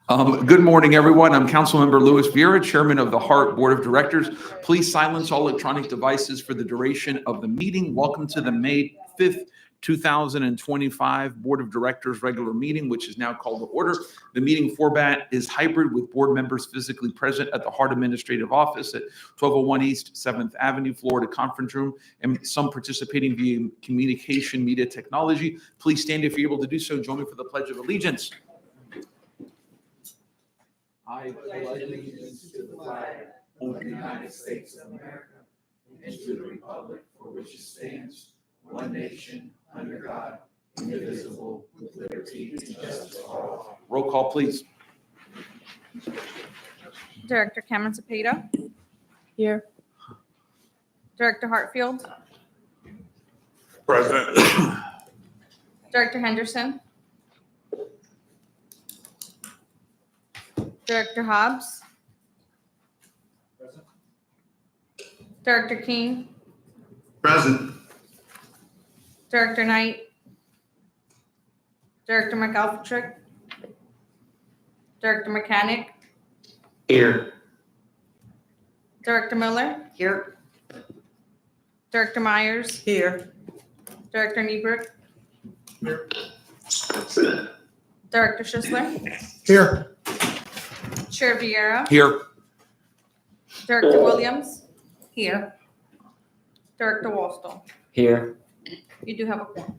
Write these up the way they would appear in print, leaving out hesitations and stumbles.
Good morning, everyone. I'm Councilmember Louis Vieira, Chairman of the HART Board of Directors. Please silence all electronic devices for the duration of the meeting. Welcome to the May 5th, 2025 Board of Directors regular meeting, which is now called to order. The meeting format is hybrid with board members physically present at the HART Administrative Office at 1201 East 7th Avenue, Florida Conference Room, and some participating via communication media technology. Please stand if you're able to do so. Join me for the Pledge of Allegiance. I pledge allegiance to the flag of the United States of America and to the republic for which it stands, one nation, under God, indivisible, with liberty and justice for all. Roll call, please. Director Cameron Cepeda. Here. Director Hartfield. Present. Director Henderson. Director Hobbs. Present. Director King. Present. Director Knight. Director McAlpatrick. Director Mechanic. Here. Director Miller. Here. Director Myers. Here. Director Niebert. Here. Director Schisler. Here. Chair Vieira. Here. Director Williams. Here. Director Wallstall. Here. You do have a quorum.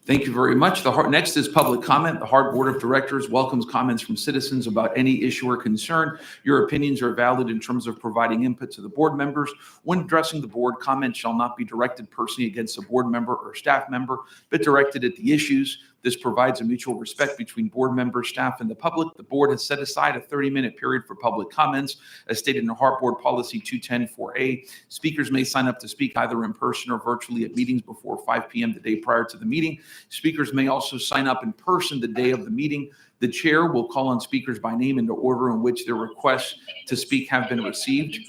Thank you very much. Next is public comment. The HART Board of Directors welcomes comments from citizens about any issue or concern. Your opinions are valid in terms of providing input to the board members. When addressing the board, comments shall not be directed personally against a board member or staff member, but directed at the issues. This provides a mutual respect between board members, staff, and the public. The board has set aside a 30-minute period for public comments, as stated in HART Board Policy 210-4A. Speakers may sign up to speak either in person or virtually at meetings before 5 p.m. the day prior to the meeting. Speakers may also sign up in person the day of the meeting. The chair will call on speakers by name in the order in which their requests to speak have been received.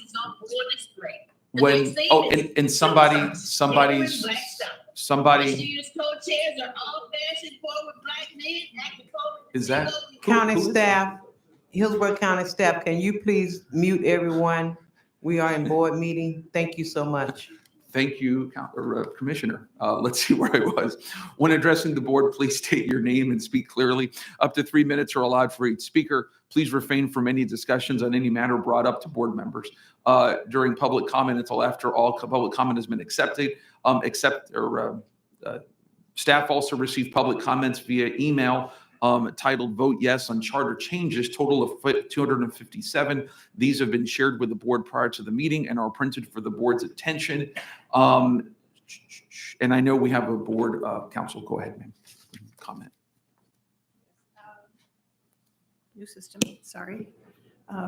When is that County staff, Hillsborough County staff, can you please mute everyone? We are in board meeting. Thank you so much. Thank you, Commissioner. Let's see where I was. When addressing the board, please state your name and speak clearly. Up to 3 minutes are allowed for each speaker. Please refrain from any discussions on any matter brought up to board members during public comment until after all public comment has been accepted. Staff also received public comments via email titled Vote Yes on Charter Changes, total of 257. These have been shared with the board prior to the meeting and are printed for the board's attention. And I know we have a board council. Go ahead, ma'am. Comment. New system, sorry.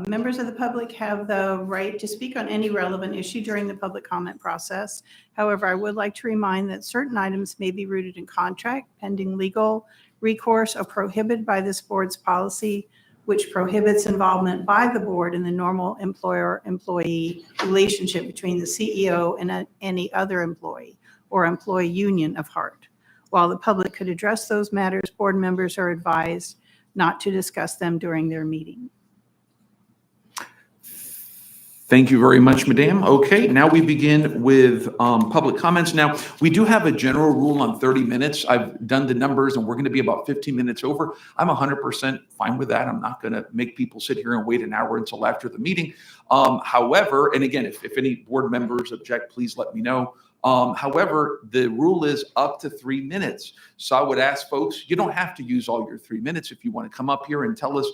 Members of the public have the right to speak on any relevant issue during the public comment process. However, I would like to remind that certain items may be rooted in contract, pending legal recourse, or prohibited by this board's policy, which prohibits involvement by the board in the normal employer-employee relationship between the CEO and any other employee or employee union of HART. While the public could address those matters, board members are advised not to discuss them during their meeting. Thank you very much, Madam. Okay, now we begin with public comments. Now, we do have a general rule on 30 minutes. I've done the numbers and we're going to be about 15 minutes over. I'm 100% fine with that. I'm not going to make people sit here and wait an hour until after the meeting. However, and again, if any board members object, please let me know. However, the rule is up to 3 minutes. So I would ask folks, you don't have to use all your 3 minutes. If you want to come up here and tell us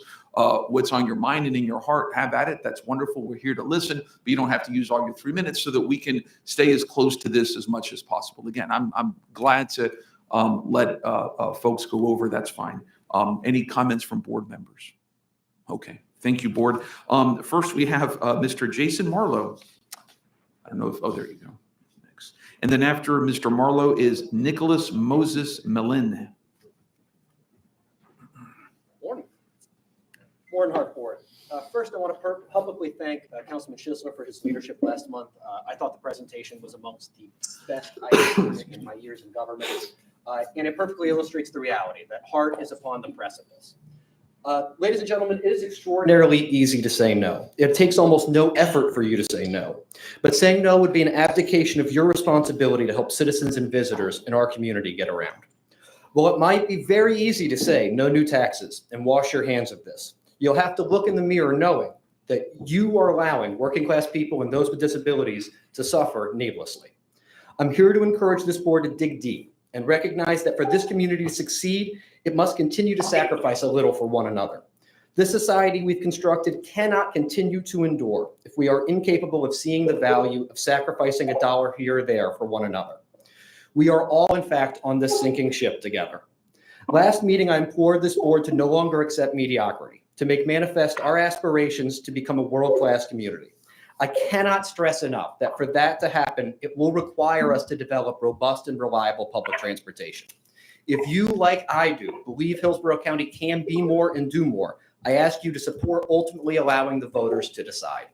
what's on your mind and in your heart, have at it. That's wonderful. We're here to listen, but you don't have to use all your 3 minutes so that we can stay as close to this as much as possible. Again, I'm glad to let folks go over. That's fine. Any comments from board members? Okay. Thank you, board. First, we have Mr. Jason Marlowe. I don't know if, oh, there you go. Next. And then after Mr. Marlowe is Nicholas Moses Melin. Morning, HART Board. First, I want to publicly thank Councilman Schisler for his leadership last month. I thought the presentation was amongst the best I've seen in my years in government, and it perfectly illustrates the reality that HART is upon the precipice. Ladies and gentlemen, it is extraordinarily easy to say no. It takes almost no effort for you to say no. But saying no would be an abdication of your responsibility to help citizens and visitors in our community get around. Well, it might be very easy to say no new taxes and wash your hands of this. You'll have to look in the mirror knowing that you are allowing working class people and those with disabilities to suffer needlessly. I'm here to encourage this board to dig deep and recognize that for this community to succeed, it must continue to sacrifice a little for one another. This society we've constructed cannot continue to endure if we are incapable of seeing the value of sacrificing a dollar here or there for one another. We are all, in fact, on this sinking ship together. Last meeting, I implored this board to no longer accept mediocrity, to make manifest our aspirations to become a world-class community. I cannot stress enough that for that to happen, it will require us to develop robust and reliable public transportation. If you, like I do, believe Hillsborough County can be more and do more, I ask you to support ultimately allowing the voters to decide.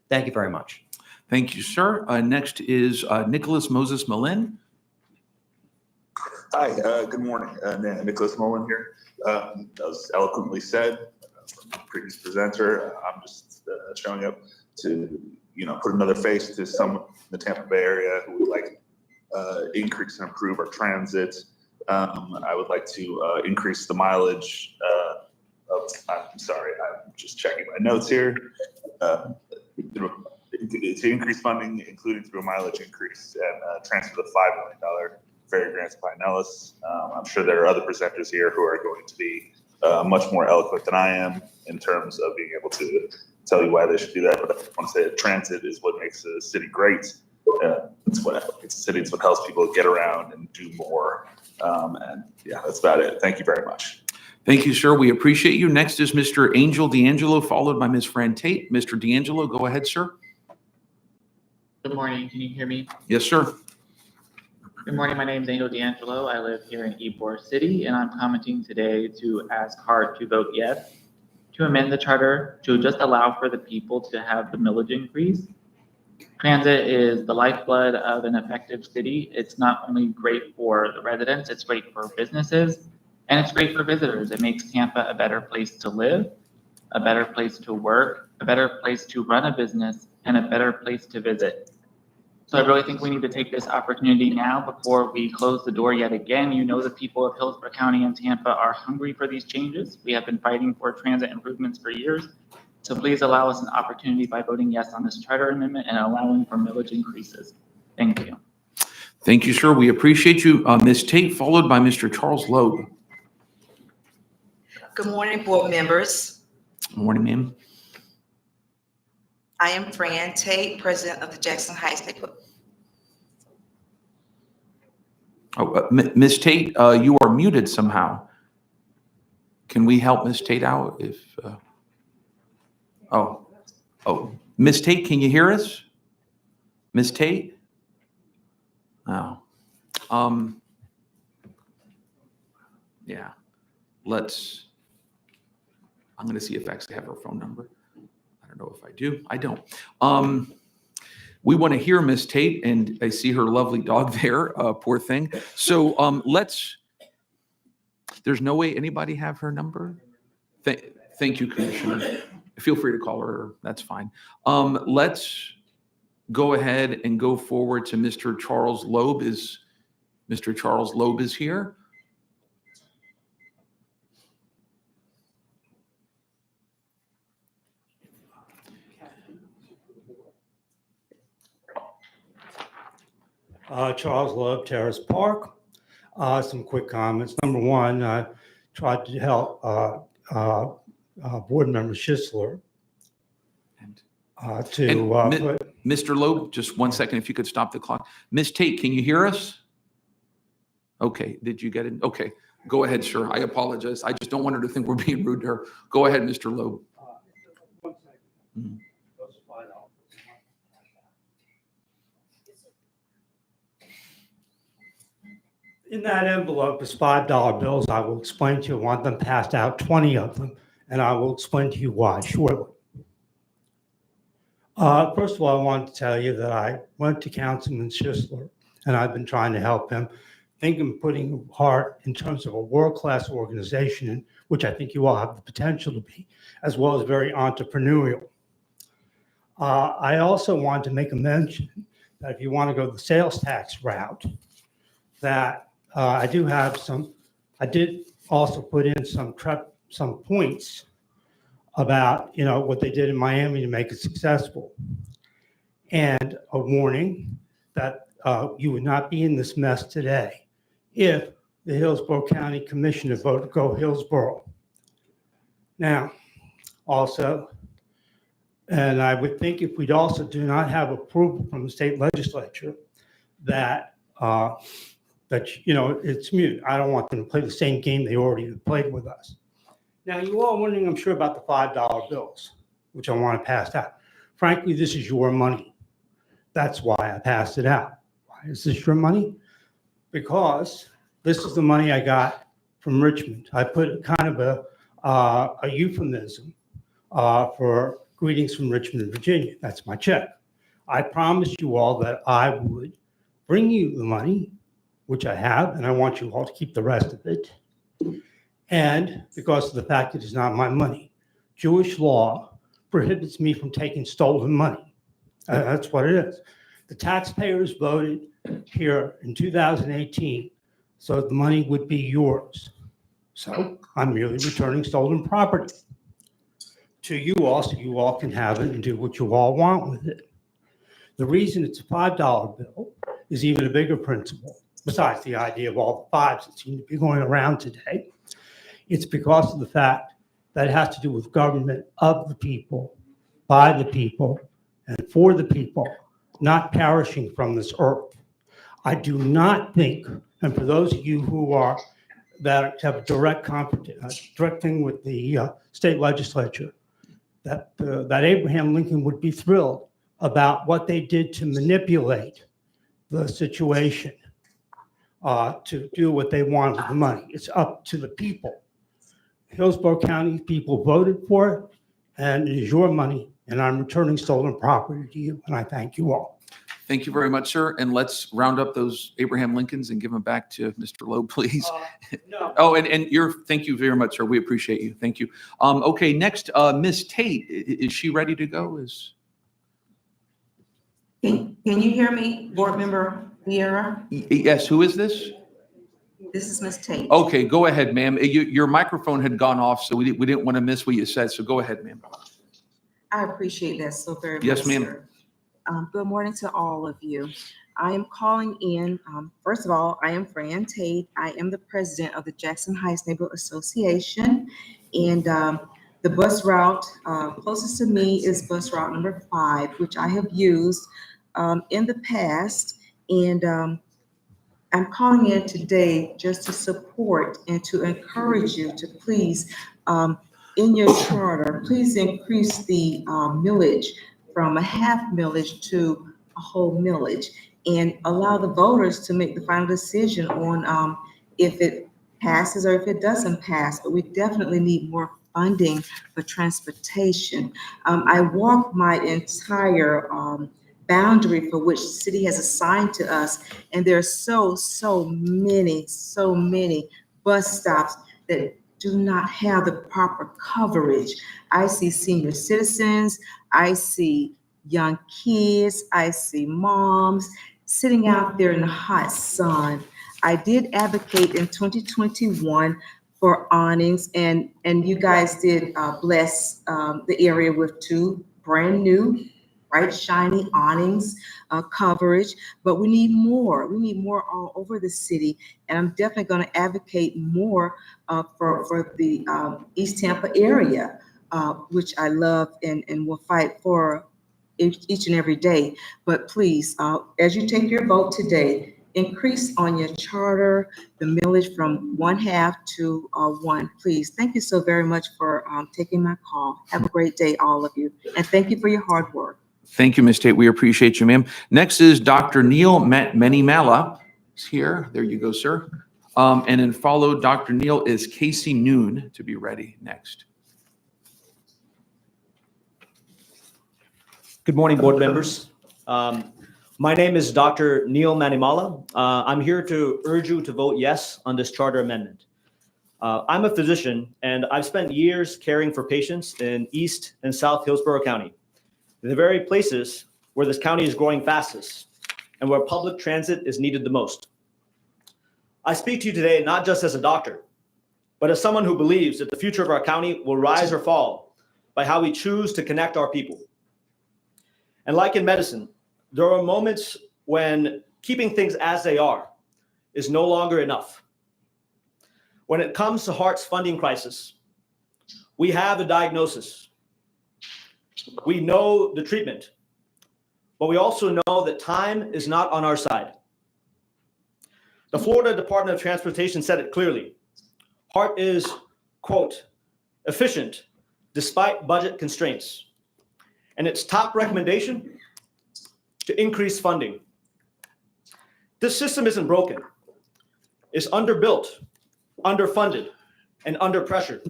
Thank you very much. Thank you, sir. Next is Nicholas Moses Malin. Hi, good morning. Nicholas Mullen here. That was eloquently said from the previous presenter. I'm just showing up to, put another face to some in the Tampa Bay area who would like increase and improve our transit. I would like to increase the mileage I'm sorry, I'm just checking my notes here. To increase funding, including through a mileage increase and transfer the $5 million ferry grants to Pinellas. I'm sure there are other presenters here who are going to be much more eloquent than I am in terms of being able to tell you why they should do that. But I want to say that transit is what makes a city great. It's what makes a city. It's what helps people get around and do more. And yeah, that's about it. Thank you very much. Thank you, sir. We appreciate you. Next is Mr. Angel D'Angelo, followed by Ms. Fran Tate. Mr. D'Angelo, go ahead, sir. Good morning. Can you hear me? Yes, sir. Good morning. My name is Angel D'Angelo. I live here in Ybor City, and I'm commenting today to ask HART to vote yes to amend the charter to just allow for the people to have the millage increase. Transit is the lifeblood of an effective city. It's not only great for the residents, it's great for businesses, and it's great for visitors. It makes Tampa a better place to live, a better place to work, a better place to run a business, and a better place to visit. So I really think we need to take this opportunity now before we close the door yet again. You know the people of Hillsborough County and Tampa are hungry for these changes. We have been fighting for transit improvements for years. So please allow us an opportunity by voting yes on this charter amendment and allowing for millage increases. Thank you. Thank you, sir. We appreciate you. Ms. Tate, followed by Mr. Charles Loeb. Good morning, board members. Good morning, ma'am. I am Fran Tate, president of the Jackson Heights Neighborhood. Oh, Ms. Tate, you are muted somehow. Can we help Ms. Tate out if, Ms. Tate, can you hear us? Ms. Tate? Oh, yeah, I'm going to see if I actually have her phone number. I don't know if I do. I don't. We want to hear Miss Tate, and I see her lovely dog there. Poor thing. So there's no way anybody have her number? Thank you, Commissioner. Feel free to call her. That's fine. Let's go ahead and go forward to Mr. Charles Loeb. Mr. Charles Loeb is here. Charles Loeb, Terrace Park. Some quick comments. Number one, I tried to help board member Schisler Mr. Loeb, just 1 second, if you could stop the clock. Ms. Tate, can you hear us? Okay, did you get it? Okay, go ahead, sir. I apologize. I just don't want her to think we're being rude to her. Go ahead, Mr. Loeb. 1 second. Mhm. In that envelope is $5 bills. I will explain to you. I want them passed out, 20 of them, and I will explain to you why shortly. First of all, I want to tell you that I went to Councilman Schisler, and I've been trying to help him think of putting HART in terms of a world-class organization which I think you all have the potential to be, as well as very entrepreneurial. I also want to make a mention that if you want to go the sales tax route, that I did also put in some points about, what they did in Miami to make it successful. And a warning that you would not be in this mess today if the Hillsborough County Commissioner voted to go Hillsborough. Now, also, and I would think if we'd also do not have approval from the state legislature that it's mute. I don't want them to play the same game they already played with us. Now, you all are wondering, I'm sure, about the $5 bills, which I want to pass out. Frankly, this is your money. That's why I passed it out. Why is this your money? Because this is the money I got from Richmond. I put kind of a euphemism for greetings from Richmond, Virginia. That's my check. I promised you all that I would bring you the money, which I have, and I want you all to keep the rest of it. And because of the fact that it's not my money, Jewish law prohibits me from taking stolen money. That's what it is. The taxpayers voted here in 2018, so the money would be yours. So I'm merely returning stolen property to you all, so you all can have it and do what you all want with it. The reason it's a $5 bill is even a bigger principle, besides the idea of all the fives that seem to be going around today. It's because of the fact that it has to do with government of the people, by the people, and for the people, not perishing from this earth. I do not think, and for those of you that have a direct thing with the state legislature, that Abraham Lincoln would be thrilled about what they did to manipulate the situation to do what they wanted with the money. It's up to the people. Hillsborough County people voted for it, and it is your money, and I'm returning stolen property to you, and I thank you all. Thank you very much, sir. And let's round up those Abraham Lincolns and give them back to Mr. Lowe, please. No. Oh, thank you very much, sir. We appreciate you. Thank you. Okay, next, Ms. Tate, is she ready to go? Can you hear me, Board Member Vieira? Yes, who is this? This is Ms. Tate. Okay, go ahead, ma'am. Your microphone had gone off, so we didn't want to miss what you said, so go ahead, ma'am. I appreciate that so very much. Yes, ma'am. Sir. Good morning to all of you. I am calling in, first of all, I am Fran Tate. I am the president of the Jackson Heights Neighborhood Association. And the bus route closest to me is bus route number 5, which I have used in the past. And I'm calling in today just to support and to encourage you to please, in your charter, please increase the millage from a half millage to a whole millage, and allow the voters to make the final decision on if it passes or if it doesn't pass. But we definitely need more funding for transportation. I walked my entire boundary for which the city has assigned to us, and there are so many bus stops that do not have the proper coverage. I see senior citizens, I see young kids, I see moms sitting out there in the hot sun. I did advocate in 2021 for awnings, and you guys did bless the area with 2 brand new bright, shiny awnings coverage, but we need more. We need more all over the city, and I'm definitely going to advocate more for the East Tampa area, which I love and will fight for each and every day. But please, as you take your vote today, increase on your charter the millage from 1/2 to 1, please. Thank you so very much for taking my call. Have a great day, all of you, and thank you for your hard work. Thank you, Ms. Tate. We appreciate you, ma'am. Next is Dr. Neil Menimala. He's here. There you go, sir. And then followed Dr. Neil is Casey Noon to be ready next. Good morning, board members. My name is Dr. Neil Manimala. I'm here to urge you to vote yes on this charter amendment. I'm a physician, and I've spent years caring for patients in East and South Hillsborough County, the very places where this county is growing fastest and where public transit is needed the most. I speak to you today not just as a doctor, but as someone who believes that the future of our county will rise or fall by how we choose to connect our people. And like in medicine, there are moments when keeping things as they are is no longer enough. When it comes to HART's funding crisis, we have the diagnosis. We know the treatment, but we also know that time is not on our side. The Florida Department of Transportation said it clearly. HART is, quote, efficient despite budget constraints. And its top recommendation, to increase funding. This system isn't broken. It's underbuilt, underfunded, and under pressure.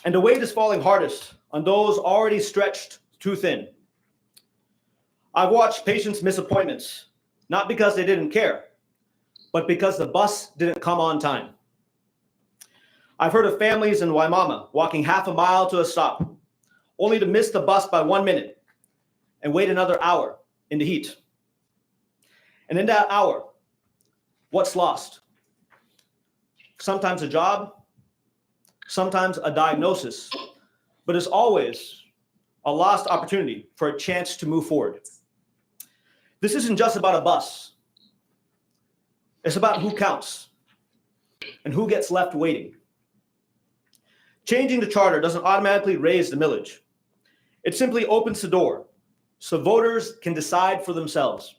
And the weight is falling hardest on those already stretched too thin. I've watched patients miss appointments, not because they didn't care, but because the bus didn't come on time. I've heard of families in Waimama walking half a mile to a stop, only to miss the bus by 1 minute and wait another hour in the heat. And in that hour, what's lost? Sometimes a job, sometimes a diagnosis, but it's always a lost opportunity for a chance to move forward. This isn't just about a bus. It's about who counts and who gets left waiting. Changing the charter doesn't automatically raise the millage. It simply opens the door so voters can decide for themselves.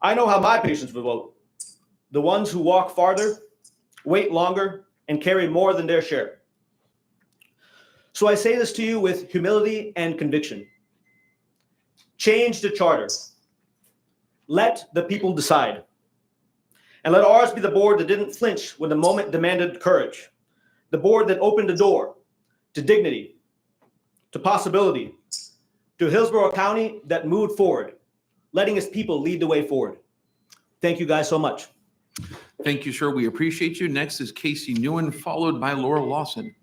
I know how my patients would vote. The ones who walk farther, wait longer, and carry more than their share. So I say this to you with humility and conviction. Change the charter. Let the people decide. And let ours be the board that didn't flinch when the moment demanded courage. The board that opened the door to dignity, to possibility, to Hillsborough County that moved forward, letting its people lead the way forward. Thank you guys so much. Thank you, sir. We appreciate you. Next is Casey Newen, followed by Laura Lawson.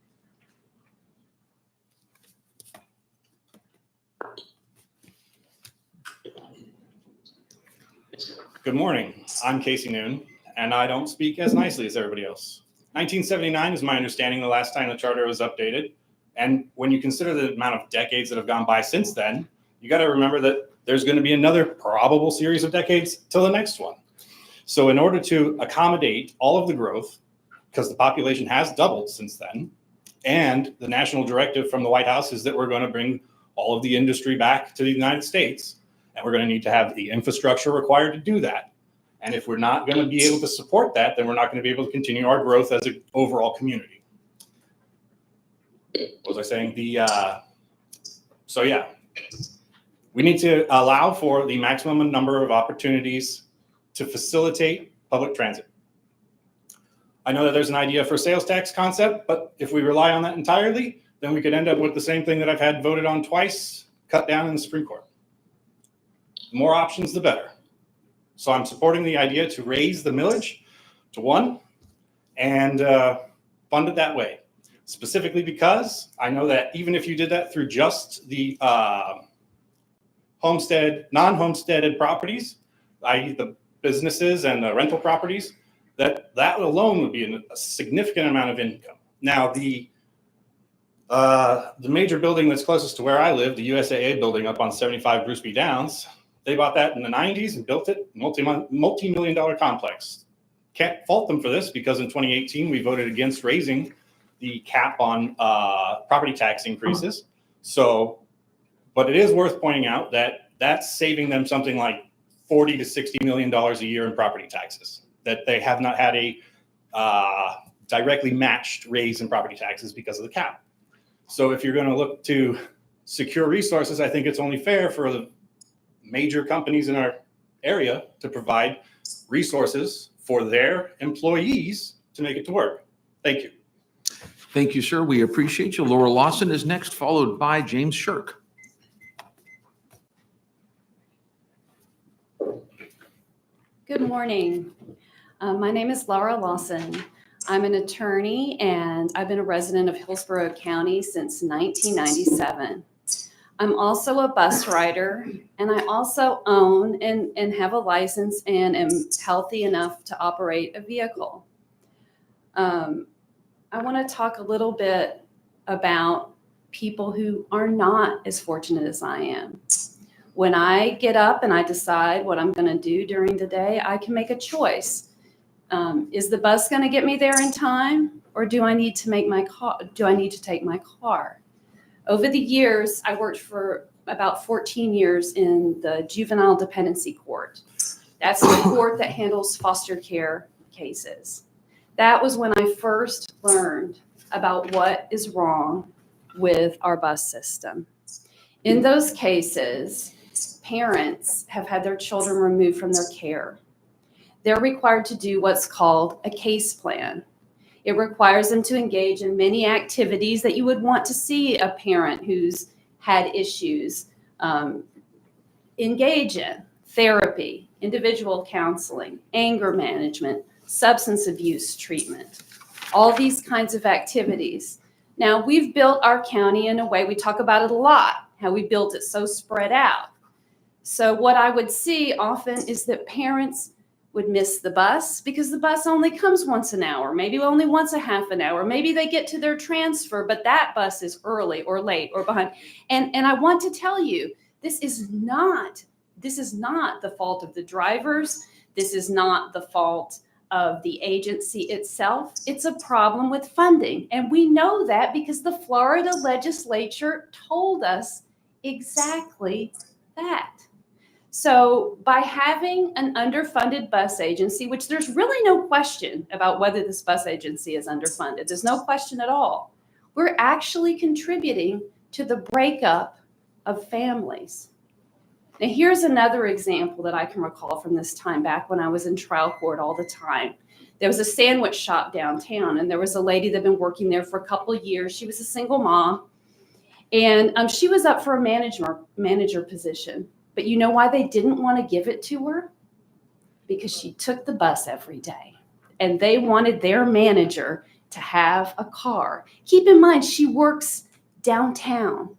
Good morning. I'm Casey Noon, and I don't speak as nicely as everybody else. 1979 is my understanding the last time the charter was updated. And when you consider the amount of decades that have gone by since then, you got to remember that there's going to be another probable series of decades till the next one. So in order to accommodate all of the growth, because the population has doubled since then, and the national directive from the White House is that we're going to bring all of the industry back to the United States, and we're going to need to have the infrastructure required to do that. And if we're not going to be able to support that, then we're not going to be able to continue our growth as an overall community. What was I saying? We need to allow for the maximum number of opportunities to facilitate public transit. I know that there's an idea for sales tax concept, but if we rely on that entirely, then we could end up with the same thing that I've had voted on twice, cut down in the Supreme Court. The more options, the better. So I'm supporting the idea to raise the millage to 1 and fund it that way. Specifically because I know that even if you did that through just the non-homesteaded properties, i.e. the businesses and the rental properties, that alone would be a significant amount of income. Now, the major building that's closest to where I live, the USAA building up on 75 Bruce B. Downs, they bought that in the 90s and built it, multi-million-dollar complex. Can't fault them for this because in 2018, we voted against raising the cap on property tax increases. So, but it is worth pointing out that that's saving them something like $40 to $60 million a year in property taxes, that they have not had a directly matched raise in property taxes because of the cap. So if you're going to look to secure resources, I think it's only fair for the major companies in our area to provide resources for their employees to make it to work. Thank you. Thank you, sir. We appreciate you. Laura Lawson is next, followed by James Shirk. Good morning. My name is Laura Lawson. I'm an attorney and I've been a resident of Hillsborough County since 1997. I'm also a bus rider and I also own and have a license and am healthy enough to operate a vehicle. I want to talk a little bit about people who are not as fortunate as I am. When I get up and I decide what I'm going to do during the day, I can make a choice. Is the bus going to get me there in time, or do I need to take my car? Over the years, I worked for about 14 years in the juvenile dependency court. That's the court that handles foster care cases. That was when I first learned about what is wrong with our bus system. In those cases, parents have had their children removed from their care. They're required to do what's called a case plan. It requires them to engage in many activities that you would want to see a parent who's had issues engage in: therapy, individual counseling, anger management, substance abuse treatment, all these kinds of activities. Now, we've built our county in a way, we talk about it a lot, how we built it so spread out. So what I would see often is that parents would miss the bus because the bus only comes once an hour, maybe only once a half an hour. Maybe they get to their transfer, but that bus is early or late or behind. And I want to tell you, this is not the fault of the drivers. This is not the fault of the agency itself. It's a problem with funding. And we know that because the Florida legislature told us exactly that. So by having an underfunded bus agency, which there's really no question about whether this bus agency is underfunded, there's no question at all, we're actually contributing to the breakup of families. Now, here's another example that I can recall from this time back when I was in trial court all the time. There was a sandwich shop downtown, and there was a lady that had been working there for a couple of years. She was a single mom, and she was up for a manager position. But you know why they didn't want to give it to her? Because she took the bus every day, and they wanted their manager to have a car. Keep in mind, she works downtown.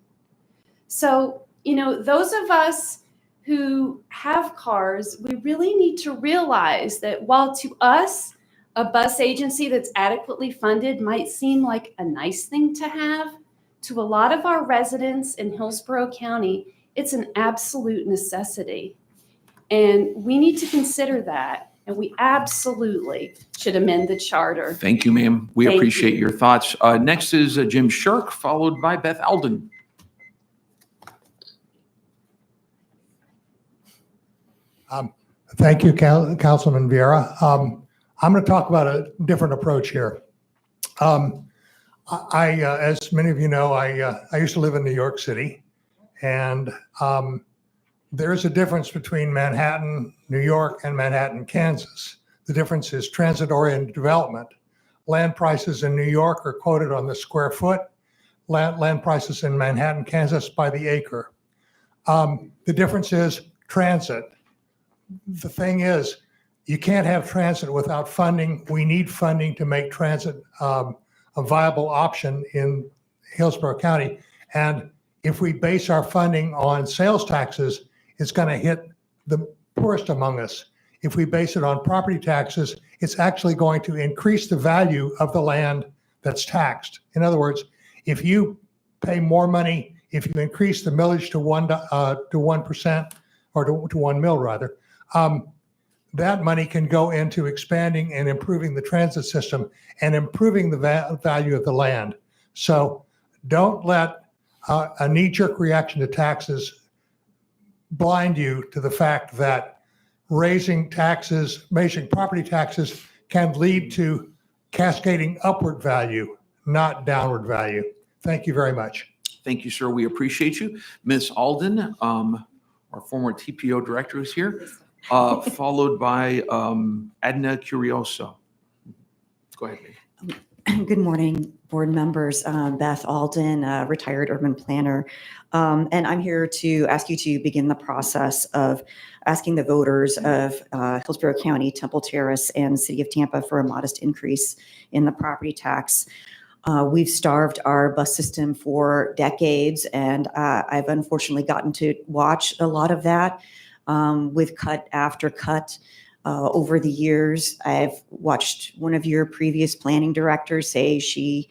So, you know, those of us who have cars, we really need to realize that while to us, a bus agency that's adequately funded might seem like a nice thing to have, to a lot of our residents in Hillsborough County, it's an absolute necessity. And we need to consider that. And we absolutely should amend the charter. Thank you, ma'am. We Thank appreciate you. your thoughts. Next is Jim Shirk, followed by Beth Alden. Thank you, Councilman Vieira. I'm going to talk about a different approach here. As many of you know, I used to live in New York City, and there is a difference between Manhattan, New York, and Manhattan, Kansas. The difference is transit-oriented development. Land prices in New York are quoted on the square foot. Land prices in Manhattan, Kansas by the acre. The difference is transit. The thing is, you can't have transit without funding. We need funding to make transit a viable option in Hillsborough County. And if we base our funding on sales taxes, it's going to hit the poorest among us. If we base it on property taxes, it's actually going to increase the value of the land that's taxed. In other words, if you pay more money, if you increase the millage to 1% or to 1 mil rather, that money can go into expanding and improving the transit system and improving the value of the land. So don't let a knee-jerk reaction to taxes blind you to the fact that raising property taxes can lead to cascading upward value, not downward value. Thank you very much. Thank you, sir. We appreciate you. Ms. Alden, our former TPO director, is here, followed by Adna Curioso. Go ahead, Lee. Good morning, board members. Beth Alden, retired urban planner. And I'm here to ask you to begin the process of asking the voters of Hillsborough County, Temple Terrace, and the City of Tampa for a modest increase in the property tax. We've starved our bus system for decades, and I've unfortunately gotten to watch a lot of that with cut after cut. Over the years, I've watched one of your previous planning directors say she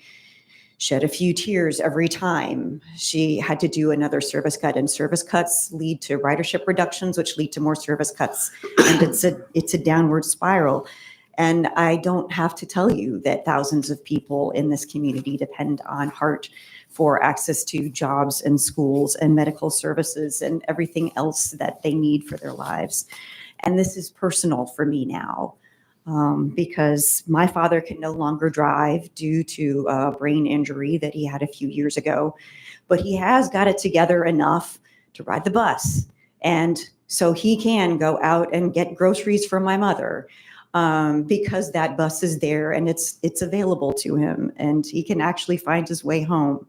shed a few tears every time she had to do another service cut, and service cuts lead to ridership reductions, which lead to more service cuts, and it's a downward spiral. And I don't have to tell you that thousands of people in this community depend on HART for access to jobs and schools and medical services and everything else that they need for their lives. And this is personal for me now because my father can no longer drive due to a brain injury that he had a few years ago, but he has got it together enough to ride the bus. And so he can go out and get groceries for my mother because that bus is there and it's available to him and he can actually find his way home.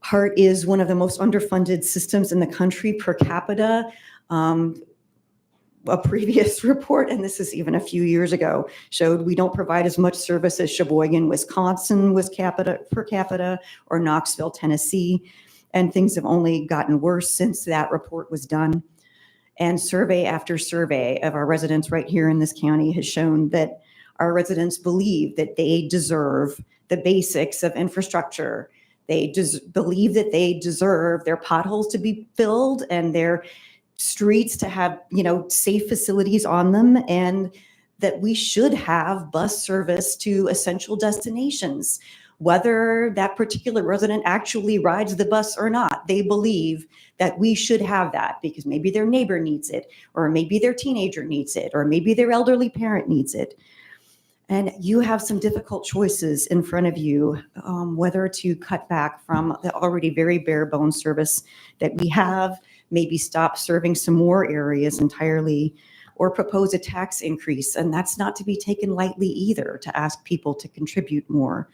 HART is one of the most underfunded systems in the country per capita. A previous report, and this is even a few years ago, showed we don't provide as much service as Sheboygan, Wisconsin was per capita, or Knoxville, Tennessee, and things have only gotten worse since that report was done. And survey after survey of our residents right here in this county has shown that our residents believe that they deserve the basics of infrastructure. They believe that they deserve their potholes to be filled and their streets to have, safe facilities on them, and that we should have bus service to essential destinations. Whether that particular resident actually rides the bus or not, they believe that we should have that because maybe their neighbor needs it, or maybe their teenager needs it, or maybe their elderly parent needs it. And you have some difficult choices in front of you, whether to cut back from the already very bare bones service that we have, maybe stop serving some more areas entirely, or propose a tax increase. And that's not to be taken lightly either, to ask people to contribute more.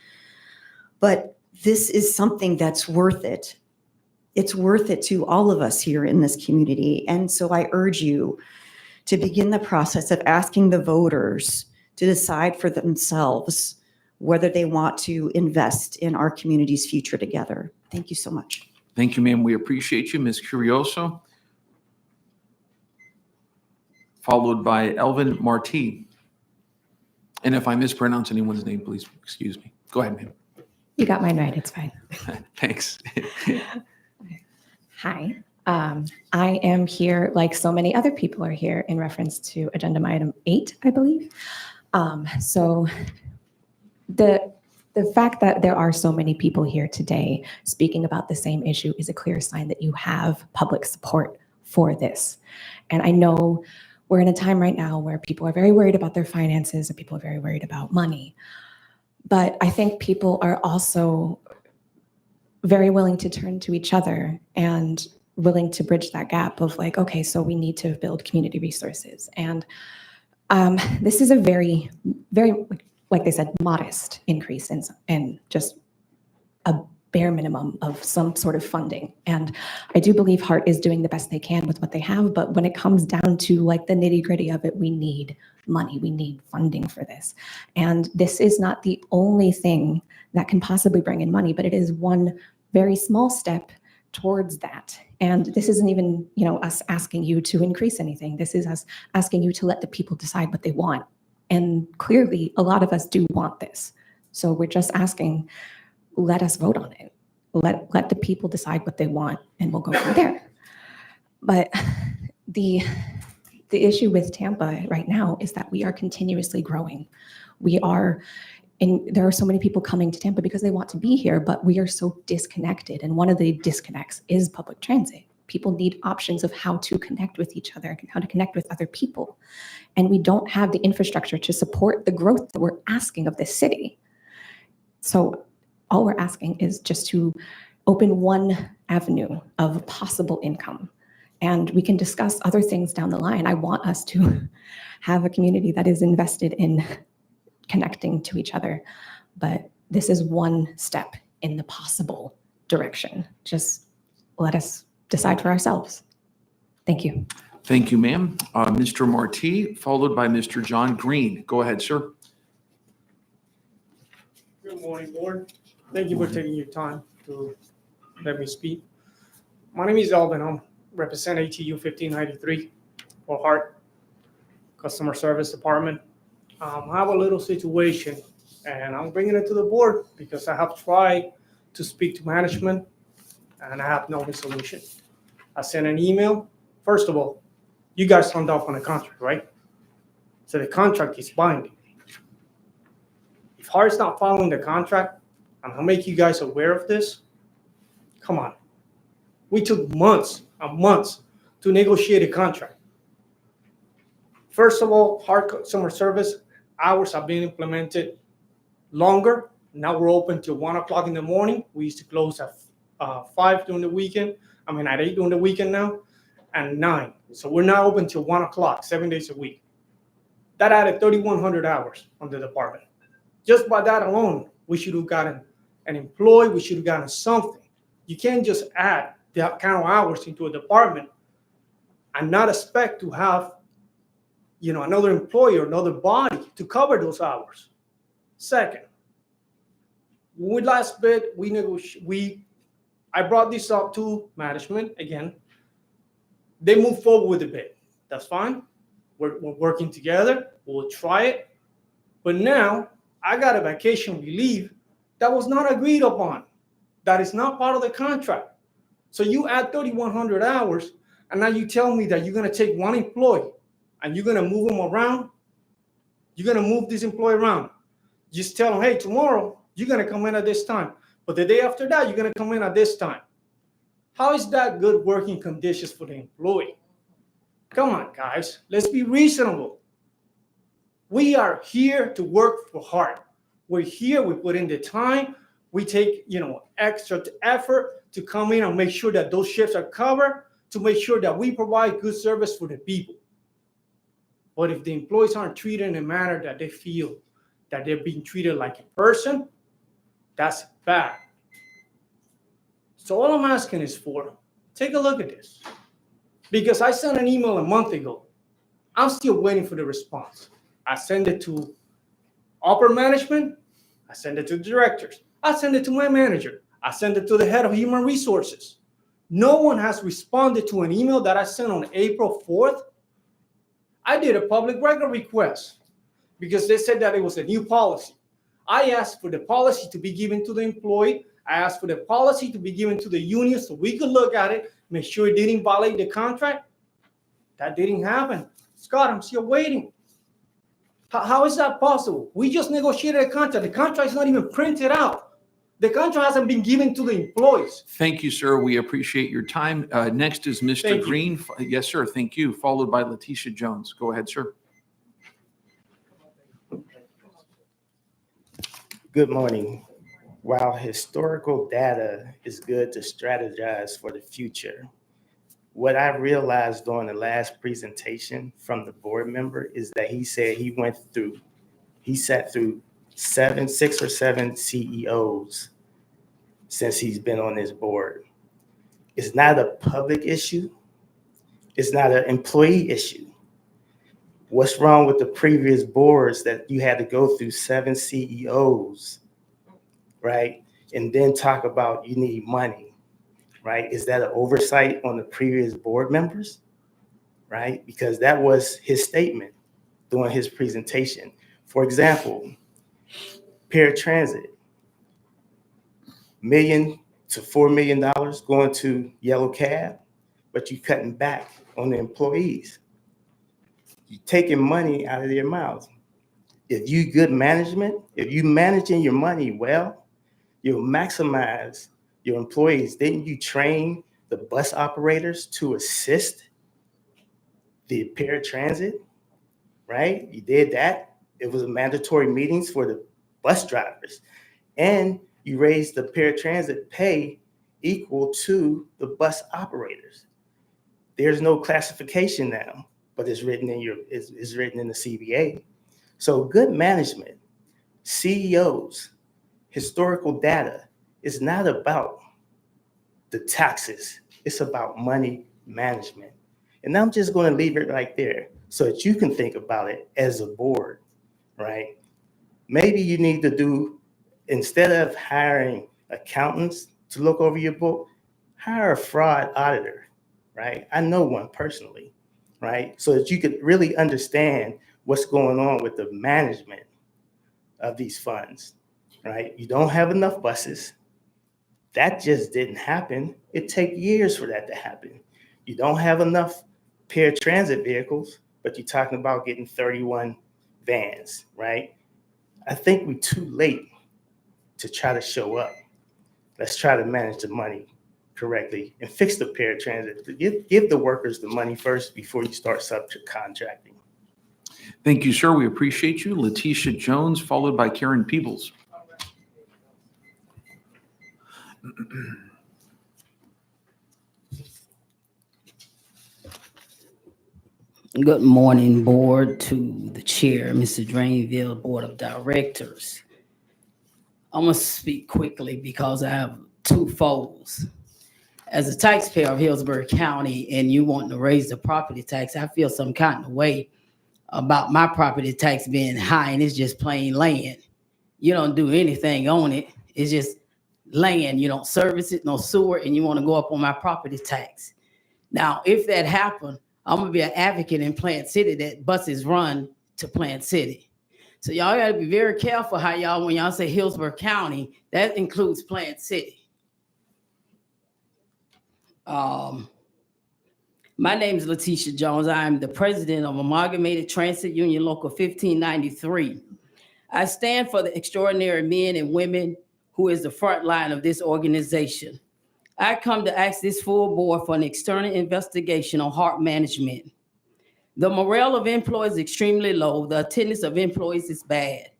But this is something that's worth it. It's worth it to all of us here in this community. And so I urge you to begin the process of asking the voters to decide for themselves whether they want to invest in our community's future together. Thank you so much. Thank you, ma'am. We appreciate you. Ms. Curioso, followed by Elvin Marti. And if I mispronounce anyone's name, please excuse me. Go ahead, ma'am. You got mine right. It's fine. Thanks. Hi. I am here, like so many other people are here, in reference to agenda item 8, I believe. So the fact that there are so many people here today speaking about the same issue is a clear sign that you have public support for this. And I know we're in a time right now where people are very worried about their finances and people are very worried about money. But I think people are also very willing to turn to each other and willing to bridge that gap of like, okay, so we need to build community resources. And this is a very, very, like they said, modest increase in just a bare minimum of some sort of funding. And I do believe HART is doing the best they can with what they have, but when it comes down to like the nitty gritty of it, we need money, we need funding for this. And this is not the only thing that can possibly bring in money, but it is one very small step towards that. And this isn't even, us asking you to increase anything. This is us asking you to let the people decide what they want. And clearly, a lot of us do want this. So we're just asking, let us vote on it. Let the people decide what they want, and we'll go from there. But the issue with Tampa right now is that we are continuously growing. There are so many people coming to Tampa because they want to be here, but we are so disconnected. And one of the disconnects is public transit. People need options of how to connect with each other, how to connect with other people. And we don't have the infrastructure to support the growth that we're asking of this city. So all we're asking is just to open one avenue of possible income. And we can discuss other things down the line. I want us to have a community that is invested in connecting to each other. But this is one step in the possible direction. Just let us decide for ourselves. Thank you. Thank you, ma'am. Mr. Marti, followed by Mr. John Green. Go ahead, sir. Good morning, board. Thank you for taking your time to let me speak. My name is Alvin. I'm represent ATU 1593 for HART Customer Service Department. I have a little situation and I'm bringing it to the board because I have tried to speak to management and I have no resolution. I sent an email. First of all, you guys signed off on a contract, right? So the contract is binding. If HART's not following the contract, and I'll make you guys aware of this, come on. We took months and months to negotiate a contract. First of all, HART customer service hours have been implemented longer. Now we're open till 1 o'clock in the morning. We used to close at 5 during the weekend. At 8 during the weekend now, and 9. So we're now open till 1 o'clock, 7 days a week. That added 3,100 hours on the department. Just by that alone, we should have gotten an employee. We should have gotten something. You can't just add that kind of hours into a department and not expect to have, another employee or another body to cover those hours. Second, when we last bid, I brought this up to management again. They moved forward with the bid. That's fine. We're working together. We'll try it. But now I got a vacation relief that was not agreed upon. That is not part of the contract. So you add 3,100 hours, and now you tell me that you're going to take one employee and you're going to move them around. You're going to move this employee around. Just tell them, hey, tomorrow you're going to come in at this time. But the day after that, you're going to come in at this time. How is that good working conditions for the employee? Come on, guys. Let's be reasonable. We are here to work for HART. We're here. We put in the time. We take, extra effort to come in and make sure that those shifts are covered, to make sure that we provide good service for the people. But if the employees aren't treated in a manner that they feel that they're being treated like a person, that's bad. So all I'm asking is take a look at this. Because I sent an email a month ago. I'm still waiting for the response. I sent it to upper management. I sent it to the directors. I sent it to my manager. I sent it to the head of human resources. No one has responded to an email that I sent on April 4th. I did a public record request because they said that it was a new policy. I asked for the policy to be given to the employee. I asked for the policy to be given to the union so we could look at it, make sure it didn't violate the contract. That didn't happen. Scott, I'm still waiting. How is that possible? We just negotiated a contract. The contract is not even printed out. The contract hasn't been given to the employees. Thank you, sir. We appreciate your time. Next is Mr. Thank you. Green. Yes, sir. Thank you. Followed by Letitia Jones. Go ahead, sir. Good morning. While historical data is good to strategize for the future, what I realized during the last presentation from the board member is that he said he sat through 6 or 7 CEOs since he's been on this board. It's not a public issue. It's not an employee issue. What's wrong with the previous boards that you had to go through 7 CEOs, right? And then talk about you need money, right? Is that an oversight on the previous board members, right? Because that was his statement during his presentation. For example, paratransit, $1 million to $4 million going to yellow cab, but you cutting back on the employees. You taking money out of their mouths. If you good management, if you managing your money well, you'll maximize your employees. Didn't you train the bus operators to assist the paratransit, right? You did that. It was mandatory meetings for the bus drivers. And you raised the paratransit pay equal to the bus operators. There's no classification now, but it's written in the CBA. So good management CEOs, historical data is not about the taxes. It's about money management. And I'm just going to leave it right there so that you can think about it as a board, right? Maybe you need to do, instead of hiring accountants to look over your book, hire a fraud auditor, right? I know one personally, right? So that you could really understand what's going on with the management of these funds, right? You don't have enough buses. That just didn't happen. It takes years for that to happen. You don't have enough paratransit vehicles, but you're talking about getting 31 vans, right? I think we're too late to try to show up. Let's try to manage the money correctly and fix the paratransit. Give the workers the money first before you start subcontracting. Thank you, sir. We appreciate you. Letitia Jones, followed by Karen Peebles. Good morning, board, to the chair, Mr. Drainville Board of Directors. I'm gonna speak quickly because I have two foes. As a taxpayer of Hillsborough County and you want to raise the property tax, I feel some kind of way about my property tax being high, and it's just plain land. You don't do anything on it. It's just land. You don't service it, no sewer, and you want to go up on my property tax. Now, if that happened, I'm gonna be an advocate in Plant City that buses run to Plant City. So y'all gotta be very careful how y'all, when y'all say Hillsborough County, that includes Plant City. My name is Letitia Jones. I am the president of Amalgamated Transit Union Local 1593. I stand for the extraordinary men and women who is the front line of this organization. I come to ask this full board for an external investigation on HART management. The morale of employees is extremely low. The attendance of employees is bad.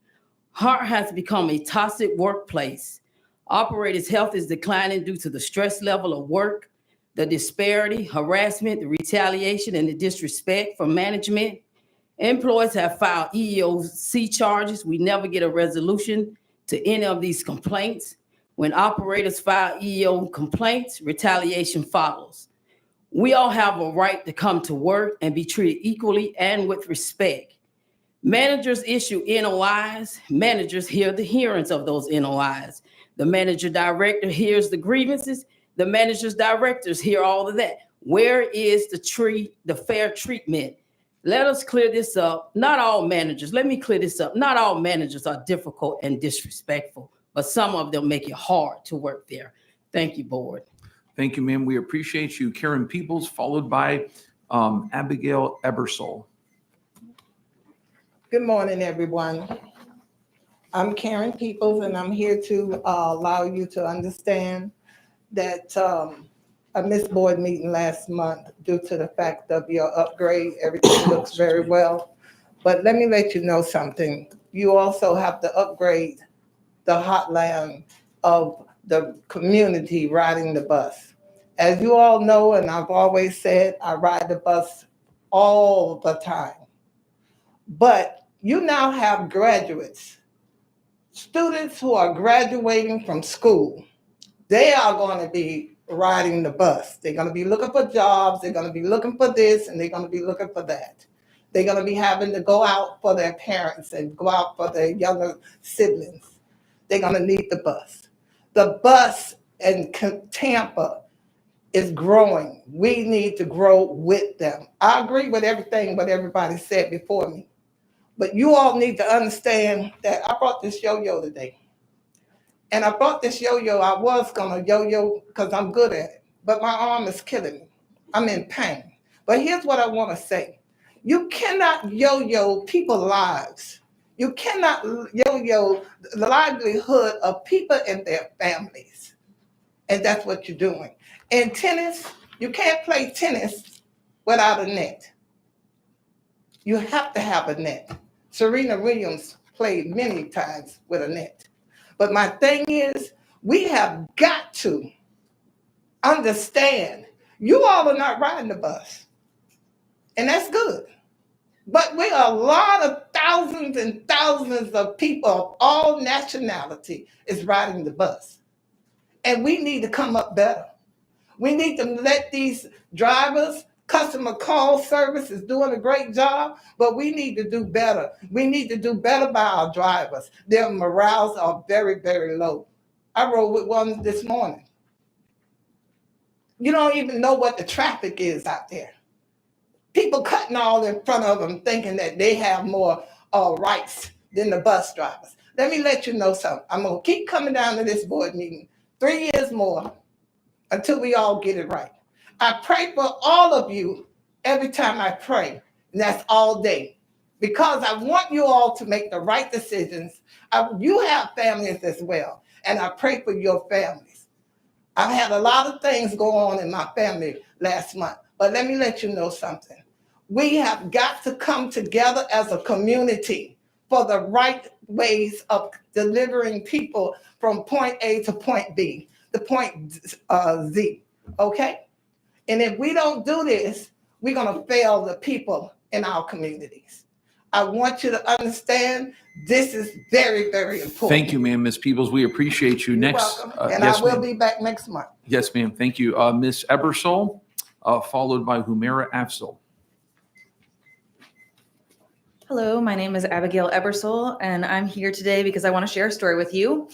HART has become a toxic workplace. Operators' health is declining due to the stress level of work, the disparity, harassment, the retaliation, and the disrespect from management. Employees have filed EEOC charges. We never get a resolution to any of these complaints. When operators file EEO complaints, retaliation follows. We all have a right to come to work and be treated equally and with respect. Managers issue NOIs. Managers hear the hearings of those NOIs. The manager director hears the grievances. The managers directors hear all of that. Where is the fair treatment? Let us clear this up. Not all managers, let me clear this up. Not all managers are difficult and disrespectful, but some of them make it hard to work there. Thank you, board. Thank you, ma'am. We appreciate you. Karen Peebles, followed by Abigail Ebersole. Good morning, everyone. I'm Karen Peoples, and I'm here to allow you to understand that I missed board meeting last month due to the fact of your upgrade. Everything looks very well. But let me let you know something. You also have to upgrade the hotline of the community riding the bus. As you all know, and I've always said, I ride the bus all the time. But you now have graduates, students who are graduating from school. They are going to be riding the bus. They're going to be looking for jobs. They're going to be looking for this, and they're going to be looking for that. They're going to be having to go out for their parents and go out for their younger siblings. They're going to need the bus. The bus in Tampa is growing. We need to grow with them. I agree with everything what everybody said before me. But you all need to understand that I brought this yo-yo today. And I brought this yo-yo. I was going to yo-yo because I'm good at it. But my arm is killing me. I'm in pain. But here's what I want to say. You cannot yo-yo people's lives. You cannot yo-yo the livelihood of people and their families. And that's what you're doing. In tennis, you can't play tennis without a net. You have to have a net. Serena Williams played many times with a net. But my thing is, we have got to understand, you all are not riding the bus. And that's good. But we are a lot of thousands and thousands of people of all nationality is riding the bus. And we need to come up better. We need to let these drivers, customer call service is doing a great job, but we need to do better. We need to do better by our drivers. Their morales are very, very low. I rode with one this morning. You don't even know what the traffic is out there. People cutting all in front of them thinking that they have more rights than the bus drivers. Let me let you know something. I'm going to keep coming down to this board meeting 3 years more until we all get it right. I pray for all of you every time I pray, and that's all day, because I want you all to make the right decisions. You have families as well, and I pray for your families. I had a lot of things go on in my family last month, but let me let you know something. We have got to come together as a community for the right ways of delivering people from point A to point B, the point Z, okay? And if we don't do this, we're gonna fail the people in our communities. I want you to understand this is very, very important. Thank you, ma'am, Ms. Peebles. We appreciate you. You're Next. welcome. And Yes, I will ma'am. be back next month. Yes, ma'am. Thank you. Ms. Ebersol, followed by Humaira Afzal. Hello, my name is Abigail Ebersol, and I'm here today because I want to share a story with you.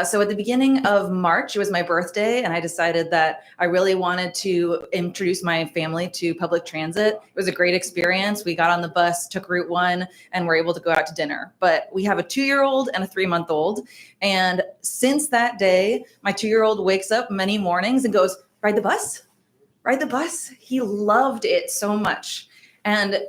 So at the beginning of March, it was my birthday, and I decided that I really wanted to introduce my family to public transit. It was a great experience. We got on the bus, took Route 1, and were able to go out to dinner. But we have a 2-year-old and a 3-month-old, and since that day, my 2-year-old wakes up many mornings and goes, "Ride the bus? Ride the bus?" He loved it so much. And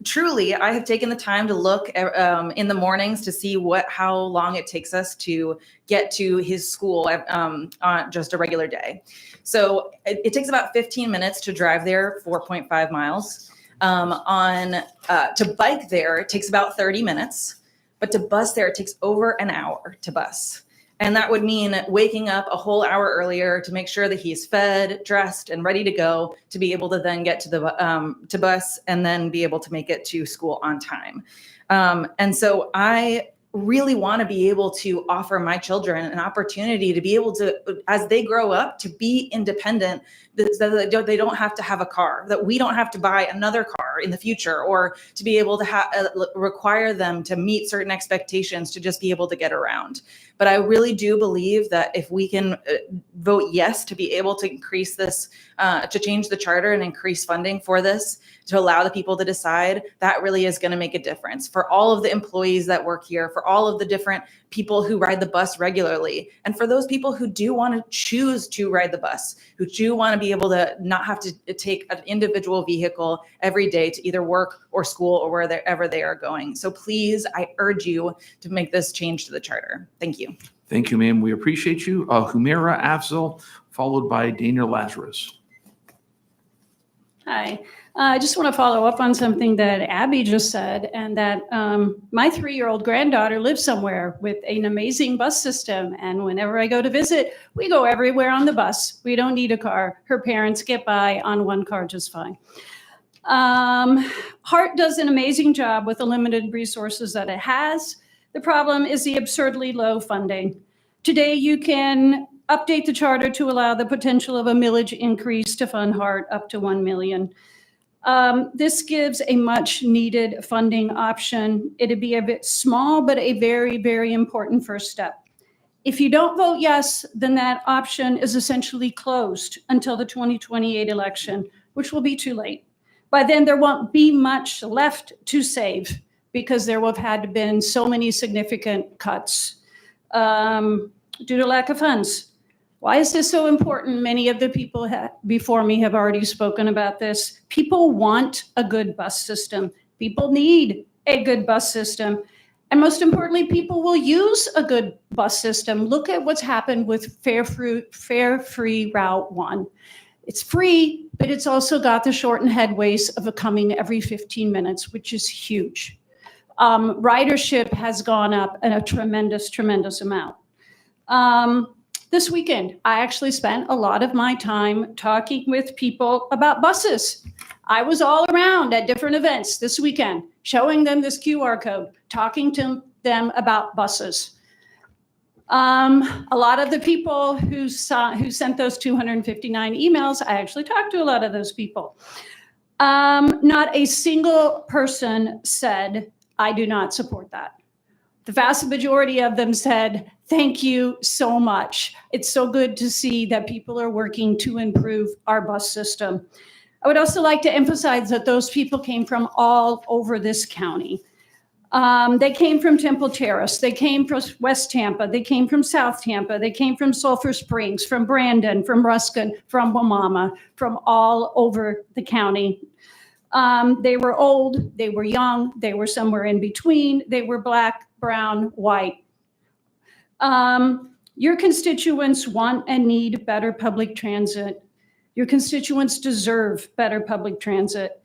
truly, I have taken the time to look in the mornings to see how long it takes us to get to his school on just a regular day. So it takes about 15 minutes to drive there, 4.5 miles. To bike there, it takes about 30 minutes, but to bus there, it takes over an hour to bus. And that would mean waking up a whole hour earlier to make sure that he's fed, dressed, and ready to go to be able to then get to the to bus and then be able to make it to school on time. And so I really want to be able to offer my children an opportunity to be able to, as they grow up, to be independent, that they don't have to have a car, that we don't have to buy another car in the future, or to be able to require them to meet certain expectations to just be able to get around. But I really do believe that if we can vote yes to be able to increase this, to change the charter and increase funding for this, to allow the people to decide, that really is going to make a difference for all of the employees that work here, for all of the different people who ride the bus regularly, and for those people who do want to choose to ride the bus, who do want to be able to not have to take an individual vehicle every day to either work or school or wherever they are going. So please, I urge you to make this change to the charter. Thank you. Thank you, ma'am. We appreciate you. Humaira Afzal, followed by Daniel Lazarus. Hi. I just want to follow up on something that Abby just said, and that my 3-year-old granddaughter lives somewhere with an amazing bus system. And whenever I go to visit, we go everywhere on the bus. We don't need a car. Her parents get by on one car just fine. HART does an amazing job with the limited resources that it has. The problem is the absurdly low funding. Today, you can update the charter to allow the potential of a millage increase to fund HART up to $1 million. This gives a much needed funding option. It'd be a bit small, but a very, very important first step. If you don't vote yes, then that option is essentially closed until the 2028 election, which will be too late. By then, there won't be much left to save because there will have had to been so many significant cuts due to lack of funds. Why is this so important? Many of the people before me have already spoken about this. People want a good bus system. People need a good bus system. And most importantly, people will use a good bus system. Look at what's happened with Fare Free Route 1. It's free, but it's also got the shortened headways of coming every 15 minutes, which is huge. Ridership has gone up in a tremendous, tremendous amount. This weekend, I actually spent a lot of my time talking with people about buses. I was all around at different events this weekend, showing them this QR code, talking to them about buses. A lot of the people who sent those 259 emails, I actually talked to a lot of those people. Not a single person said, I do not support that. The vast majority of them said, thank you so much. It's so good to see that people are working to improve our bus system. I would also like to emphasize that those people came from all over this county. They came from Temple Terrace, they came from West Tampa, they came from South Tampa, they came from Sulphur Springs, from Brandon, from Ruskin, from Wamama, from all over the county. They were old, they were young, they were somewhere in between, they were Black, brown, white. Your constituents want and need better public transit. Your constituents deserve better public transit.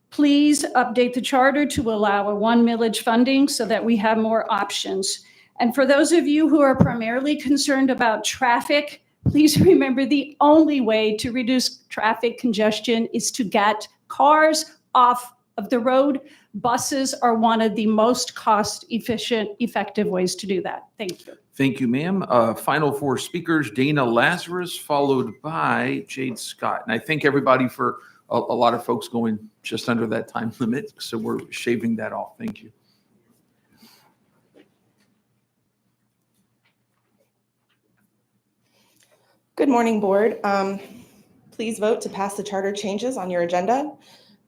Please update the charter to allow a 1 millage funding so that we have more options. And for those of you who are primarily concerned about traffic, please remember the only way to reduce traffic congestion is to get cars off of the road. Buses are one of the most cost-efficient, effective ways to do that. Thank you. Thank you, ma'am. Final four speakers, Dana Lazarus, followed by Jade Scott. And I thank everybody for a lot of folks going just under that time limit. So we're shaving that off. Thank you. Good morning, board. Please vote to pass the charter changes on your agenda.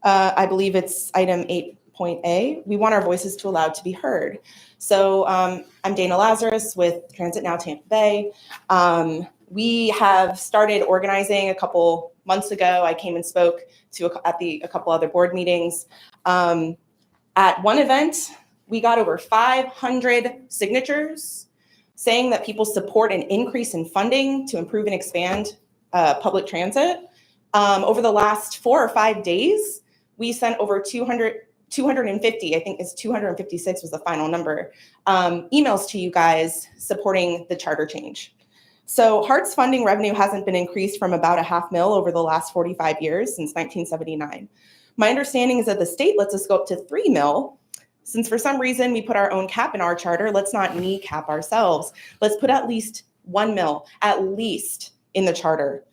I believe it's item 8.A. We want our voices to allowed to be heard. So I'm Dana Lazarus with Transit Now Tampa Bay. We have started organizing a couple months ago. I came and spoke to a couple other board meetings. At one event, we got over 500 signatures saying that people support an increase in funding to improve and expand public transit. Over the last 4 or 5 days, we sent over 250, I think it's 256 was the final number, emails to you guys supporting the charter change. So HART's funding revenue hasn't been increased from about $500,000 over the last 45 years since 1979. My understanding is that the state lets us go up to $3 million. Since for some reason we put our own cap in our charter, let's not kneecap ourselves. Let's put at least $1 million, at least, in the charter.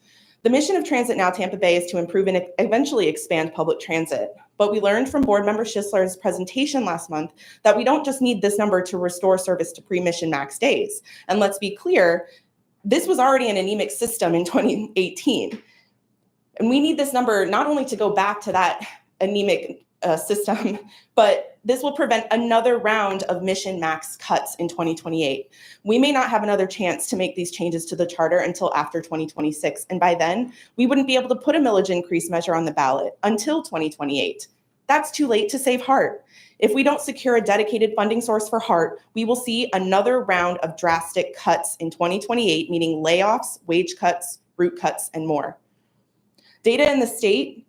The mission of Transit Now Tampa Bay is to improve and eventually expand public transit. But we learned from board member Schisler's presentation last month that we don't just need this number to restore service to pre-mission max days. And let's be clear, this was already an anemic system in 2018. And we need this number not only to go back to that anemic system, but this will prevent another round of mission max cuts in 2028. We may not have another chance to make these changes to the charter until after 2026. And by then, we wouldn't be able to put a millage increase measure on the ballot until 2028. That's too late to save HART. If we don't secure a dedicated funding source for HART, we will see another round of drastic cuts in 2028, meaning layoffs, wage cuts, route cuts, and more. Data in the state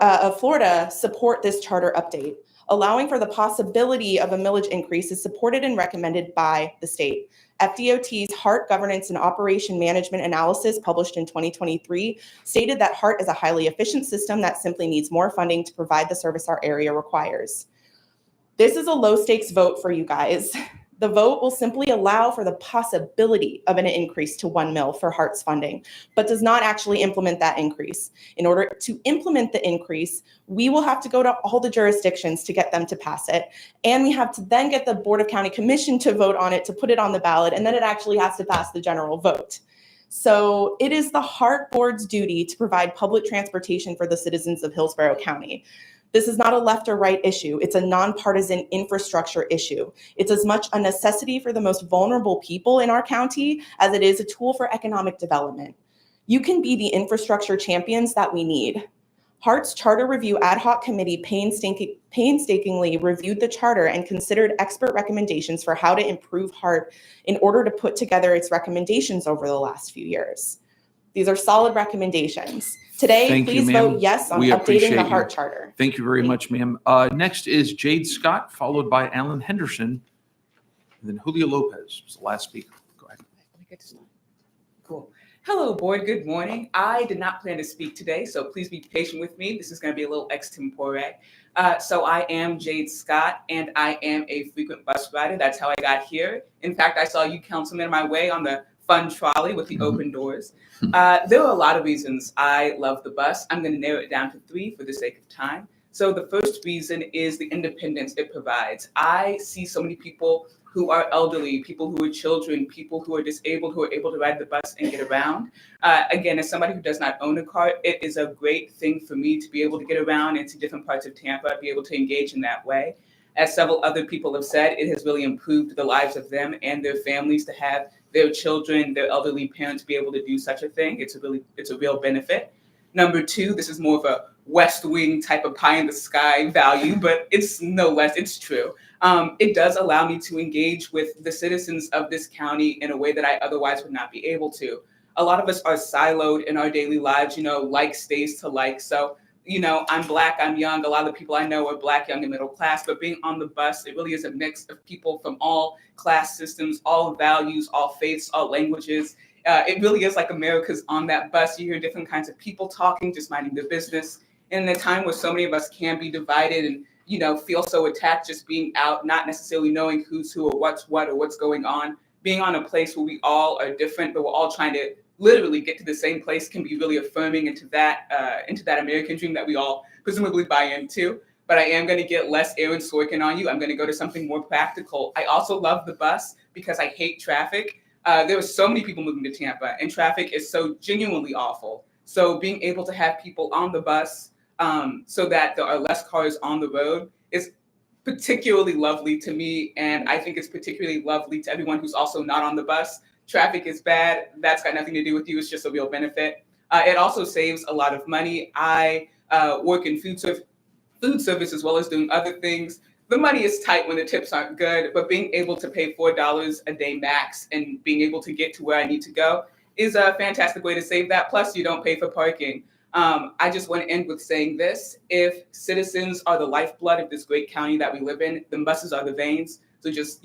of Florida support this charter update. Allowing for the possibility of a millage increase is supported and recommended by the state. FDOT's HART Governance and Operation Management Analysis, published in 2023, stated that HART is a highly efficient system that simply needs more funding to provide the service our area requires. This is a low-stakes vote for you guys. The vote will simply allow for the possibility of an increase to $1 million for HART's funding, but does not actually implement that increase. In order to implement the increase, we will have to go to all the jurisdictions to get them to pass it. And we have to then get the Board of County Commission to vote on it, to put it on the ballot, and then it actually has to pass the general vote. So it is the HART Board's duty to provide public transportation for the citizens of Hillsborough County. This is not a left or right issue. It's a nonpartisan infrastructure issue. It's as much a necessity for the most vulnerable people in our county as it is a tool for economic development. You can be the infrastructure champions that we need. HART's Charter Review Ad Hoc Committee painstakingly reviewed the charter and considered expert recommendations for how to improve HART in order to put together its recommendations over the last few years. These are solid recommendations. Today, please vote yes on updating the HART charter. Thank you very much, ma'am. Next is Jade Scott, followed by Alan Henderson, and then Julio Lopez was the last speaker. Go ahead. Cool. Hello, board. Good morning. I did not plan to speak today, so please be patient with me. This is going to be a little extempore. So I am Jade Scott, and I am a frequent bus rider. That's how I got here. In fact, I saw you, Councilman, my way on the fun trolley with the open doors. There are a lot of reasons I love the bus. I'm going to narrow it down to 3 for the sake of time. So the first reason is the independence it provides. I see so many people who are elderly, people who are children, people who are disabled, who are able to ride the bus and get around. Again, as somebody who does not own a car, it is a great thing for me to be able to get around into different parts of Tampa, be able to engage in that way. As several other people have said, it has really improved the lives of them and their families to have their children, their elderly parents be able to do such a thing. It's a real benefit. Number 2, this is more of a West Wing type of pie in the sky value, but it's no less, it's true. It does allow me to engage with the citizens of this county in a way that I otherwise would not be able to. A lot of us are siloed in our daily lives, like stays to like. So, I'm Black, I'm young. A lot of the people I know are Black, young, and middle class, but being on the bus, it really is a mix of people from all class systems, all values, all faiths, all languages. It really is like America's on that bus. You hear different kinds of people talking, just minding their business. And in a time where so many of us can be divided and feel so attacked just being out, not necessarily knowing who's who or what's what or what's going on, being on a place where we all are different, but we're all trying to literally get to the same place can be really affirming into that American dream that we all presumably buy into. But I am going to get less Aaron Sorkin on you. I'm going to go to something more practical. I also love the bus because I hate traffic. There are so many people moving to Tampa and traffic is so genuinely awful. So being able to have people on the bus so that there are less cars on the road is particularly lovely to me. And I think it's particularly lovely to everyone who's also not on the bus. Traffic is bad. That's got nothing to do with you. It's just a real benefit. It also saves a lot of money. I work in food service as well as doing other things. The money is tight when the tips aren't good, but being able to pay $4 a day max and being able to get to where I need to go is a fantastic way to save that. Plus, you don't pay for parking. I just want to end with saying this. If citizens are the lifeblood of this great county that we live in, then buses are the veins. So just,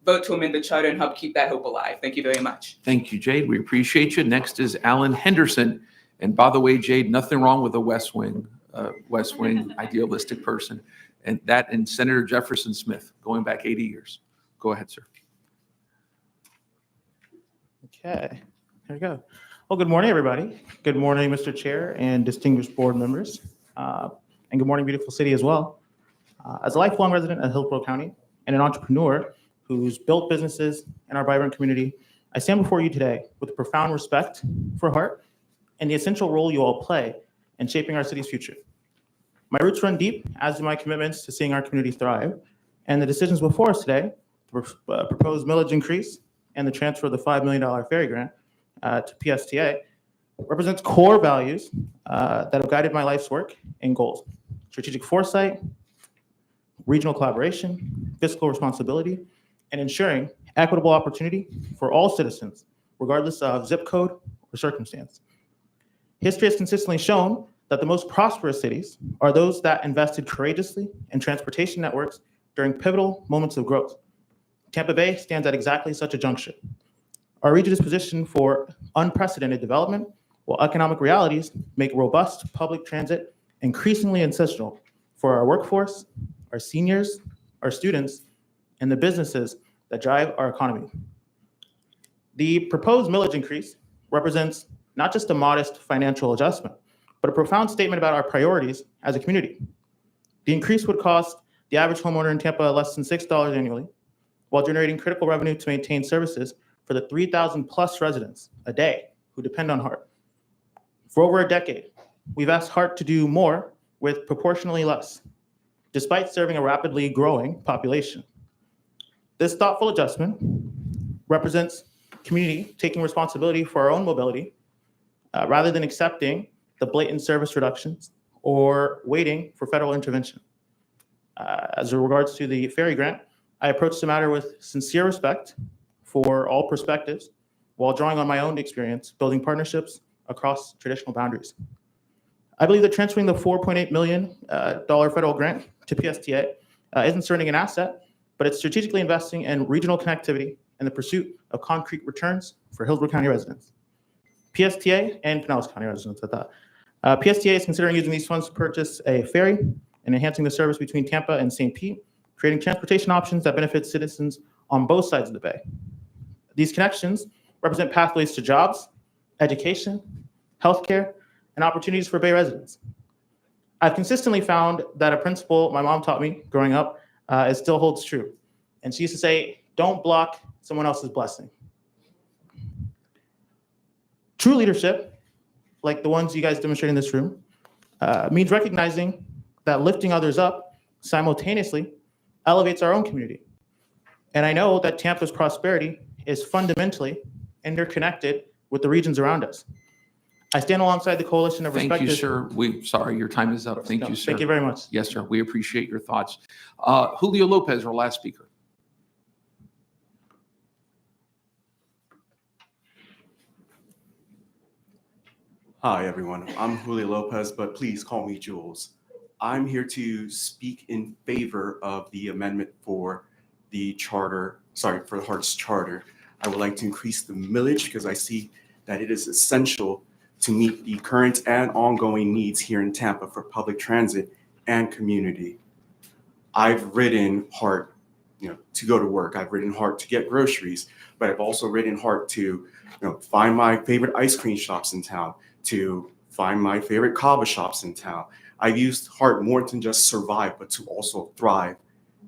vote to amend the charter and help keep that hope alive. Thank you very much. Thank you, Jade. We appreciate you. Next is Alan Henderson. And by the way, Jade, nothing wrong with a West Wing idealistic person. And Senator Jefferson Smith, going back 80 years. Go ahead, sir. Okay, here we go. Well, good morning, everybody. Good morning, Mr. Chair and distinguished board members. And good morning, beautiful city as well. As a lifelong resident of Hillsborough County and an entrepreneur who's built businesses in our vibrant community, I stand before you today with profound respect for HART and the essential role you all play in shaping our city's future. My roots run deep, as do my commitments to seeing our community thrive, and the decisions before us today, the proposed millage increase and the transfer of the $5 million ferry grant to PSTA, represents core values that have guided my life's work and goals: strategic foresight, regional collaboration, fiscal responsibility, and ensuring equitable opportunity for all citizens, regardless of zip code or circumstance. History has consistently shown that the most prosperous cities are those that invested courageously in transportation networks during pivotal moments of growth. Tampa Bay stands at exactly such a juncture. Our region is positioned for unprecedented development, while economic realities make robust public transit increasingly essential for our workforce, our seniors, our students, and the businesses that drive our economy. The proposed millage increase represents not just a modest financial adjustment, but a profound statement about our priorities as a community. The increase would cost the average homeowner in Tampa less than $6 annually, while generating critical revenue to maintain services for the 3,000 plus residents a day who depend on HART. For over a decade, we've asked HART to do more with proportionally less, despite serving a rapidly growing population. This thoughtful adjustment represents community taking responsibility for our own mobility rather than accepting the blatant service reductions or waiting for federal intervention. As regards to the ferry grant, I approached the matter with sincere respect for all perspectives while drawing on my own experience building partnerships across traditional boundaries. I believe that transferring the $4.8 million federal grant to PSTA isn't serving an asset, but it's strategically investing in regional connectivity and the pursuit of concrete returns for Hillsborough County residents. PSTA and Pinellas County residents at that. PSTA is considering using these funds to purchase a ferry and enhancing the service between Tampa and St. Pete, creating transportation options that benefit citizens on both sides of the bay. These connections represent pathways to jobs, education, healthcare, and opportunities for Bay residents. I've consistently found that a principle my mom taught me growing up it still holds true. And she used to say, don't block someone else's blessing. True leadership, like the ones you guys demonstrate in this room, means recognizing that lifting others up simultaneously elevates our own community. And I know that Tampa's prosperity is fundamentally interconnected with the regions around us. I stand alongside the coalition of Thank respected. you, sir. Sorry, your time is up. Thank you, sir. Thank you very much. Yes, sir. We appreciate your thoughts. Julio Lopez, our last speaker. Hi, everyone. I'm Julio Lopez, but please call me Jules. I'm here to speak in favor of the amendment for the charter, for the HART's charter. I would like to increase the millage because I see that it is essential to meet the current and ongoing needs here in Tampa for public transit and community. I've ridden HART, to go to work. I've ridden HART to get groceries, but I've also ridden HART to, find my favorite ice cream shops in town, to find my favorite kava shops in town. I've used HART more than just survive, but to also thrive.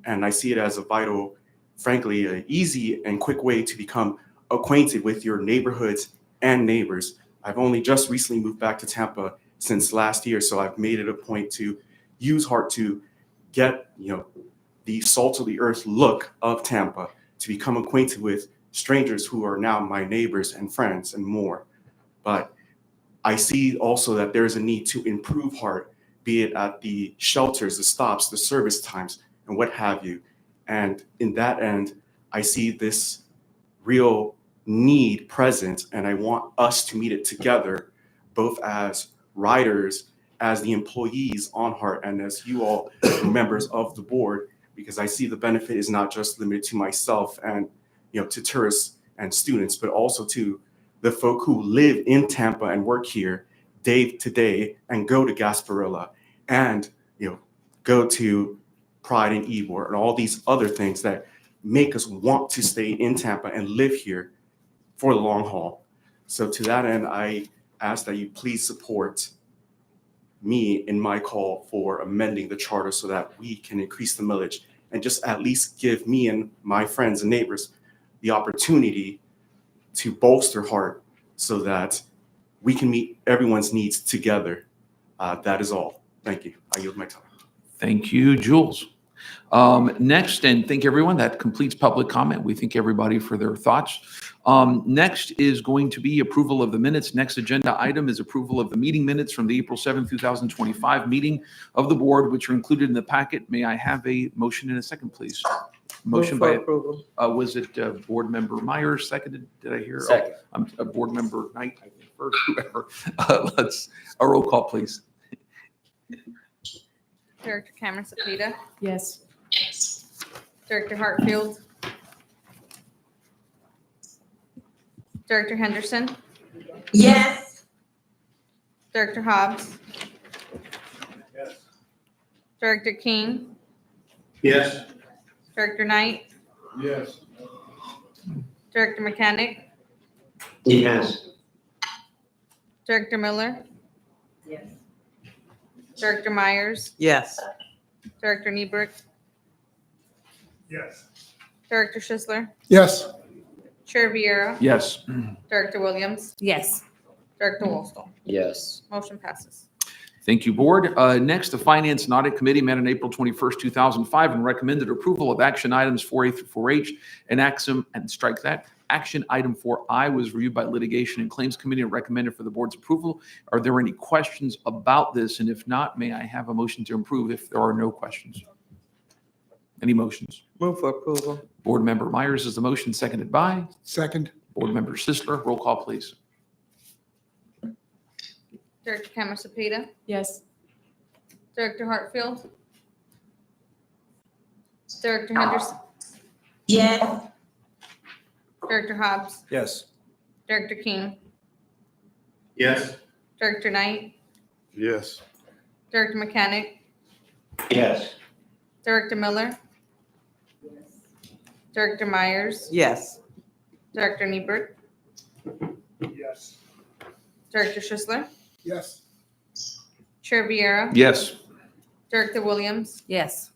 And I see it as a vital, frankly, an easy and quick way to become acquainted with your neighborhoods and neighbors. I've only just recently moved back to Tampa since last year, so I've made it a point to use HART to get, the salt of the earth look of Tampa, to become acquainted with strangers who are now my neighbors and friends and more. But I see also that there's a need to improve HART, be it at the shelters, the stops, the service times, and what have you. And in that end, I see this real need present, and I want us to meet it together, both as riders, as the employees on HART, and as you all members of the board, because I see the benefit is not just limited to myself and to tourists and students, but also to the folk who live in Tampa and work here day to day and go to Gasparilla and go to Pride and Ybor and all these other things that make us want to stay in Tampa and live here for the long haul. So to that end, I ask that you please support me in my call for amending the charter so that we can increase the millage and just at least give me and my friends and neighbors the opportunity to bolster HART so that we can meet everyone's needs together. That is all. Thank you. I yield my time. Thank you, Jules. Next, and thank everyone, that completes public comment. We thank everybody for their thoughts. Next is going to be approval of the minutes. Next agenda item is approval of the meeting minutes from the April 7th, 2025 meeting of the board, which are included in the packet. May I have a motion in a second, please? Motion by approval. Was it Board Member Myers seconded? Did I hear? Second. Board Member Knight, I think first, whoever. Let's a roll call, please. Director Cameron Sepulveda. Yes. Director Hartfield. Director Henderson. Yes. Director Hobbs. Yes. Director King. Yes. Director Knight. Yes. Director Mechanic. Yes. Director Miller. Yes. Director Myers. Yes. Director Niebrick. Yes. Director Schisler. Yes. Chair Vieira. Yes. Director Williams. Yes. Director Woolston. Yes. Motion passes. Thank you, Board. Next, the Finance and Audit Committee met on April 21st, 2005 and recommended approval of action items 4A through 4H and strike that. Action item 4I was reviewed by Litigation and Claims Committee and recommended for the board's approval. Are there any questions about this? And if not, may I have a motion to approve if there are no questions? Any motions? Move for approval. Board Member Myers is the motion, seconded by Second. Board Member Sisler. Roll call, please. Director Cameron Sepulveda. Yes. Director Hartfield. Director Henderson. Yes. Director Hobbs. Yes. Director King. Yes. Director Knight, Yes. Director Mechanic, Yes. Director Miller, Director Myers, Yes. Director Niebert, Yes. Director Schissler, Yes. Chair Vieira, Yes. Director Williams, Yes.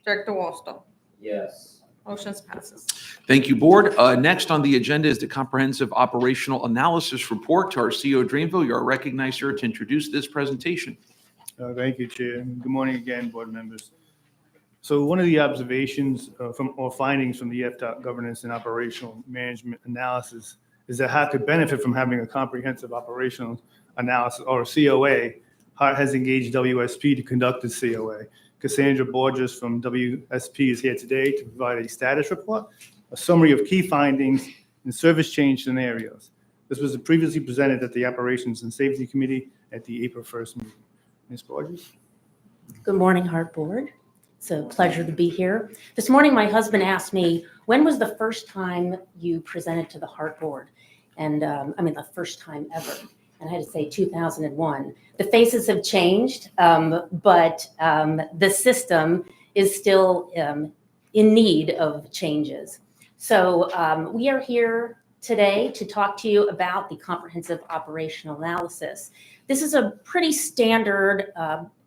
Director Wallstall. Yes. Motion's passes. Thank you, Board. Next on the agenda is the Comprehensive Operational Analysis Report. To our CEO, Dreamville, you are recognized, sir, to introduce this presentation. Thank you, Chair. Good morning again, board members. So one of the observations or findings from the FDOT Governance and Operational Management Analysis is that HART could benefit from having a comprehensive operational analysis, or COA. HART has engaged WSP to conduct the COA. Cassandra Borges from WSP is here today to provide a status report, a summary of key findings, and service change scenarios. This was previously presented at the Operations and Safety Committee at the April 1st meeting. Ms. Borges? Good morning, HART Board. It's a pleasure to be here. This morning, my husband asked me, when was the first time you presented to the HART Board? And the first time ever. And I had to say 2001. The faces have changed, but the system is still in need of changes. So we are here today to talk to you about the comprehensive operational analysis. This is a pretty standard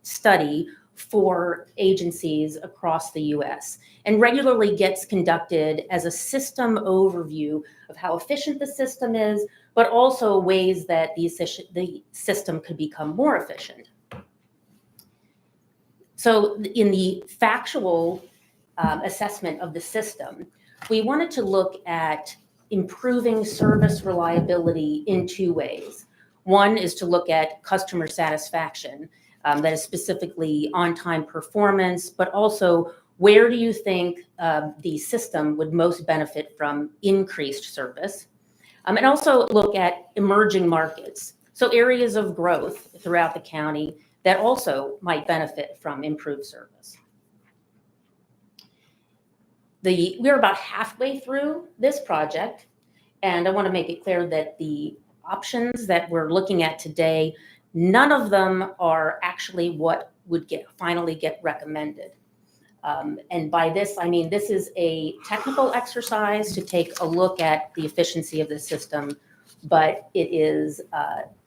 study for agencies across the US and regularly gets conducted as a system overview of how efficient the system is, but also ways that the system could become more efficient. So in the factual assessment of the system, we wanted to look at improving service reliability in two ways. One is to look at customer satisfaction, that is specifically on-time performance, but also where do you think the system would most benefit from increased service? And also look at emerging markets, so areas of growth throughout the county that also might benefit from improved service. We're about halfway through this project, and I want to make it clear that the options that we're looking at today, none of them are actually what would finally get recommended. And by this, I mean this is a technical exercise to take a look at the efficiency of the system, but it is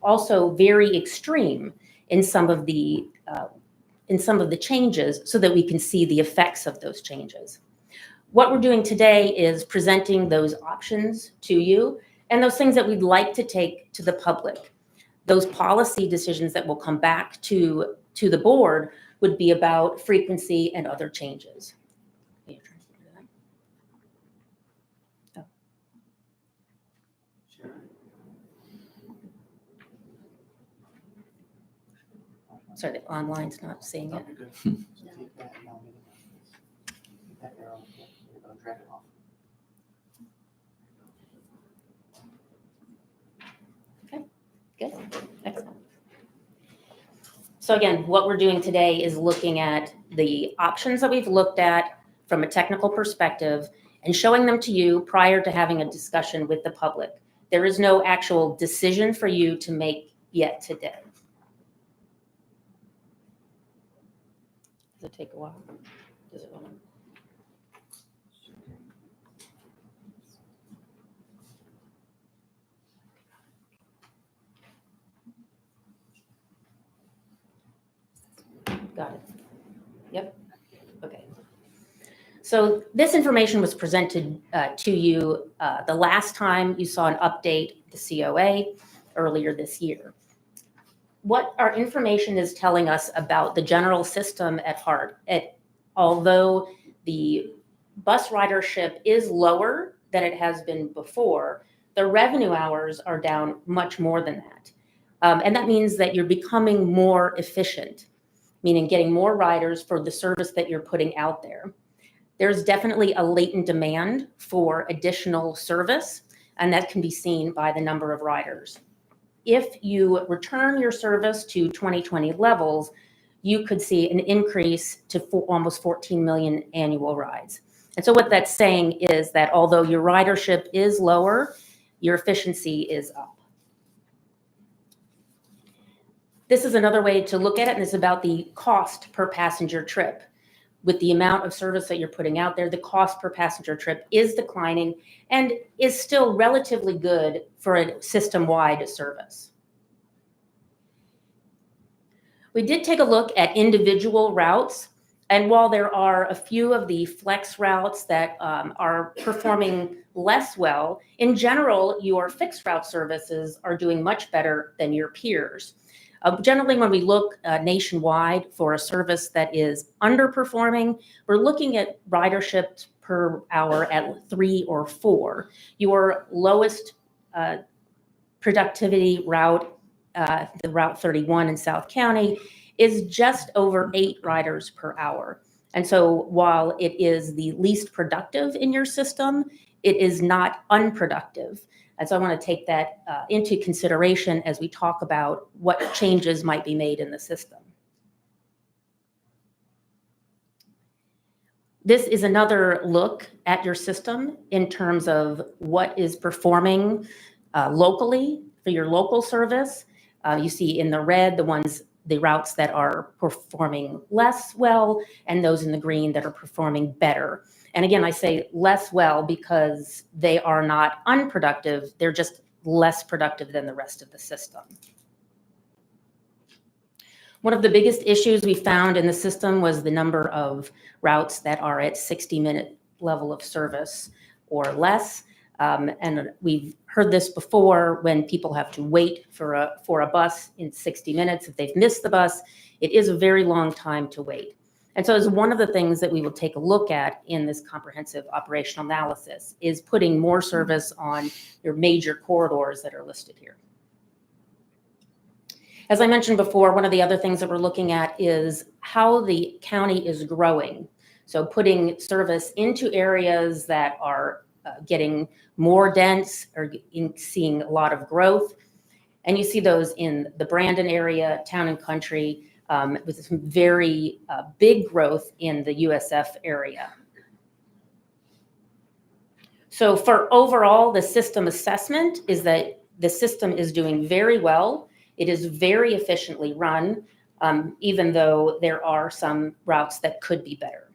also very extreme in some of the changes so that we can see the effects of those changes. What we're doing today is presenting those options to you and those things that we'd like to take to the public. Those policy decisions that will come back to the board would be about frequency and other changes. Oh. Sorry, the online's not seeing it. Okay, good, excellent. So again, what we're doing today is looking at the options that we've looked at from a technical perspective and showing them to you prior to having a discussion with the public. There is no actual decision for you to make yet today. Does it take a while? Does it want to? Got it. Yep. Okay. So this information was presented to you the last time you saw an update, the COA, earlier this year. What our information is telling us about the general system at HART, although the bus ridership is lower than it has been before, the revenue hours are down much more than that. And that means that you're becoming more efficient, meaning getting more riders for the service that you're putting out there. There's definitely a latent demand for additional service, and that can be seen by the number of riders. If you return your service to 2020 levels, you could see an increase to almost 14 million annual rides. And so what that's saying is that although your ridership is lower, your efficiency is up. This is another way to look at it, and it's about the cost per passenger trip. With the amount of service that you're putting out there, the cost per passenger trip is declining and is still relatively good for a system-wide service. We did take a look at individual routes, and while there are a few of the flex routes that are performing less well, in general, your fixed route services are doing much better than your peers. Generally, when we look nationwide for a service that is underperforming, we're looking at ridership per hour at 3 or 4. Your lowest productivity route, the Route 31 in South County, is just over 8 riders per hour. And so while it is the least productive in your system, it is not unproductive. And so I want to take that into consideration as we talk about what changes might be made in the system. This is another look at your system in terms of what is performing locally for your local service. You see in the red the routes that are performing less well, and those in the green that are performing better. And again, I say less well because they are not unproductive, they're just less productive than the rest of the system. One of the biggest issues we found in the system was the number of routes that are at 60-minute level of service or less. And we've heard this before, when people have to wait for a bus in 60 minutes. If they've missed the bus, it is a very long time to wait. And so as one of the things that we will take a look at in this comprehensive operational analysis is putting more service on your major corridors that are listed here. As I mentioned before, one of the other things that we're looking at is how the county is growing. So putting service into areas that are getting more dense or seeing a lot of growth. And you see those in the Brandon area, Town and Country, with some very big growth in the USF area. So for overall, the system assessment is that the system is doing very well. It is very efficiently run, even though there are some routes that could be better.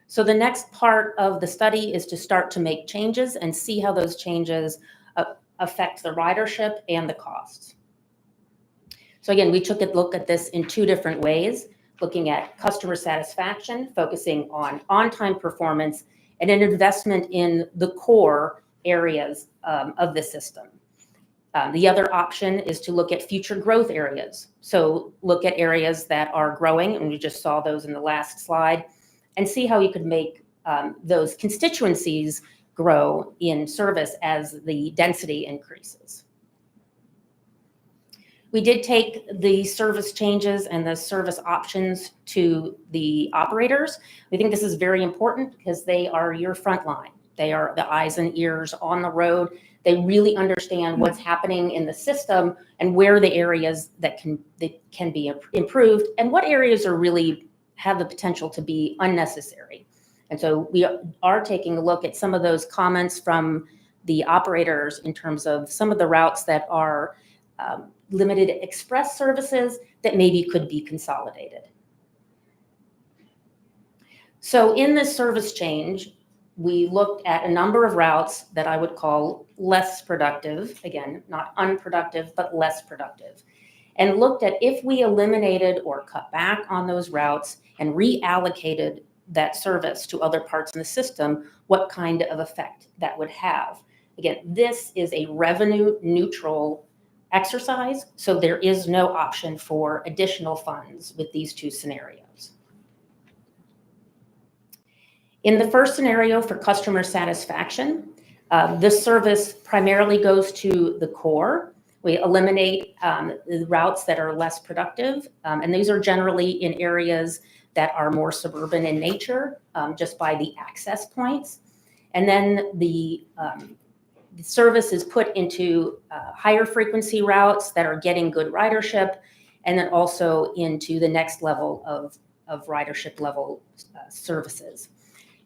So the next part of the study is to start to make changes and see how those changes affect the ridership and the costs. So again, we took a look at this in 2 different ways, looking at customer satisfaction, focusing on on-time performance, and an investment in the core areas of the system. The other option is to look at future growth areas. So look at areas that are growing, and we just saw those in the last slide, and see how you could make those constituencies grow in service as the density increases. We did take the service changes and the service options to the operators. We think this is very important because they are your front line. They are the eyes and ears on the road. They really understand what's happening in the system and where the areas that can be improved and what areas are really have the potential to be unnecessary. And so we are taking a look at some of those comments from the operators in terms of some of the routes that are limited express services that maybe could be consolidated. So in this service change, we looked at a number of routes that I would call less productive, again, not unproductive, but less productive, and looked at if we eliminated or cut back on those routes and reallocated that service to other parts in the system, what kind of effect that would have. Again, this is a revenue neutral exercise, so there is no option for additional funds with these 2 scenarios. In the first scenario for customer satisfaction, this service primarily goes to the core. We eliminate the routes that are less productive, and these are generally in areas that are more suburban in nature, just by the access points. And then the service is put into higher frequency routes that are getting good ridership, and then also into the next level of ridership level services.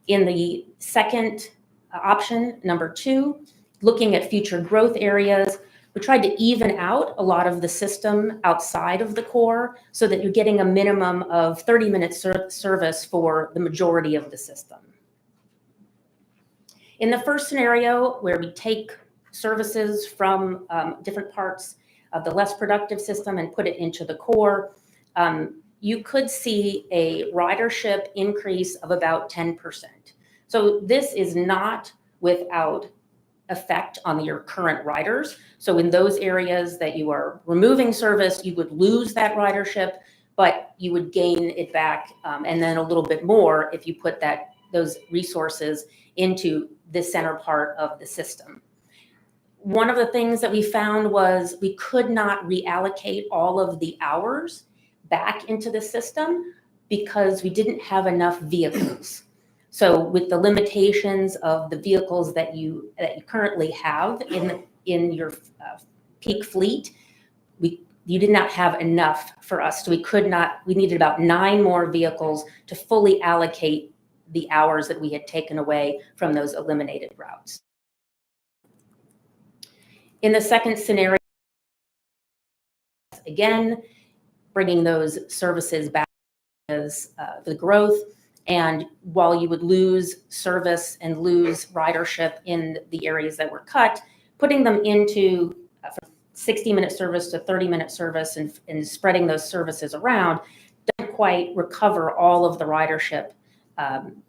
In the second option, number 2, looking at future growth areas, We tried to even out a lot of the system outside of the core so that you're getting a minimum of 30-minute service for the majority of the system. In the first scenario, where we take services from different parts of the less productive system and put it into the core, you could see a ridership increase of about 10%. So this is not without effect on your current riders. So in those areas that you are removing service, you would lose that ridership, but you would gain it back, and then a little bit more if you put those resources into the center part of the system. One of the things that we found was we could not reallocate all of the hours back into the system because we didn't have enough vehicles. So with the limitations of the vehicles that you currently have in your peak fleet, you did not have enough for us. So we needed about 9 more vehicles to fully allocate the hours that we had taken away from those eliminated routes. In the second scenario, again, bringing those services back as the growth. And while you would lose service and lose ridership in the areas that were cut, putting them into 60-minute service to 30-minute service and spreading those services around doesn't quite recover all of the ridership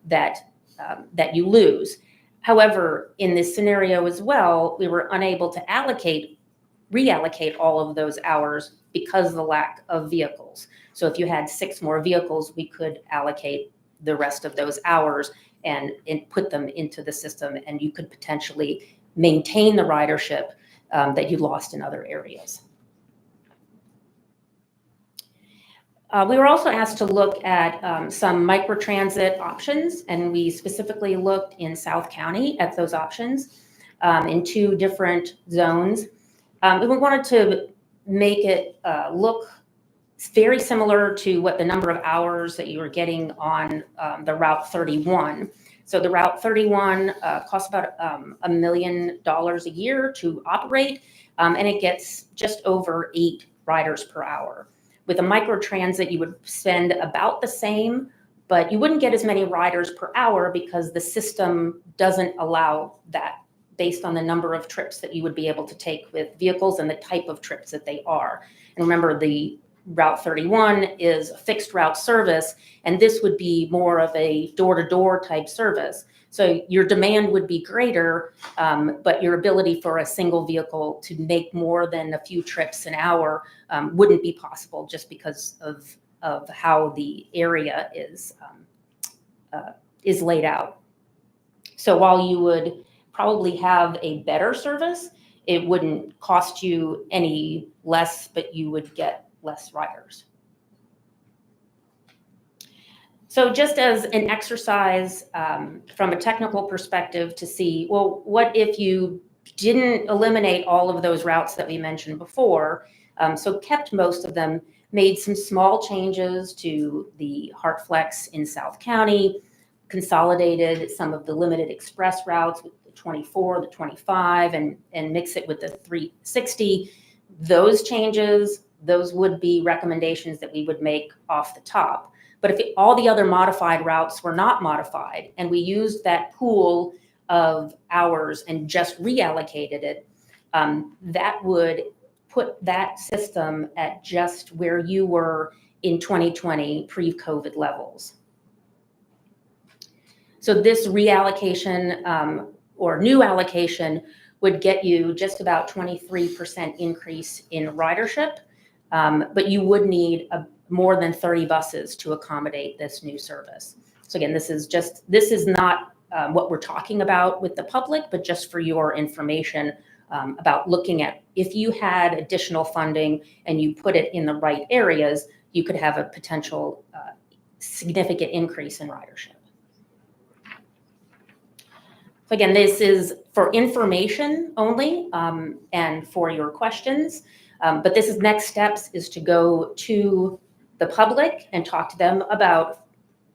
that you lose. However, in this scenario as well, we were unable to reallocate all of those hours because of the lack of vehicles. So if you had 6 more vehicles, we could allocate the rest of those hours and put them into the system, and you could potentially maintain the ridership that you lost in other areas. We were also asked to look at some microtransit options, and we specifically looked in South County at those options in 2 different zones. We wanted to make it look very similar to what the number of hours that you were getting on the Route 31. So the Route 31 costs about $1 million a year to operate, and it gets just over 8 riders per hour. With a microtransit, you would spend about the same, but you wouldn't get as many riders per hour because the system doesn't allow that based on the number of trips that you would be able to take with vehicles and the type of trips that they are. And remember, the Route 31 is a fixed route service, and this would be more of a door-to-door type service. So your demand would be greater, but your ability for a single vehicle to make more than a few trips an hour wouldn't be possible just because of how the area is laid out. So while you would probably have a better service, it wouldn't cost you any less, but you would get less riders. So just as an exercise from a technical perspective to see, well, what if you didn't eliminate all of those routes that we mentioned before, so kept most of them, made some small changes to the HART Flex in South County, consolidated some of the limited express routes with the 24, the 25, and mix it with the 360. Those changes, those would be recommendations that we would make off the top. But if all the other modified routes were not modified and we used that pool of hours and just reallocated it, that would put that system at just where you were in 2020 pre-COVID levels. So this reallocation or new allocation would get you just about 23% increase in ridership, but you would need more than 30 buses to accommodate this new service. So again, this is not what we're talking about with the public, but just for your information about looking at if you had additional funding and you put it in the right areas, you could have a potential significant increase in ridership. So again, this is for information only and for your questions, but this is next steps is to go to the public and talk to them about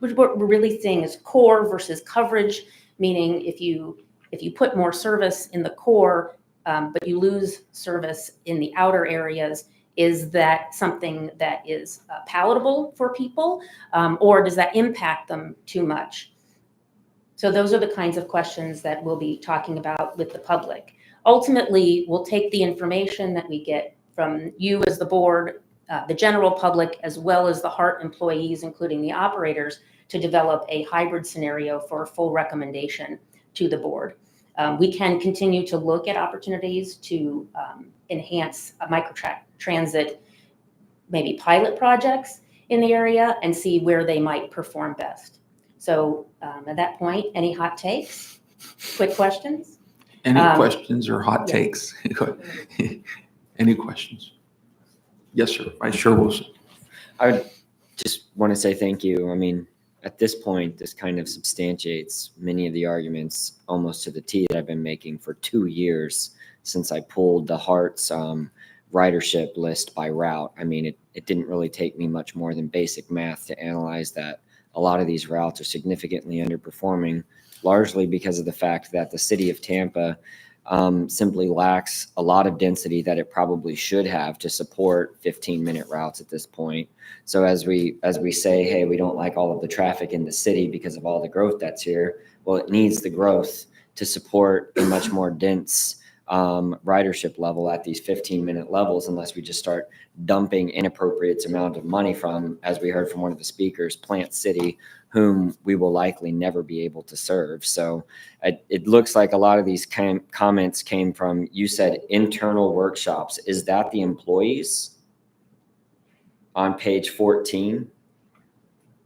what we're really seeing is core versus coverage, meaning if you put more service in the core, but you lose service in the outer areas. Is that something that is palatable for people, or does that impact them too much? So those are the kinds of questions that we'll be talking about with the public. Ultimately, we'll take the information that we get from you as the board, the general public, as well as the HART employees, including the operators, to develop a hybrid scenario for a full recommendation to the board. We can continue to look at opportunities to enhance microtransit, maybe pilot projects in the area, and see where they might perform best. So at that point, any hot takes, quick questions? Any questions or hot yeah. takes? Any questions? Yes, sir. Vice Chair Wilson. I would just want to say thank you. I mean, at this point, this kind of substantiates many of the arguments almost to the T that I've been making for 2 years since I pulled the HART's ridership list by route. I mean, it didn't really take me much more than basic math to analyze that a lot of these routes are significantly underperforming, largely because of the fact that the city of Tampa simply lacks a lot of density that it probably should have to support 15-minute routes at this point. So as we say, hey, we don't like all of the traffic in the city because of all the growth that's here. Well, it needs the growth to support a much more dense ridership level at these 15-minute levels, unless we just start dumping inappropriate amount of money from, as we heard from one of the speakers, Plant City, whom we will likely never be able to serve. So it looks like a lot of these comments came from, you said internal workshops. Is that the employees on page 14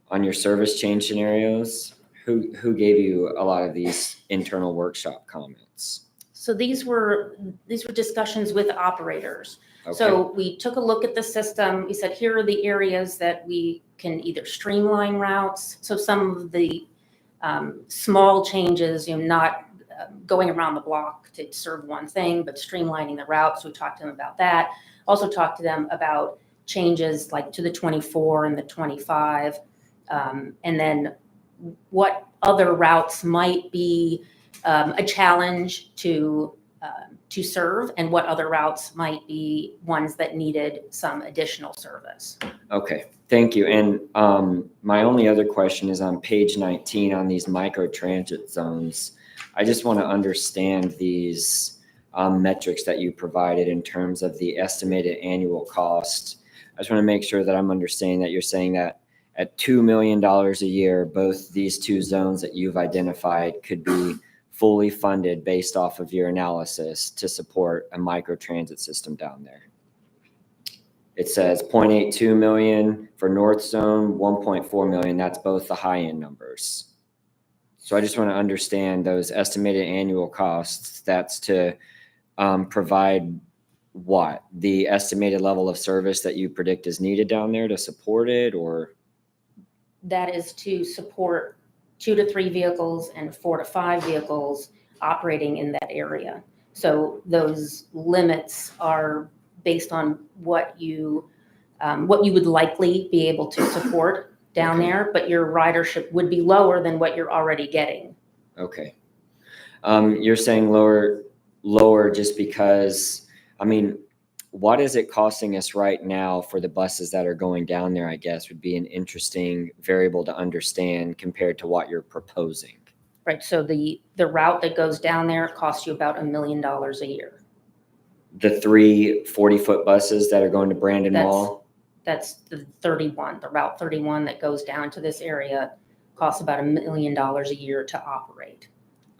on your service change scenarios? Who gave you a lot of these internal workshop comments? So these were discussions with operators. Okay. So we took a look at the system. We said, here are the areas that we can either streamline routes. So some of the small changes, not going around the block to serve one thing, but streamlining the routes. We talked to them about that. Also talked to them about changes like to the 24 and the 25. And then what other routes might be a challenge to serve, and what other routes might be ones that needed some additional service. Okay, thank you. And my only other question is on page 19 on these micro transit zones. I just want to understand these metrics that you provided in terms of the estimated annual cost. I just want to make sure that I'm understanding that you're saying that at $2 million a year, both these two zones that you've identified could be fully funded based off of your analysis to support a micro transit system down there. It says 0.82 million for North Zone, 1.4 million. That's both the high end numbers. So I just want to understand those estimated annual costs. That's to provide what? The estimated level of service that you predict is needed down there to support it, or? That is to support 2 to 3 vehicles and 4 to 5 vehicles operating in that area. So those limits are based on what you would likely be able to support down there, but your ridership would be lower than what you're already getting. Okay. You're saying lower just because, I mean, what is it costing us right now for the buses that are going down there, I guess, would be an interesting variable to understand compared to what you're proposing. Right. So the route that goes down there costs you about $1 million a year. The 3 40-foot buses that are going to Brandon Mall? That's the 31, the Route 31 that goes down to this area costs about $1 million a year to operate.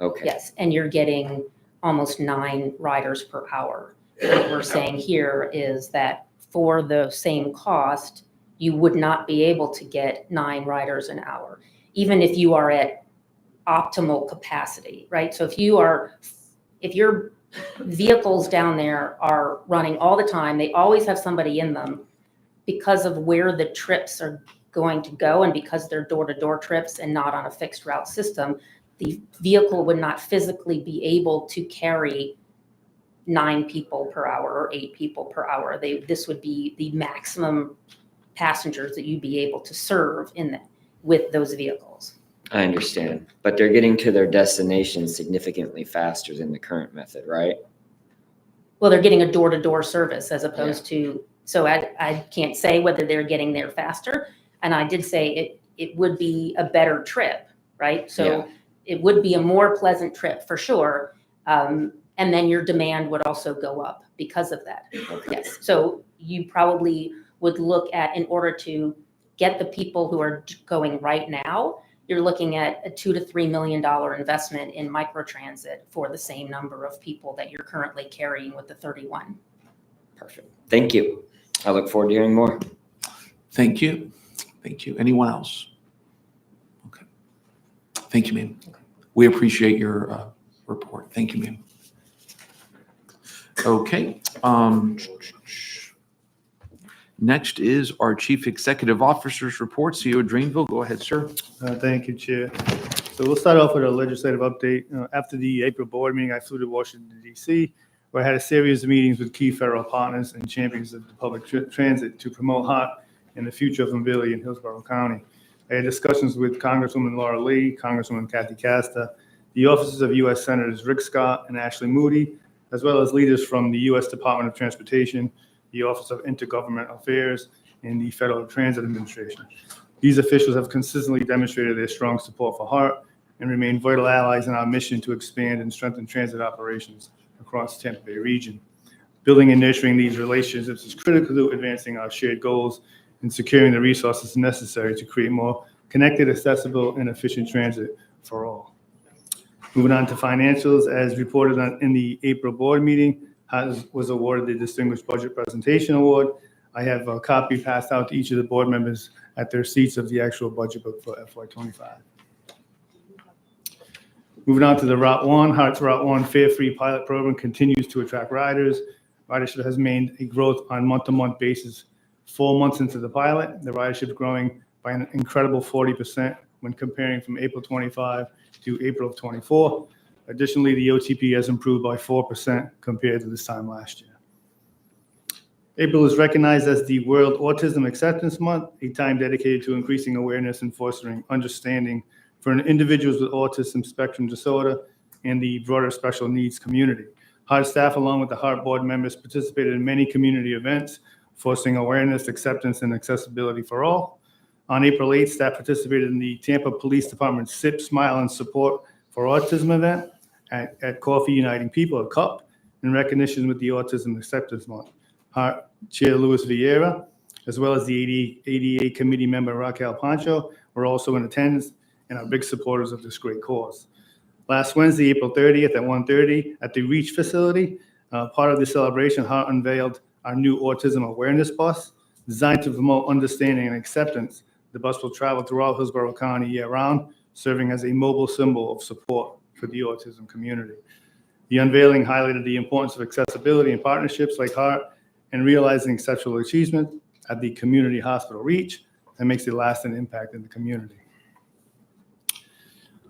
Okay. Yes. And you're getting almost 9 riders per hour. What we're saying here is that for the same cost, you would not be able to get 9 riders an hour, even if you are at optimal capacity, right? So if your vehicles down there are running all the time, they always have somebody in them because of where the trips are going to go, and because they're door-to-door trips and not on a fixed route system, the vehicle would not physically be able to carry 9 people per hour or 8 people per hour. This would be the maximum passengers that you'd be able to serve with those vehicles. I understand, but they're getting to their destination significantly faster than the current method, right? Well, they're getting a door-to-door service as opposed to, so I can't say whether they're getting there faster. And I did say it would be a better trip, right? So it would be a more pleasant trip for sure. And then your demand would also go up because of that. Yes. So you probably would look at, in order to get the people who are going right now, you're looking at a $2 to $3 million investment in microtransit for the same number of people that you're currently carrying with the 31. Perfect. Thank you. I look forward to hearing more. Thank you. Thank you. Anyone else? Okay. Thank you, ma'am. Okay. We appreciate your report. Thank you, ma'am. Okay. Next is our Chief Executive Officer's report. CEO Drainville, go ahead, sir. Thank you, Chair. So we'll start off with a legislative update. After the April board meeting, I flew to Washington, D.C., where I had a series of meetings with key federal partners and champions of the public transit to promote HART and the future of mobility in Hillsborough County. I had discussions with Congresswoman Laura Lee, Congresswoman Kathy Casta, the offices of U.S. Senators Rick Scott and Ashley Moody, as well as leaders from the U.S. Department of Transportation, the Office of Intergovernmental Affairs, and the Federal Transit Administration. These officials have consistently demonstrated their strong support for HART and remain vital allies in our mission to expand and strengthen transit operations across the Tampa Bay region. Building and nurturing these relationships is critical to advancing our shared goals and securing the resources necessary to create more connected, accessible, and efficient transit for all. Moving on to financials, as reported in the April board meeting, was awarded the Distinguished Budget Presentation Award. I have a copy passed out to each of the board members at their seats of the actual budget book for FY25. Moving on to the Route 1, HART's Route 1 Fare-Free pilot program continues to attract riders. Ridership has made a growth on month-to-month basis. 4 months into the pilot, the ridership is growing by an incredible 40% when comparing from April 25 to April of 24. Additionally, the OTP has improved by 4% compared to this time last year. April is recognized as the World Autism Acceptance Month, a time dedicated to increasing awareness and fostering understanding for individuals with autism spectrum disorder and the broader special needs community. HART staff, along with the HART board members, participated in many community events, fostering awareness, acceptance, and accessibility for all. On April 8th, staff participated in the Tampa Police Department's SIP, Smile, and Support for Autism event at Coffee Uniting People, a CUP, in recognition with the Autism Acceptance Month. HART Chair Luis Vieira, as well as the ADA committee member Raquel Pancho, were also in attendance and are big supporters of this great cause. Last Wednesday, April 30th at 1:30 at the REACH facility, part of the celebration, HART unveiled our new Autism Awareness Bus. Designed to promote understanding and acceptance, the bus will travel throughout Hillsborough County year-round, serving as a mobile symbol of support for the autism community. The unveiling highlighted the importance of accessibility and partnerships like HART and realizing exceptional achievement at the community hospital REACH that makes a lasting impact in the community.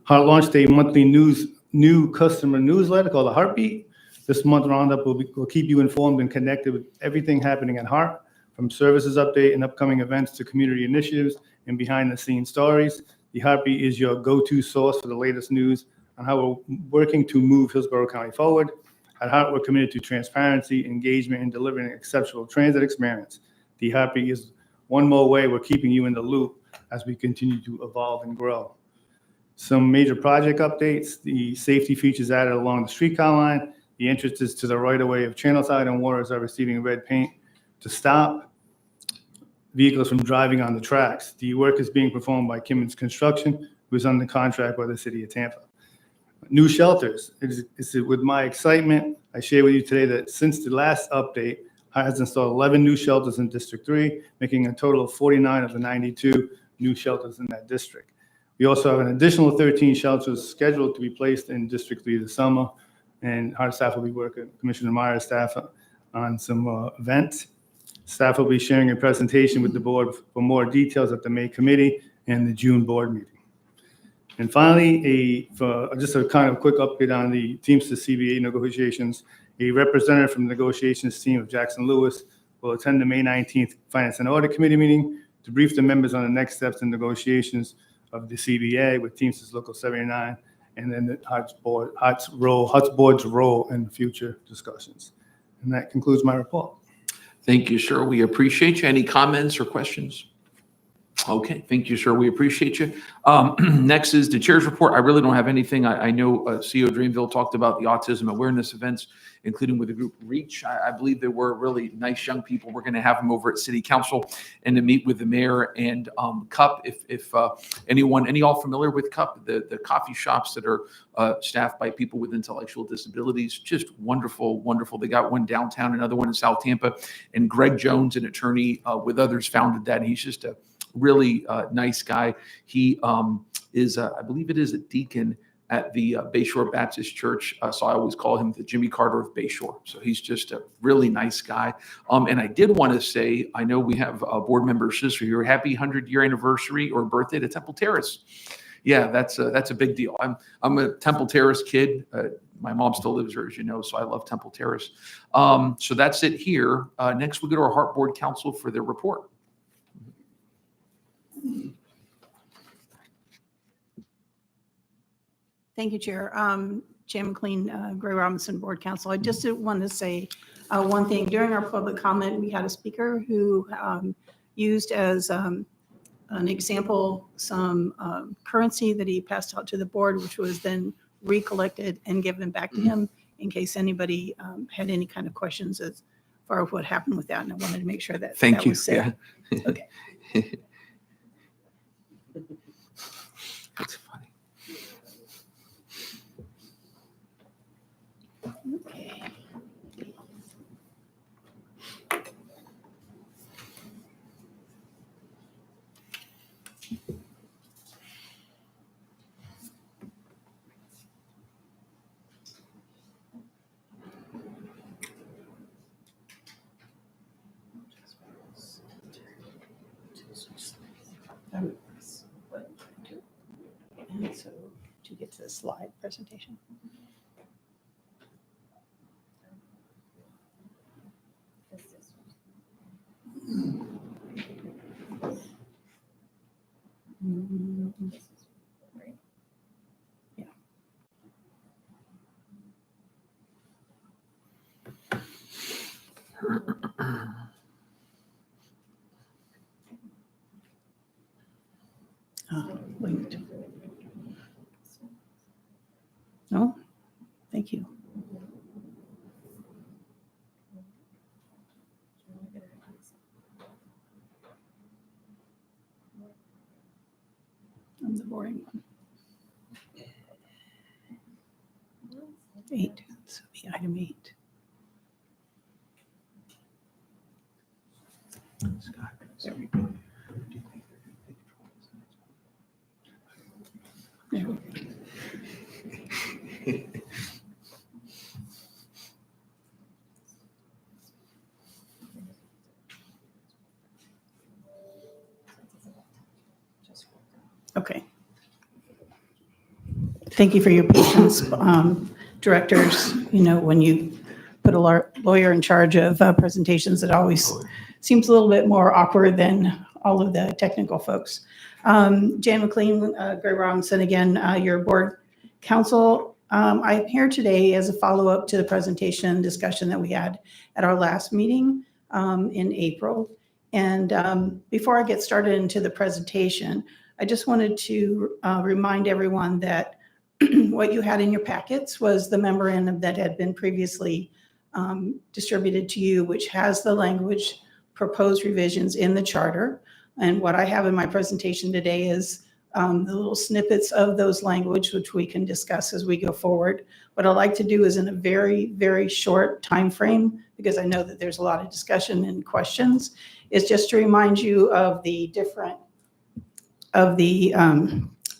HART launched a monthly new customer newsletter called the Heartbeat. This month roundup will keep you informed and connected with everything happening at HART, from services update and upcoming events to community initiatives and behind the scenes stories. The Heartbeat is your go-to source for the latest news on how we're working to move Hillsborough County forward. At HART, we're committed to transparency, engagement, and delivering an exceptional transit experience. The Heartbeat is one more way we're keeping you in the loop as we continue to evolve and grow. Some major project updates: the safety features added along the streetcar line. The entrances to the right-of-way of Channelside and Waters are receiving red paint to stop vehicles from driving on the tracks. The work is being performed by Kimmons Construction, who is under contract by the city of Tampa. New shelters. It's with my excitement, I share with you today that since the last update, HART has installed 11 new shelters in District 3, making a total of 49 of the 92 new shelters in that district. We also have an additional 13 shelters scheduled to be placed in District 3 this summer, and HART staff will be working, Commissioner Meyer's staff, on some events. Staff will be sharing a presentation with the board for more details at the May committee and the June board meeting. And finally, just a kind of quick update on the Teamsters CBA negotiations. A representative from the negotiations team of Jackson Lewis will attend the May 19th Finance and Audit Committee meeting to brief the members on the next steps in negotiations of the CBA with Teamsters Local 79, and then the HART's board's role in future discussions. And that concludes my report. Thank you, sir. We appreciate you. Any comments or questions? Okay, thank you, sir. We appreciate you. Next is the chair's report. I really don't have anything. I know CEO Dreamville talked about the autism awareness events, including with the group REACH. I believe there were really nice young people. We're going to have them over at City Council and to meet with the mayor and CUP. If any all familiar with CUP, the coffee shops that are staffed by people with intellectual disabilities, just wonderful, wonderful. They got one downtown, another one in South Tampa, and Greg Jones, an attorney with others, founded that. He's just a really nice guy. He is, I believe it is a deacon at the Bayshore Baptist Church. So I always call him the Jimmy Carter of Bayshore. So he's just a really nice guy. And I did want to say, I know we have board member sister here. Happy 100-year anniversary or birthday to Temple Terrace. Yeah, that's a big deal. I'm a Temple Terrace kid. My mom still lives there, as you know, so I love Temple Terrace. So that's it here. Next, we go to our HART Board Council for their report. Thank you, Chair. Jan McLean, Gray Robinson Board Council. I just wanted to say one thing. During our public comment, we had a speaker who used as an example some currency that he passed out to the board, which was then recollected and given back to him in case anybody had any kind of questions as far as what happened with that. And I wanted to make sure that that was said. Yeah. Okay. That's funny. Okay. And so to get to the slide presentation. Yeah. Wait. No, thank you. I'm the boring one. 8, so the item 8. There we go. There we go. Okay. Thank you for your patience, directors. You know, when you put a lawyer in charge of presentations, it always seems a little bit more awkward than all of the technical folks. Jan McLean, Gray Robinson, again, your board counsel. I'm here today as a follow-up to the presentation discussion that we had at our last meeting in April. And before I get started into the presentation, I just wanted to remind everyone that what you had in your packets was the memorandum that had been previously distributed to you, which has the language proposed revisions in the charter. And what I have in my presentation today is the little snippets of those language, which we can discuss as we go forward. What I'd like to do is in a very, very short time frame, because I know that there's a lot of discussion and questions, is just to remind you of the different of the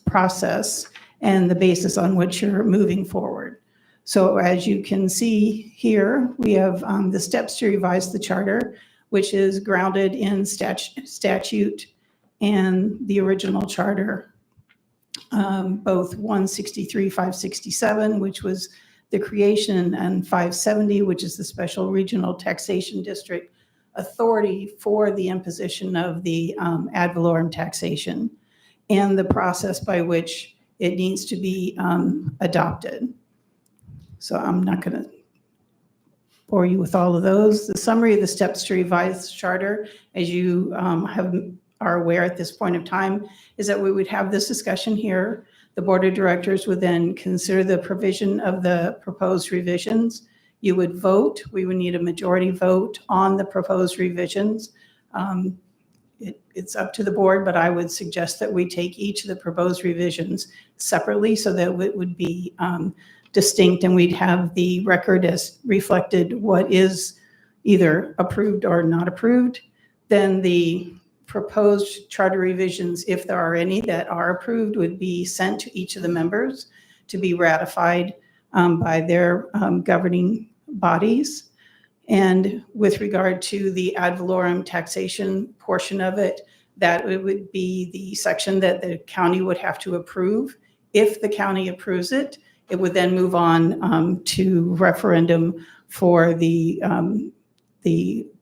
process and the basis on which you're moving forward. So as you can see here, we have the steps to revise the charter, which is grounded in statute and the original charter, both 163, 567, which was the creation, and 570, which is the special regional taxation district authority for the imposition of the ad valorem taxation and the process by which it needs to be adopted. So I'm not going to bore you with all of those. The summary of the steps to revise the charter, as you are aware at this point of time, is that we would have this discussion here. The board of directors would then consider the provision of the proposed revisions. You would vote. We would need a majority vote on the proposed revisions. It's up to the board, but I would suggest that we take each of the proposed revisions separately so that it would be distinct, and we'd have the record as reflected what is either approved or not approved. Then the proposed charter revisions, if there are any that are approved, would be sent to each of the members to be ratified by their governing bodies. And with regard to the ad valorem taxation portion of it, that it would be the section that the county would have to approve. If the county approves it, it would then move on to referendum for the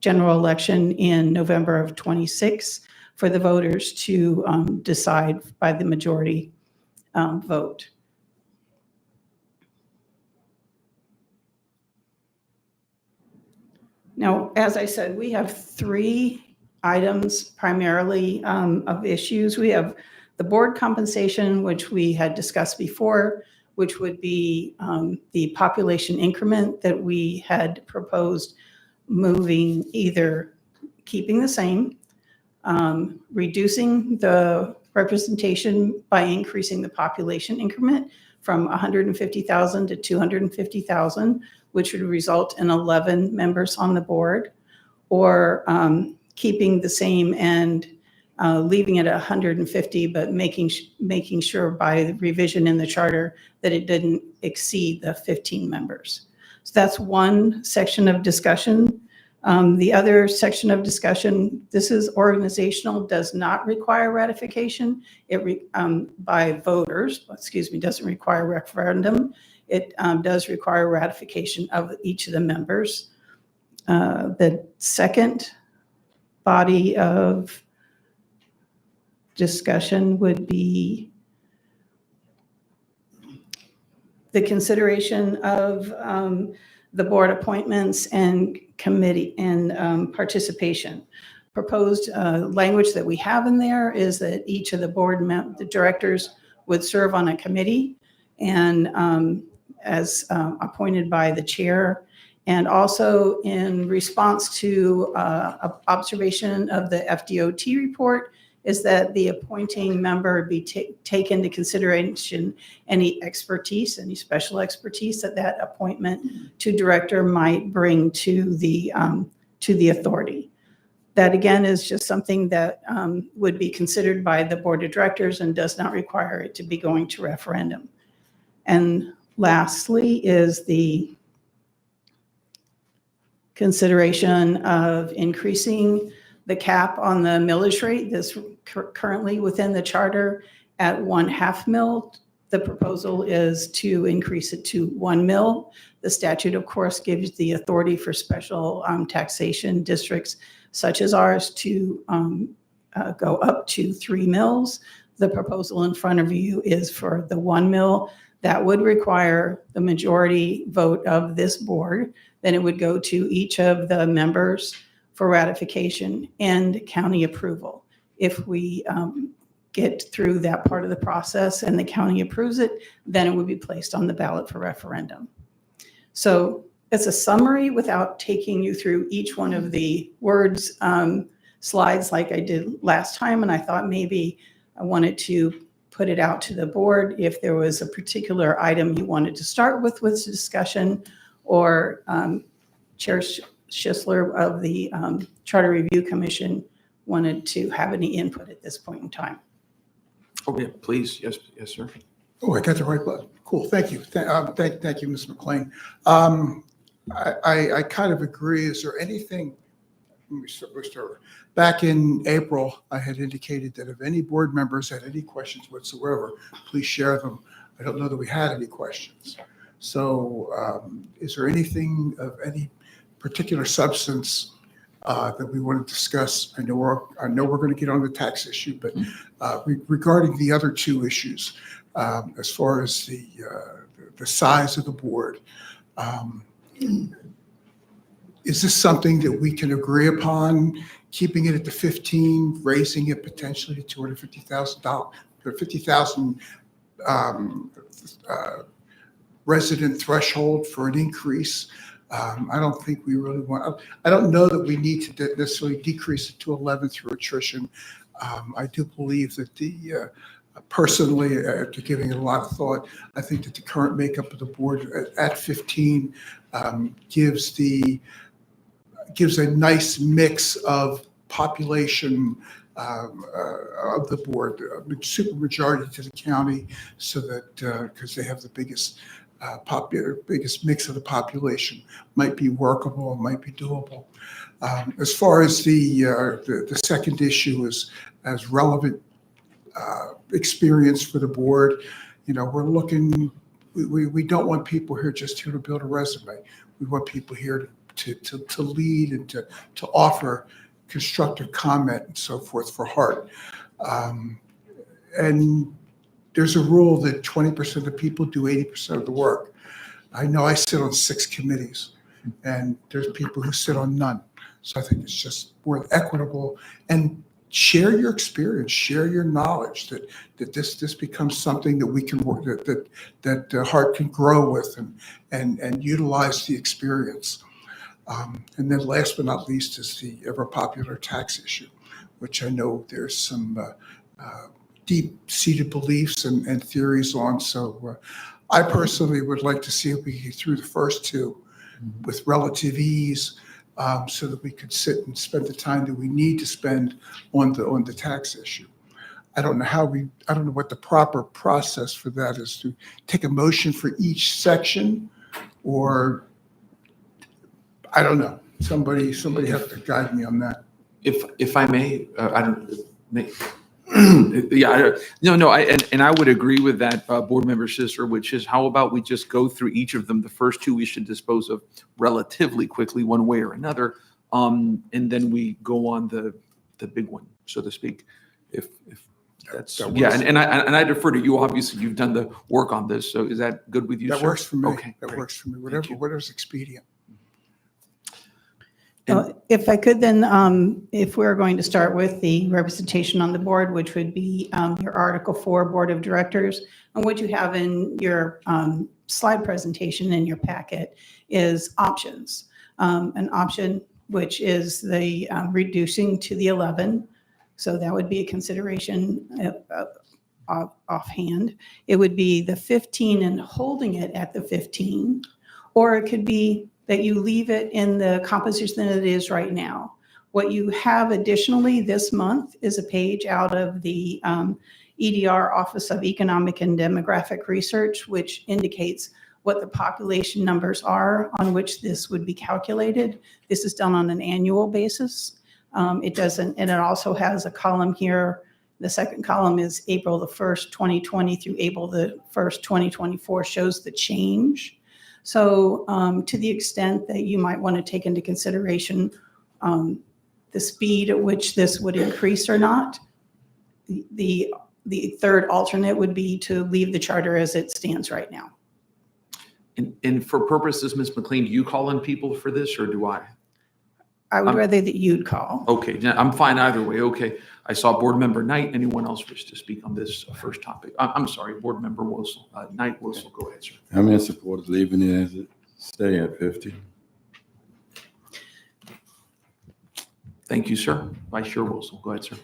general election in November of 26 for the voters to decide by the majority vote. Now, as I said, we have 3 items primarily of issues. We have the board compensation, which we had discussed before, which would be the population increment that we had proposed moving, either keeping the same, reducing the representation by increasing the population increment from 150,000 to 250,000, which would result in 11 members on the board, or keeping the same and leaving it at 150, but making sure by the revision in the charter that it didn't exceed the 15 members. So that's one section of discussion. The other section of discussion, this is organizational, does not require ratification. By voters, doesn't require referendum. It does require ratification of each of the members. The second body of discussion would be the consideration of the board appointments and committee and participation. Proposed language that we have in there is that each of the directors would serve on a committee and as appointed by the chair. And also in response to observation of the FDOT report is that the appointing member be take into consideration any expertise, any special expertise that appointment to director might bring to the authority. That again is just something that would be considered by the board of directors and does not require it to be going to referendum. And lastly is the consideration of increasing the cap on the millage rate that's currently within the charter at 1/2 mil. The proposal is to increase it to 1 mil. The statute, of course, gives the authority for special taxation districts such as ours to go up to 3 mils. The proposal in front of you is for the 1 mil. That would require the majority vote of this board. Then it would go to each of the members for ratification and county approval. If we get through that part of the process and the county approves it, then it would be placed on the ballot for referendum. So it's a summary without taking you through each one of the words slides like I did last time. And I thought maybe I wanted to put it out to the board if there was a particular item you wanted to start with discussion, or Chair Schisler of the Charter Review Commission wanted to have any input at this point in time. Okay, please. Yes, sir. Oh, I got the right button. Cool. Thank you. Thank you, Ms. McLean. I kind of agree. Is there anything? Let me start. Back in April, I had indicated that if any board members had any questions whatsoever, please share them. I don't know that we had any questions. So is there anything of any particular substance that we want to discuss? I know we're going to get on the tax issue, but regarding the other 2 issues, as far as the size of the board, Is this something that we can agree upon, keeping it at the 15, raising it potentially to $250,000, or 50,000 resident threshold for an increase? I don't think we really want, I don't know that we need to necessarily decrease it to 11 through attrition. I do believe that personally, after giving it a lot of thought, I think that the current makeup of the board at 15 gives a nice mix of population of the board, super majority to the county, so that because they have the biggest mix of the population, might be workable, might be doable. As far as the second issue is as relevant experience for the board, we're looking. We don't want people here just here to build a resume. We want people here to lead and to offer constructive comment and so forth for HART. And there's a rule that 20% of people do 80% of the work. I know I sit on 6 committees, and there's people who sit on none. So I think it's just more equitable, and share your experience, share your knowledge, that this becomes something that we can work, that HART can grow with and utilize the experience. And then last but not least is the ever popular tax issue, which I know there's some deep-seated beliefs and theories on. So I personally would like to see if we get through the first 2 with relative ease, so that we could sit and spend the time that we need to spend on the tax issue. I don't know what the proper process for that is, to take a motion for each section, or I don't know. Somebody has to guide me on that. If I may, I don't. Yeah, I would agree with that, board member Sister, which is, how about we just go through each of them? The first 2 we should dispose of relatively quickly, one way or another, and then we go on the big one, so to speak. If that's and I defer to you. Obviously, you've done the work on this, so is that good with you? That sir? works for me. Okay, that great. works for me. Whatever's expedient. If I could then, if we're going to start with the representation on the board, which would be your Article 4 Board of Directors, and what you have in your slide presentation in your packet is options. An option which is the reducing to the 11. So that would be a consideration offhand. It would be the 15 and holding it at the 15, or it could be that you leave it in the composition that it is right now. What you have additionally this month is a page out of the EDR, Office of Economic and Demographic Research, which indicates what the population numbers are on which this would be calculated. This is done on an annual basis. It doesn't, and it also has a column here. The second column is April the 1st, 2020 through April the 1st, 2024, shows the change. So to the extent that you might want to take into consideration the speed at which this would increase or not, the third alternate would be to leave the charter as it stands right now. And for purposes, Ms. McLean, do you call in people for this, or do I? I would rather that you'd call. Okay, I'm fine either way. Okay. I saw Board Member Knight. Anyone else wish to speak on this first topic? I'm sorry, Board Member Wilson. Knight Wilson, go ahead, sir. I'm in support of leaving it as it stay at 50. Thank you, sir. Vice Chair Wilson, go ahead, sir.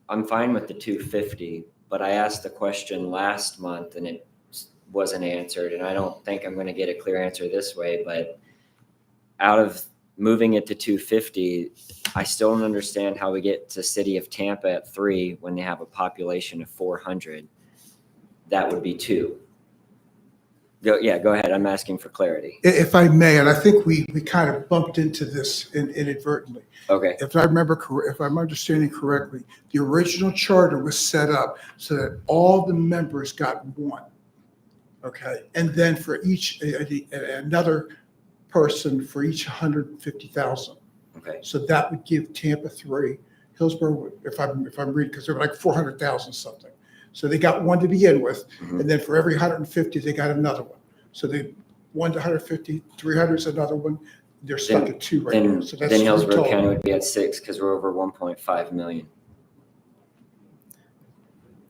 I'm fine with the 250, but I asked the question last month and it wasn't answered, and I don't think I'm going to get a clear answer this way, but out of moving it to 250, I still don't understand how we get to City of Tampa at 3 when they have a population of 400. That would be 2. Go ahead. I'm asking for clarity. If I may, and I think we kind of bumped into this inadvertently. Okay. If I'm understanding correctly, the original charter was set up so that all the members got 1. Okay, and then for each another person for each 150,000. Okay. So that would give Tampa 3, Hillsborough, if I'm reading, because they're like 400,000 something. So they got 1 to begin with, and then for every 150, they got another one. So one to 150, 300 is another one. They're stuck at 2 right now. Then, So that's then 3 Hillsborough total. County would be at 6 because we're over 1.5 million.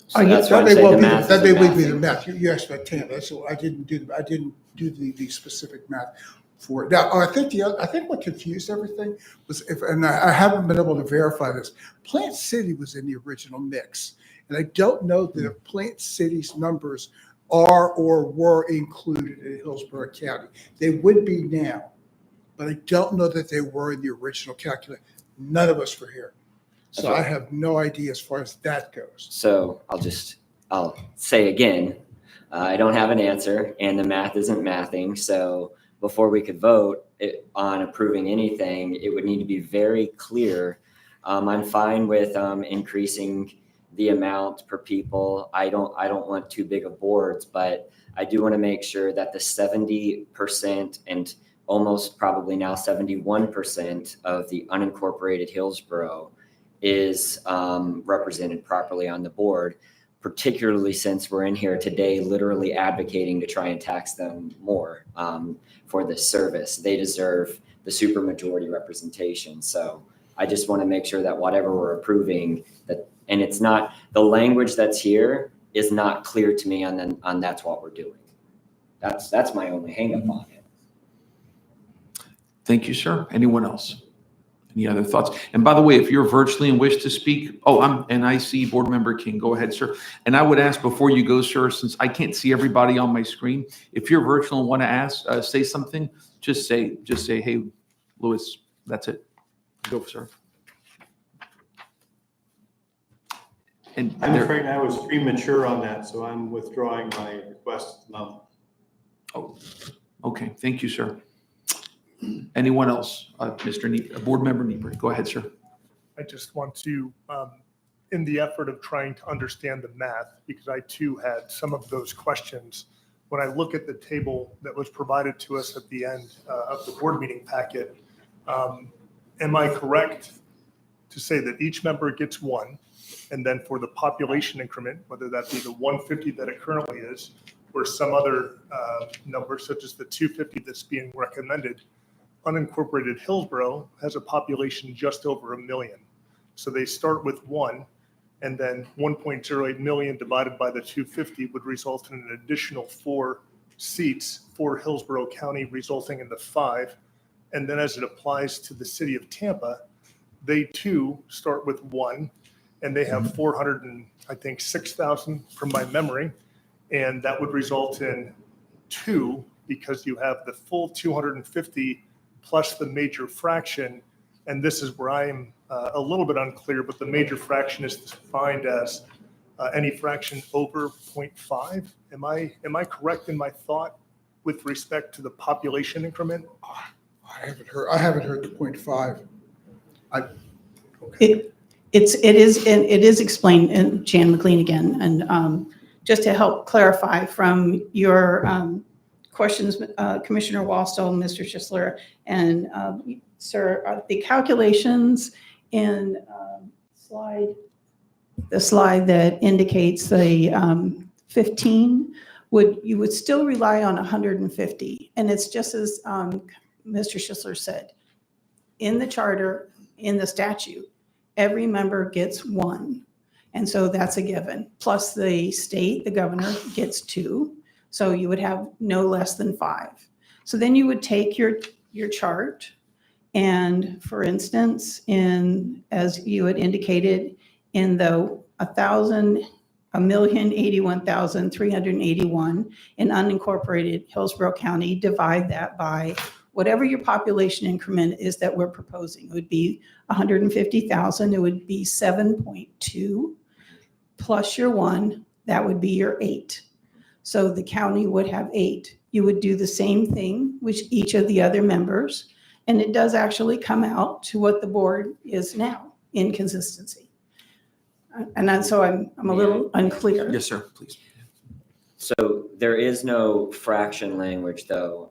So that's why That I'm may saying well the be, math that may isn't well be the mathing. math. You asked about 10. That's what I didn't do the specific math for it. Now, I think what confused everything was and I haven't been able to verify this. Plant City was in the original mix. And I don't know that if Plant City's numbers are or were included in Hillsborough County. They would be now, but I don't know that they were in the original calculation. None of us were here. So That's right. I have no idea as far as that goes. So I'll say again, I don't have an answer and the math isn't mathing. So before we could vote on approving anything, it would need to be very clear. I'm fine with increasing the amount per people. I don't want too big of boards, but I do want to make sure that the 70% and almost probably now 71% of the unincorporated Hillsborough is represented properly on the board, particularly since we're in here today literally advocating to try and tax them more for this service. They deserve the supermajority representation. So I just want to make sure that whatever we're approving, and it's not, the language that's here is not clear to me on that's what we're doing. That's my only hang up on it. Thank you, sir. Anyone else? Any other thoughts? And by the way, if you're virtually and wish to speak, and I see Board Member King. Go ahead, sir. And I would ask before you go, sir, since I can't see everybody on my screen, if you're virtual and want to say something, just say, hey, Louis, that's it. Go, sir. And I'm afraid I was premature on that, so I'm withdrawing my request now. Oh, okay. Thank you, sir. Anyone else? Board Member Niebuhr, go ahead, sir. I just want to, in the effort of trying to understand the math, because I too had some of those questions, when I look at the table that was provided to us at the end of the board meeting packet, am I correct to say that each member gets 1, and then for the population increment, whether that be the 150 that it currently is, or some other number such as the 250 that's being recommended, unincorporated Hillsborough has a population just over 1 million. So they start with 1, and then 1.08 million divided by the 250 would result in an additional 4 seats for Hillsborough County, resulting in the 5. And then as it applies to the city of Tampa, they too start with 1, and they have 406,000 from my memory. And that would result in 2, because you have the full 250 plus the major fraction. And this is where I'm a little bit unclear, but the major fraction is defined as any fraction over 0.5. Am I correct in my thought with respect to the population increment? I haven't heard the 0.5. It is explained, and Jan McLean again, and just to help clarify from your questions, Commissioner Wallstone, Mr. Schisler, and Sir, the calculations in the slide that indicates the 15 you would still rely on 150, and it's just as Mr. Schisler said, in the charter, in the statute, every member gets 1. And so that's a given. Plus the state, the governor gets 2. So you would have no less than 5. So then you would take your chart and, for instance, as you had indicated, in the 1,081,381 in unincorporated Hillsborough County, divide that by whatever your population increment is that we're proposing. It would be 150,000. It would be 7.2 plus your 1. That would be your 8. So the county would have 8. You would do the same thing with each of the other members. And it does actually come out to what the board is now in consistency. And so I'm a little unclear. Yes, sir, please. So there is no fraction language though.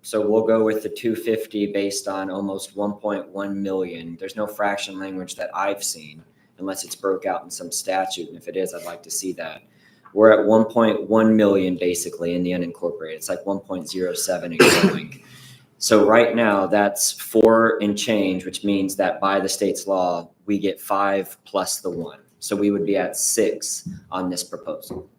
So we'll go with the 250 based on almost 1.1 million. There's no fraction language that I've seen unless it's broke out in some statute. And if it is, I'd like to see that. we're at 1.1 million basically in the unincorporated. It's like 1.07 and growing. So right now that's 4 and change, which means that by the state's law, we get 5 plus the 1. So we would be at 6 on this proposal.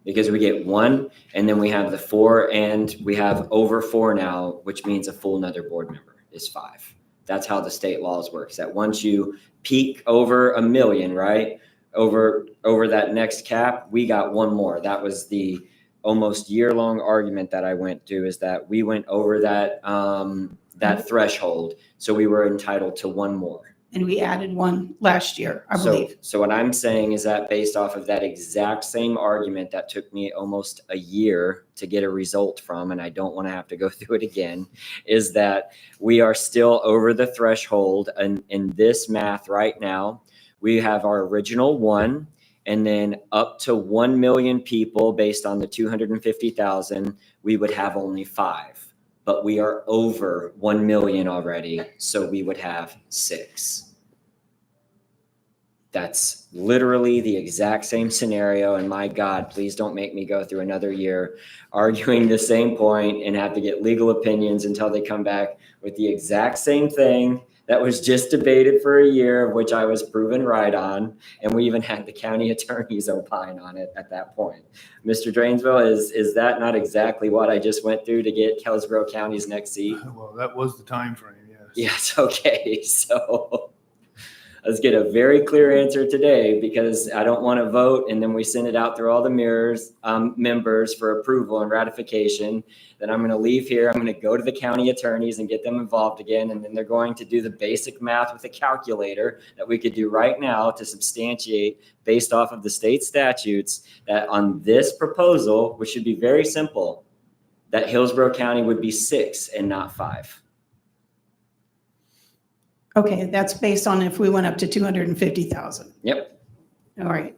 Because we get 1 and then we have the 4 and we have over 4 now, which means a full another board member is 5. That's how the state laws works. That once you peak over 1 million, right? Over that next cap, we got 1 more. That was the almost year-long argument that I went through, is that we went over that that threshold. So we were entitled to 1 more. And we added 1 last year, I believe. So what I'm saying is that based off of that exact same argument that took me almost a year to get a result from, and I don't want to have to go through it again, is that we are still over the threshold. And in this math right now, we have our original 1, and then up to 1 million people based on the 250,000, we would have only 5. But we are over 1 million already, so we would have 6. That's literally the exact same scenario. And my God, please don't make me go through another year arguing the same point and have to get legal opinions until they come back with the exact same thing that was just debated for a year, of which I was proven right on. And we even had the county attorneys opine on it at that point. Mr. Drainsville, is that not exactly what I just went through to get Hillsborough County's next seat? Well, that was the time frame, yes. Yes, okay. So let's get a very clear answer today, because I don't want to vote and then we send it out through all the members for approval and ratification. Then I'm going to leave here. I'm going to go to the county attorneys and get them involved again. And then they're going to do the basic math with a calculator that we could do right now to substantiate, based off of the state statutes, that on this proposal, which should be very simple, that Hillsborough County would be 6 and not 5. Okay, that's based on if we went up to 250,000. Yep. All right.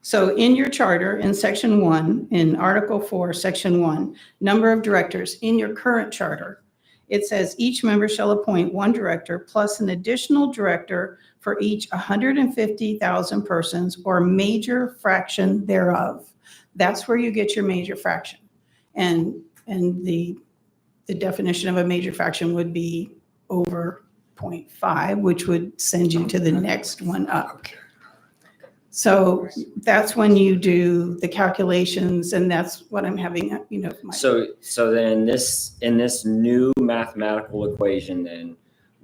So in your charter, in section 1, in Article 4, section 1, number of directors, in your current charter, it says each member shall appoint 1 director plus an additional director for each 150,000 persons or major fraction thereof. That's where you get your major fraction. And the definition of a major fraction would be over 0.5, which would send you to the next one up. So that's when you do the calculations, and that's what I'm having, So then in this new mathematical equation, then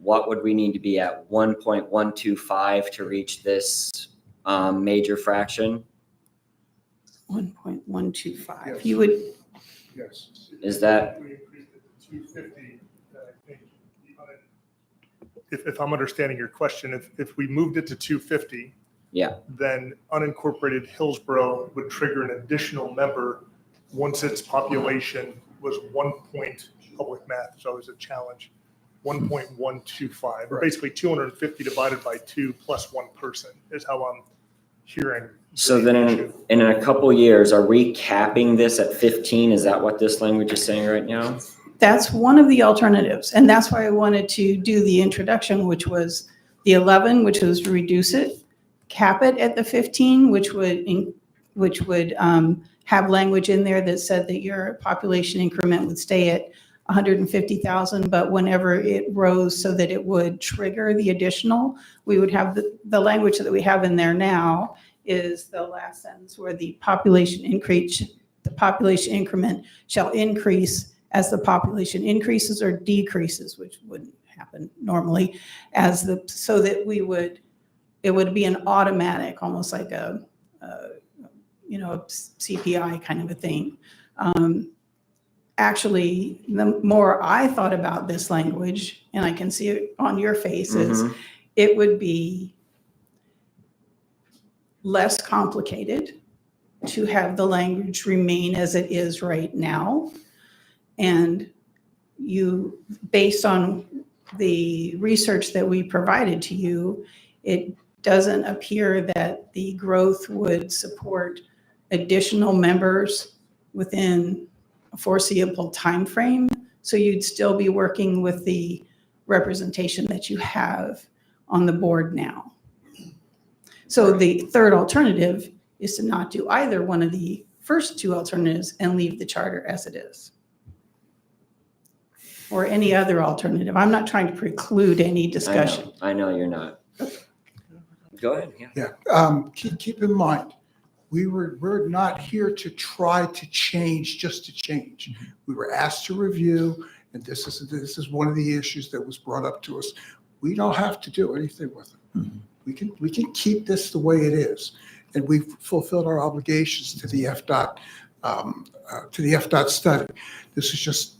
what would we need to be at? 1.125 to reach this major fraction? 1.125. Yes. You would, Yes. Is that? We increased it to 250. I think if I'm understanding your question, if we moved it to 250, Yeah. then unincorporated Hillsborough would trigger an additional member once its population was public math is always a challenge, 1.125, or basically 250 divided by 2 plus 1 person is how I'm hearing. So then in a couple years, are we capping this at 15? Is that what this language is saying right now? that's one of the alternatives. And that's why I wanted to do the introduction, which was the 11, which was to reduce it, cap it at the 15, which would have language in there that said that your population increment would stay at 150,000, but whenever it rose so that it would trigger the additional, we would have the language that we have in there now is the last sentence where the population increment shall increase as the population increases or decreases, which wouldn't happen normally, so that it would be an automatic, almost like a CPI kind of a thing. Actually, the more I thought about this language, and I can see it on your faces, it would be less complicated to have the language remain as it is right now. And you, based on the research that we provided to you, it doesn't appear that the growth would support additional members within a foreseeable time frame. So you'd still be working with the representation that you have on the board now. So the third alternative is to not do either one of the first two alternatives and leave the charter as it is. Or any other alternative. I'm not trying to preclude any discussion. I know you're not. Go ahead. Yeah. Yeah, keep in mind, we're not here to try to change just to change. We were asked to review, and this is one of the issues that was brought up to us. We don't have to do anything with it. We can keep this the way it is, and we've fulfilled our obligations to the FDOT study. This is just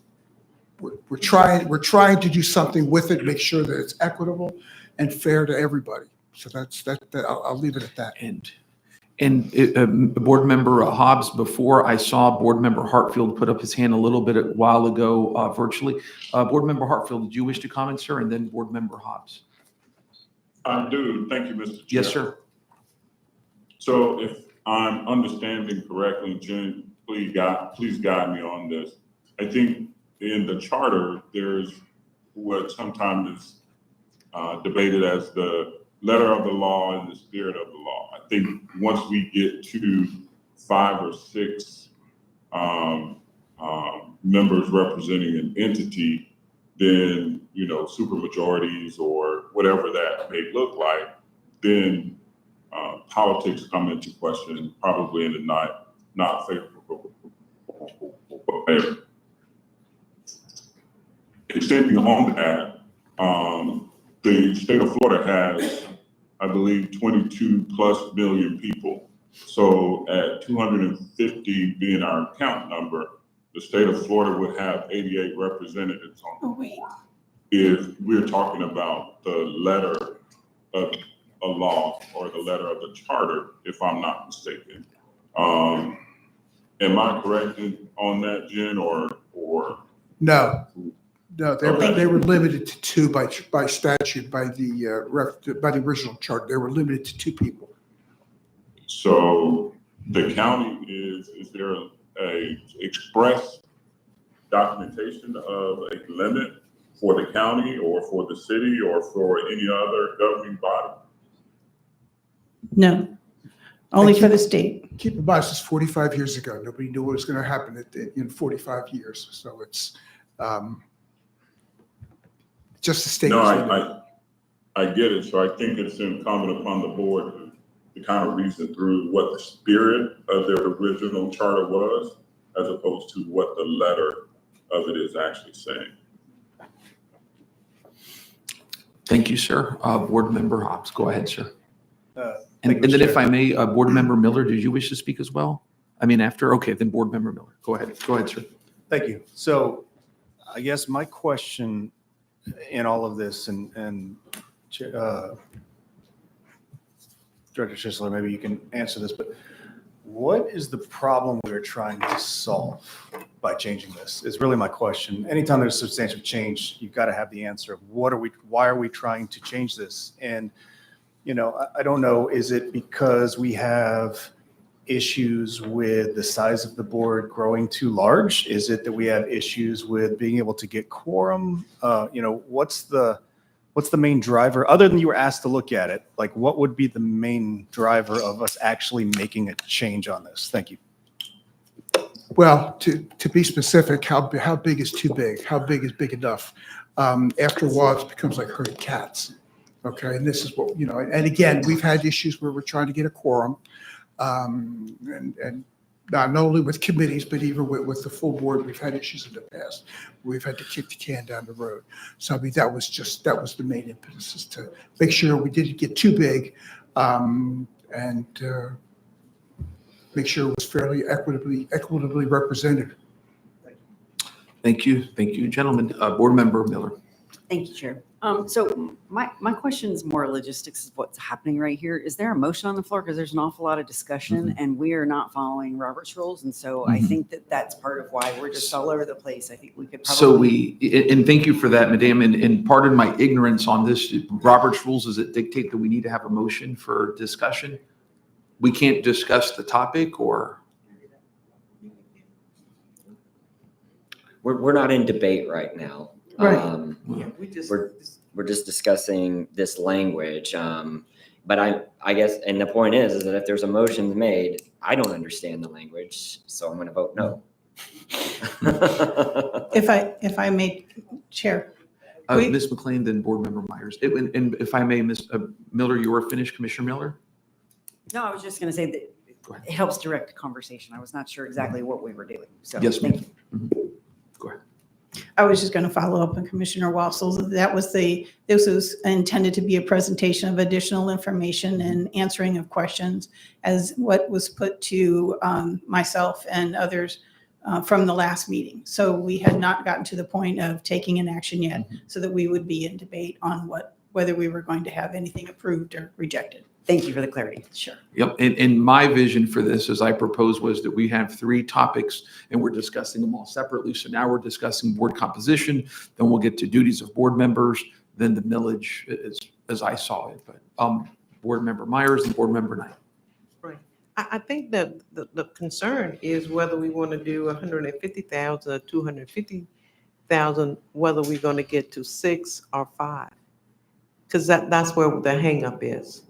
we're trying to do something with it, make sure that it's equitable and fair to everybody. So that's that. I'll leave it at that. And Board Member Hobbs, before I saw Board Member Hartfield put up his hand a little bit a while ago virtually. Board Member Hartfield, did you wish to comment, sir? And then Board Member Hobbs. I do. Thank you, Mr. Chair. Yes, sir. So if I'm understanding correctly, Jen, please guide me on this. I think in the charter, there's what sometimes is debated as the letter of the law and the spirit of the law. I think once we get to 5 or 6 members representing an entity, then, supermajorities or whatever that may look like, then politics come into question, probably in a not favorable way. Extending on that, the state of Florida has, I believe, 22+ million people. So at 250 being our count number, the state of Florida would have 88 representatives on the board. If we're talking about the letter of a law or the letter of the charter, if I'm not mistaken. Am I correct on that, Jen, or? No, they were limited to 2 by statute, by the original charter. They were limited to 2 people. So the county is there a express documentation of a limit for the county or for the city or for any other governing body? No, only for the state. Keep in mind, this is 45 years ago. Nobody knew what was going to happen in 45 years. So it's just the state. No, I get it. So I think it's incumbent upon the board to kind of reason through what the spirit of their original charter was, as opposed to what the letter of it is actually saying. Thank you, sir. Board Member Hobbs, go ahead, sir. Thank And you, then if Chair. I may, Board Member Miller, did you wish to speak as well? I mean, after? Okay, then Board Member Miller. Go ahead, sir. Thank you. So I guess my question in all of this, and Director Schisler, maybe you can answer this, but what is the problem we're trying to solve by changing this? Is really my question. Anytime there's substantial change, you've got to have the answer of why are we trying to change this? And I don't know, is it because we have issues with the size of the board growing too large? Is it that we have issues with being able to get quorum? What's the main driver, other than you were asked to look at it? Like, what would be the main driver of us actually making a change on this? Thank you. Well, to be specific, how big is too big? How big is big enough? After a while, it becomes like herding cats. Okay, and this is what, and again, we've had issues where we're trying to get a quorum, and not only with committees, but even with the full board, we've had issues in the past. We've had to kick the can down the road. So I mean, that was the main impetus, is to make sure we didn't get too big, and make sure it was fairly equitably represented. Thank you, gentlemen. Board Member Miller. Thank you, Chair. So my question is more logistics of what's happening right here. Is there a motion on the floor? Because there's an awful lot of discussion and we are not following Robert's rules. And so I think that's part of why we're just all over the place. I think we could probably. And thank you for that, Madam. And pardon my ignorance on this. Robert's rules, does it dictate that we need to have a motion for discussion? We can't discuss the topic, or? We're not in debate right now. Right. We're just discussing this language. But I guess, and the point is that if there's a motion made, I don't understand the language, so I'm gonna vote no. If I may, Chair. We- Ms. McLean, then Board Member Myers. And if I may, Ms. Miller, you are finished, Commissioner Miller? No, I was just going to say that it helps direct conversation. I was not sure exactly what we were doing. So Yes, thank ma'am. you. Mhm. Go ahead. I was just going to follow up on Commissioner Wassel's. This was intended to be a presentation of additional information and answering of questions as what was put to myself and others from the last meeting. So we had not gotten to the point of taking an action yet, so that we would be in debate on whether we were going to have anything approved or rejected. Thank you for the clarity. Sure. Yep. And my vision for this, as I proposed, was that we have 3 topics and we're discussing them all separately. So now we're discussing board composition, then we'll get to duties of board members, then the millage as I saw it. But Board Member Myers and Board Member Knight. Right. I think that the concern is whether we want to do 150,000 or 250,000, whether we're going to get to 6 or 5. Because that's where the hangup is,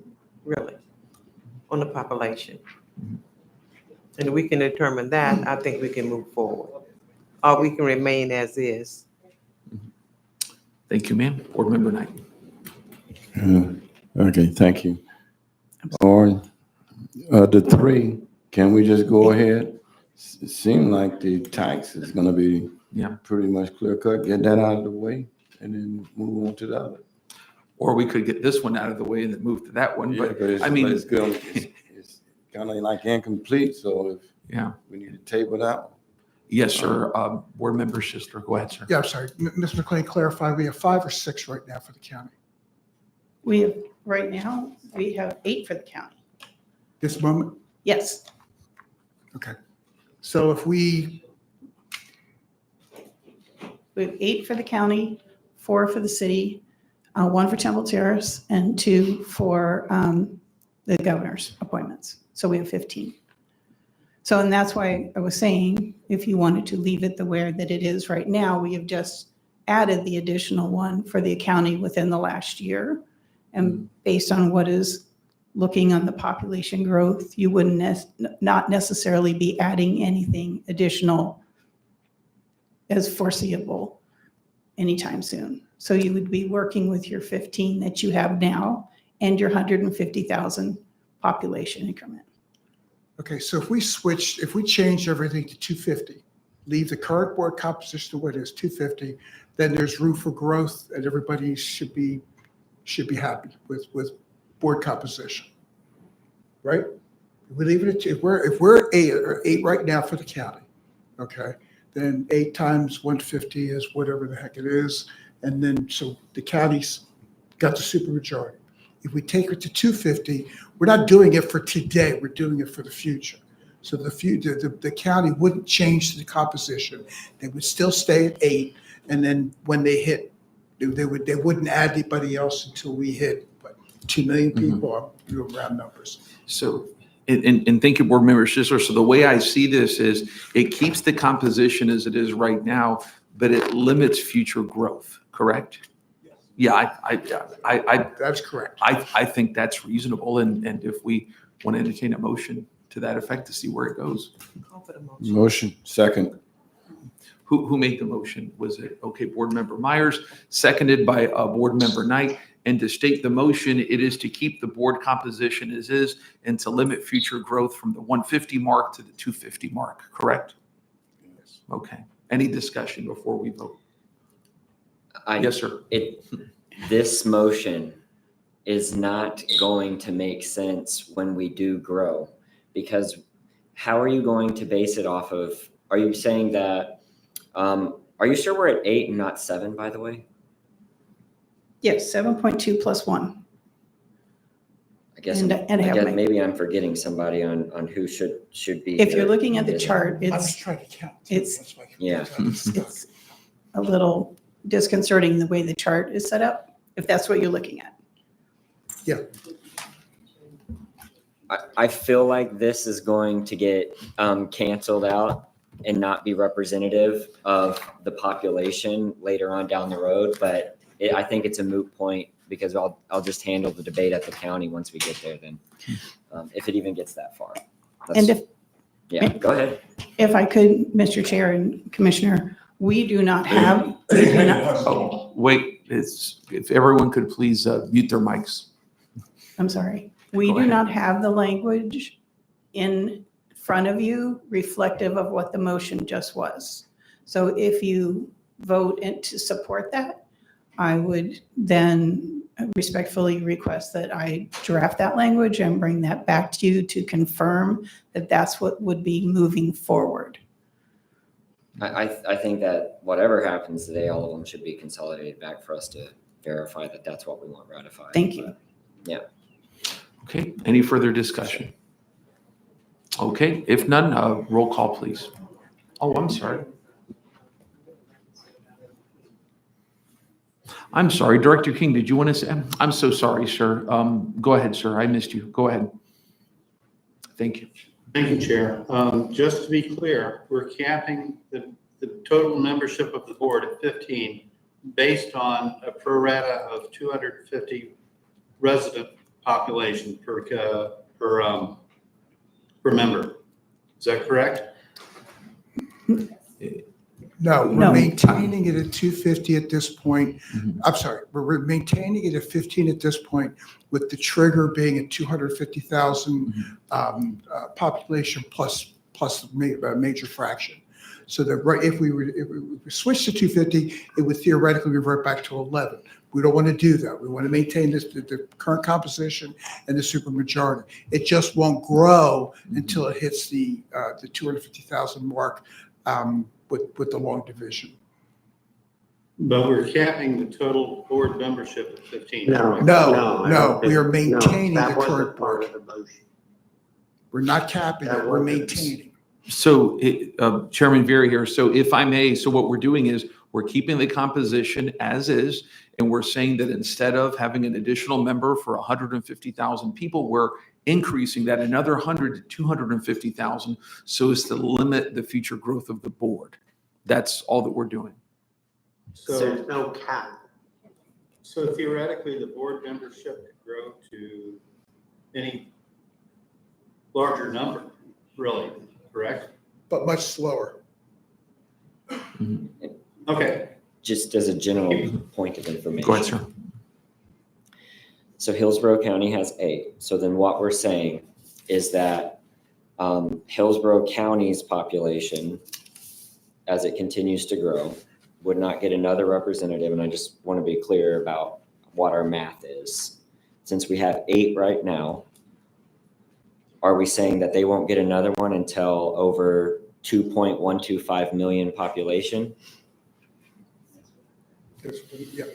really, on the population. And if we can determine that, I think we can move forward. Or we can remain as is. Thank you, ma'am. Board Member Knight. Okay, thank you. Or the 3, can we just go ahead? It seemed like the tax is gonna be pretty much clear cut. Get that out of the way and then move on to the other. Or we could get this one out of the way and then move to that one. Yeah, But but it's, I mean, it's good. It's kind of like incomplete, so if we need to table that one. Yes, sir. Board Member Schistler, go ahead, sir. Yeah, I'm sorry. Ms. McLean, clarify, we have 5 or 6 right now for the county. Right now, we have 8 for the county. This moment? Yes. Okay. So if we have 8 for the county, 4 for the city, 1 for Temple Terrace, and 2 for the governor's appointments. So we have 15. So, and that's why I was saying, if you wanted to leave it the way that it is right now, we have just added the additional one for the county within the last year. And based on what is looking on the population growth, you wouldn't not necessarily be adding anything additional as foreseeable anytime soon. So you would be working with your 15 that you have now and your 150,000 population increment. Okay, so if we change everything to 250, leave the current board composition to what it is, 250, then there's room for growth and everybody should be happy with board composition, right? We leave it at if we're 8 right now for the county, okay, then 8 times 150 is whatever the heck it is, and then so the county's got the supermajority. If we take it to 250, we're not doing it for today, we're doing it for the future. So the county wouldn't change the composition. They would still stay at 8, and then when they hit, they wouldn't add anybody else until we hit 2 million people, or round numbers. So, and thank you, Board Member Schistler. So the way I see this is it keeps the composition as it is right now, but it limits future growth, correct? Yeah, That's correct. I think that's reasonable, and if we want to entertain a motion to that effect to see where it goes. Motion, second. Who made the motion? Was it, okay, Board Member Myers, seconded by Board Member Knight. And to state the motion, it is to keep the board composition as is and to limit future growth from the 150 mark to the 250 mark, correct? Yes. Okay. Any discussion before we vote? Yes, sir. This motion is not going to make sense when we do grow, because how are you going to base it off of? Are you saying that? Are you sure we're at 8 and not 7? By the way. Yes, 7.2 plus 1. I guess And maybe I'm forgetting somebody on who should be. If you're looking at the chart, I was trying to count. it's it's a little disconcerting the way the chart is set up, if that's what you're looking at. Yeah. I feel like this is going to get canceled out and not be representative of the population later on down the road. But I think it's a moot point because I'll just handle the debate at the county once we get there then, if it even gets that far. And if, Yeah, go ahead. if I could, Mr. Chair and Commissioner, we do not have, Oh, wait, if everyone could please mute their mics. I'm sorry. We Go do ahead. not have the language in front of you reflective of what the motion just was. So if you vote to support that, I would then respectfully request that I draft that language and bring that back to you to confirm that that's what would be moving forward. I think that whatever happens today, all of them should be consolidated back for us to verify that that's what we want ratified. Thank you. Yeah. Okay, any further discussion? Okay, if none, roll call, please. Oh, I'm sorry. I'm sorry, Director King, did you want to say? I'm so sorry, sir. Go ahead, sir. I missed you. Go ahead. Thank you. Thank you, Chair. Just to be clear, we're capping the total membership of the board at 15 based on a pro rata of 250 resident population per member. Is that correct? No, No. we're maintaining it at 250 at this point. I'm sorry, we're maintaining it at 15 at this point, with the trigger being a 250,000 population plus a major fraction. So that if we switch to 250, it would theoretically revert back to 11. We don't want to do that. We want to maintain the current composition and the supermajority. It just won't grow until it hits the 250,000 mark with the long division. But we're capping the total board membership at 15. No, we are maintaining the current board. We're not capping it, we're maintaining. So, Chairman Vera here, so if I may, so what we're doing is we're keeping the composition as is, and we're saying that instead of having an additional member for 150,000 people, we're increasing that another 100 to 250,000 so as to limit the future growth of the board. That's all that we're doing. So there's no cap. So theoretically, the board membership could grow to any larger number, really, correct? But much slower. Okay. Just as a general point of information. Go ahead, sir. So Hillsborough County has 8. So then what we're saying is that Hillsborough County's population, as it continues to grow, would not get another representative. And I just want to be clear about what our math is. Since we have 8 right now, are we saying that they won't get another one until over 2.125 million population? Yeah.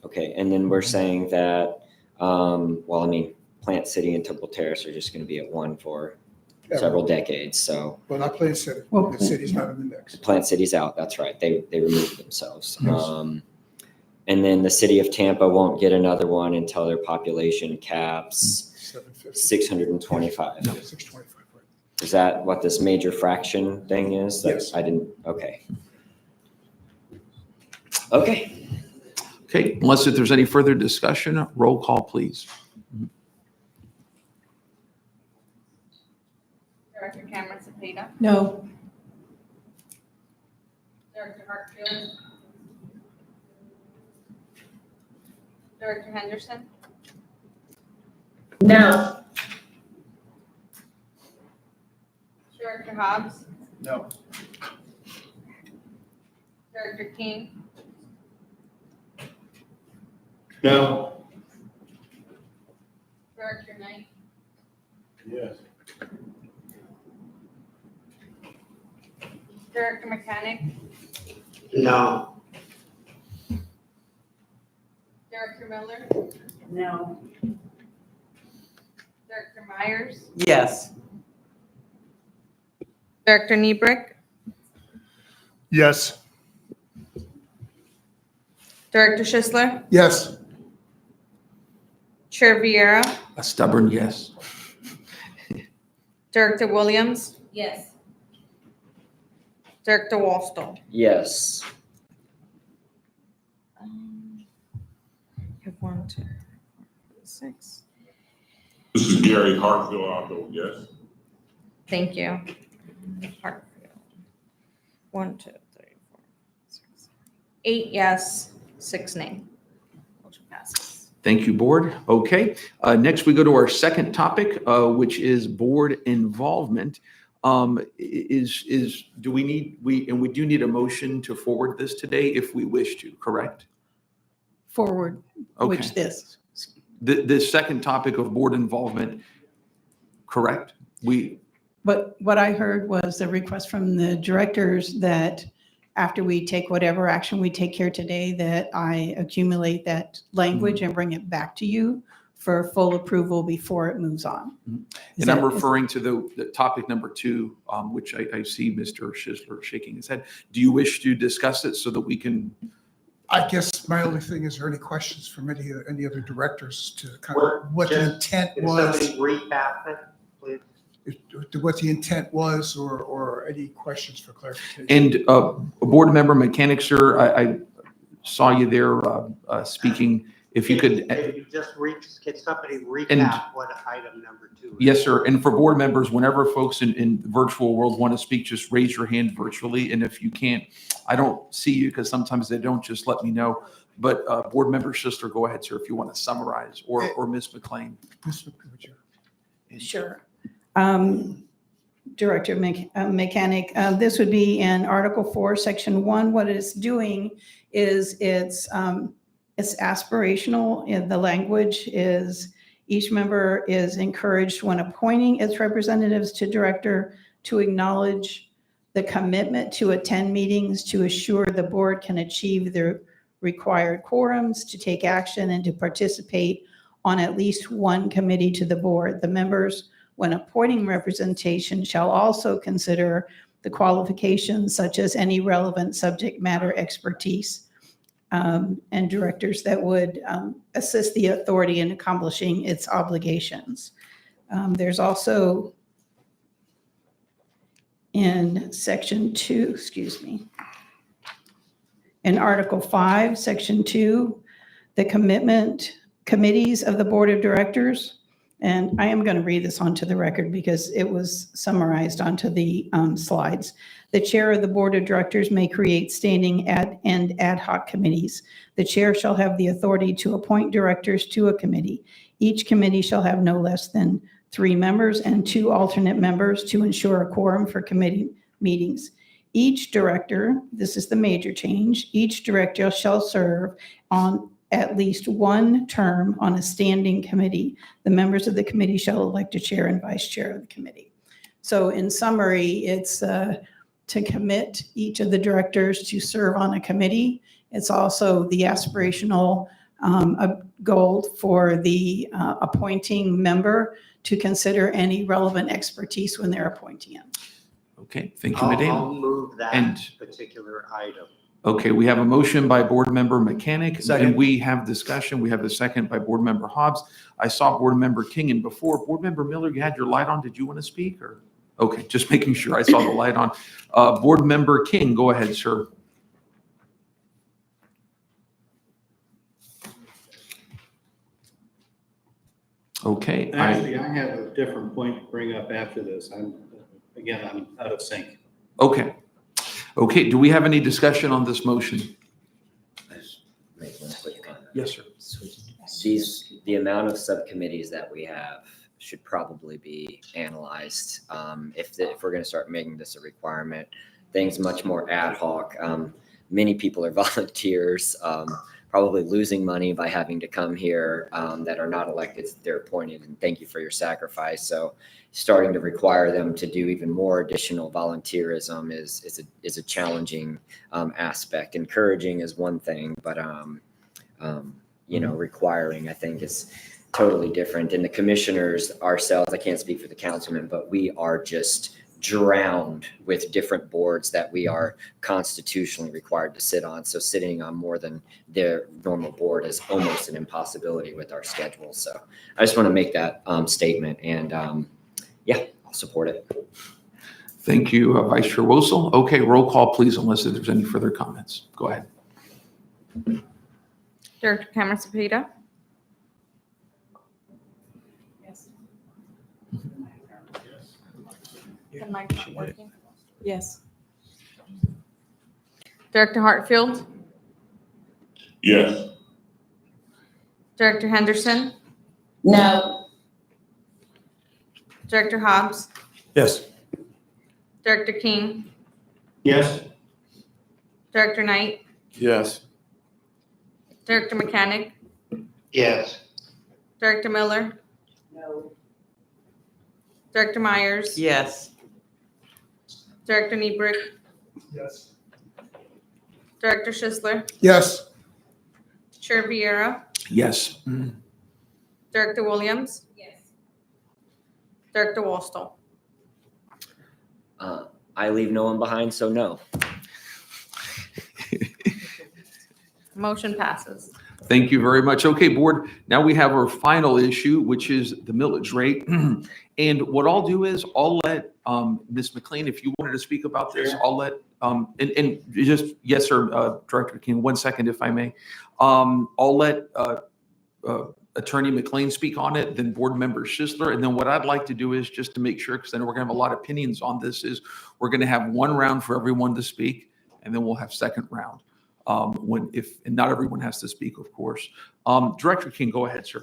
Okay, and then we're saying that, Plant City and Temple Terrace are just going to be at 1 for several decades, so. Well, not Plant City. Well, The city's not in the mix. Plant City's out, that's right, they removed themselves. Yes. And then the city of Tampa won't get another one until their population caps 625. 625, right. Is that what this major fraction thing is? Yes. I didn't, okay. Okay. Okay, unless if there's any further discussion, roll call, please. Director Cameron Cepeda, No. Director Hartfield, Director Henderson, No. Director Hobbs, No. Director King, No. Director Knight, Yes. Director Mechanic, No. Director Miller, No. Director Myers, Yes. Director Niebrick, Yes. Director Schisler, Yes. Chair Vieira, A stubborn yes. Director Williams, Yes. Director Wallstall. Yes. 1, 2, 6. This is Gary Hartville. I'll vote yes. Thank you. Hartfield. 1, 2, 3, 4, 6. 8 yes, 6 nay. Motion passes. Thank you, board. Okay, next we go to our second topic, which is board involvement. Do we need, we do need a motion to forward this today if we wish to, correct? Forward, which Okay. this. The second topic of board involvement, correct? But what I heard was the request from the directors that after we take whatever action we take here today, that I accumulate that language and bring it back to you for full approval before it moves on. Is And I'm that- referring to the topic number 2, which I see Mr. Schisler shaking his head. Do you wish to discuss it so that we can? I guess my only thing, is there any questions from any other directors to kind of what the intent was? Recap it, please. What the intent was, or any questions for clarification? And board member mechanic, sir, I saw you there speaking. If you could. Can you just can somebody And- recap what item number 2 is? Yes, sir. And for board members, whenever folks in the virtual world want to speak, just raise your hand virtually. And if you can't, I don't see you because sometimes they don't, just let me know. But board member Schisler, go ahead, sir, if you want to summarize, or Ms. McLean. Sure. Director Mechanic, this would be in Article 4, Section 1. What it's doing is it's aspirational. The language is each member is encouraged when appointing its representatives to director to acknowledge the commitment to attend meetings to assure the board can achieve the required quorums, to take action, and to participate on at least one committee to the board. The members, when appointing representation, shall also consider the qualifications such as any relevant subject matter expertise and directors that would assist the authority in accomplishing its obligations. There's also in Section 2, in Article 5, Section 2, the committees of the Board of Directors. And I am going to read this onto the record because it was summarized onto the slides. The chair of the Board of Directors may create standing and ad hoc committees. The chair shall have the authority to appoint directors to a committee. Each committee shall have no less than 3 members and 2 alternate members to ensure a quorum for committee meetings. Each director, this is the major change, each director shall serve on at least one term on a standing committee. The members of the committee shall elect a chair and vice chair of the committee. So in summary, it's to commit each of the directors to serve on a committee. It's also the aspirational goal for the appointing member to consider any relevant expertise when they're appointing it. Okay, thank you, Madam. I'll move that And- particular item. Okay, we have a motion by board member Mechanic, Second. and we have discussion. We have a second by board member Hobbs. I saw board member King, and before, board member Miller, you had your light on. Did you want to speak, or? Okay, just making sure I saw the light on. Board member King, go ahead, sir. Okay. Actually, I have a different point to bring up after this. I'm out of sync. Okay. Okay, do we have any discussion on this motion? Make one quick comment. Yes, sir. The amount of subcommittees that we have should probably be analyzed. If we're going to start making this a requirement, things much more ad hoc. Many people are volunteers, probably losing money by having to come here that are not elected, they're appointed, and thank you for your sacrifice. So starting to require them to do even more additional volunteerism is a challenging aspect. Encouraging is one thing, but requiring, I think, is totally different. And the commissioners ourselves, I can't speak for the councilmen, but we are just drowned with different boards that we are constitutionally required to sit on. So sitting on more than their normal board is almost an impossibility with our schedule. So I just want to make that statement, and I'll support it. Thank you, Vice Chair Wosel. Okay, roll call, please, unless there's any further comments. Go ahead. Director Cameron Sapita, Yeah, The mic not she did. working? Yes. Director Hartfield, Yes. Director Henderson, No. Director Hobbs, Yes. Director King, Yes. Director Knight, Yes. Director Mechanic, Yes. Director Miller, No. Director Myers, Yes. Director Niebrick, Yes. Director Schisler, Yes. Chair Vieira, Yes. Director Williams, Director Wallstall. I leave no one behind, so no. Motion passes. Thank you very much. Okay, board, now we have our final issue, which is the millage rate. And what I'll do is I'll let Ms. McLean, if you wanted to speak about this, I'll let, and just, yes, sir, Director King, 1 second, if I may. I'll let Attorney McLean speak on it, then Board Member Schisler. And then what I'd like to do is, just to make sure, because I know we're going to have a lot of opinions on this, is we're going to have one round for everyone to speak, and then we'll have second round. And not everyone has to speak, of course. Director King, go ahead, sir.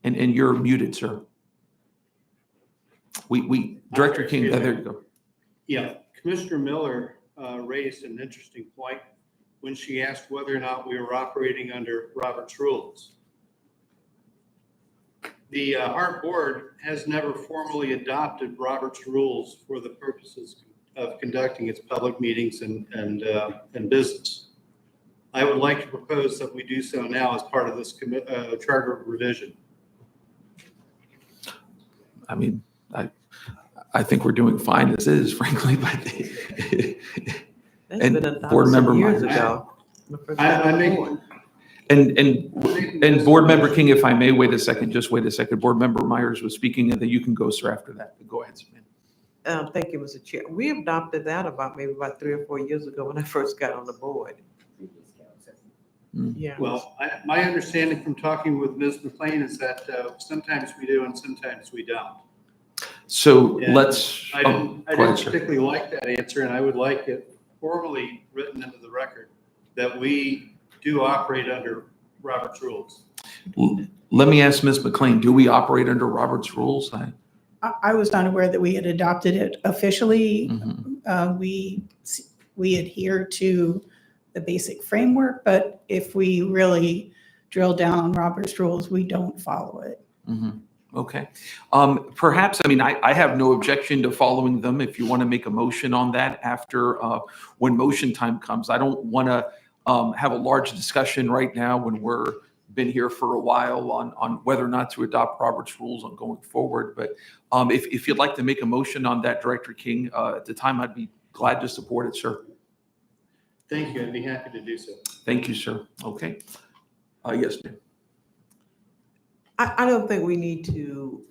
And you're muted, sir. Director King, there you go. Yeah, Commissioner Miller raised an interesting point when she asked whether or not we were operating under Robert's rules. The HART Board has never formally adopted Robert's rules for the purposes of conducting its public meetings and business. I would like to propose that we do so now as part of this charter revision. I mean, I think we're doing fine as is, frankly, but. That's And been Board 1,000 Member years Myers. ago. I make, And Board Member King, if I may, wait a second, just wait a second. Board Member Myers was speaking, and then you can go, sir, after that. Go ahead, Samantha. Thank you, Mr. Chair. We adopted that about 3 or 4 years ago when I first got on the board. Yeah. well, my understanding from talking with Ms. McLean is that sometimes we do and sometimes we don't. So And let's. I go didn't ahead, sir. particularly like that answer, and I would like it formally written into the record that we do operate under Robert's rules. Let me ask Ms. McLean, do we operate under Robert's rules? I was not aware that we had adopted it officially. We adhere to the basic framework, but if we really drill down on Robert's rules, we don't follow it. Okay. Perhaps, I mean, I have no objection to following them if you want to make a motion on that after, when motion time comes. I don't want to have a large discussion right now when we're been here for a while on whether or not to adopt Robert's rules on going forward. But if you'd like to make a motion on that, Director King, at the time, I'd be glad to support it, sir. Thank you. I'd be happy to do so. Thank you, sir. Okay. Yes, ma'am. I don't think we need to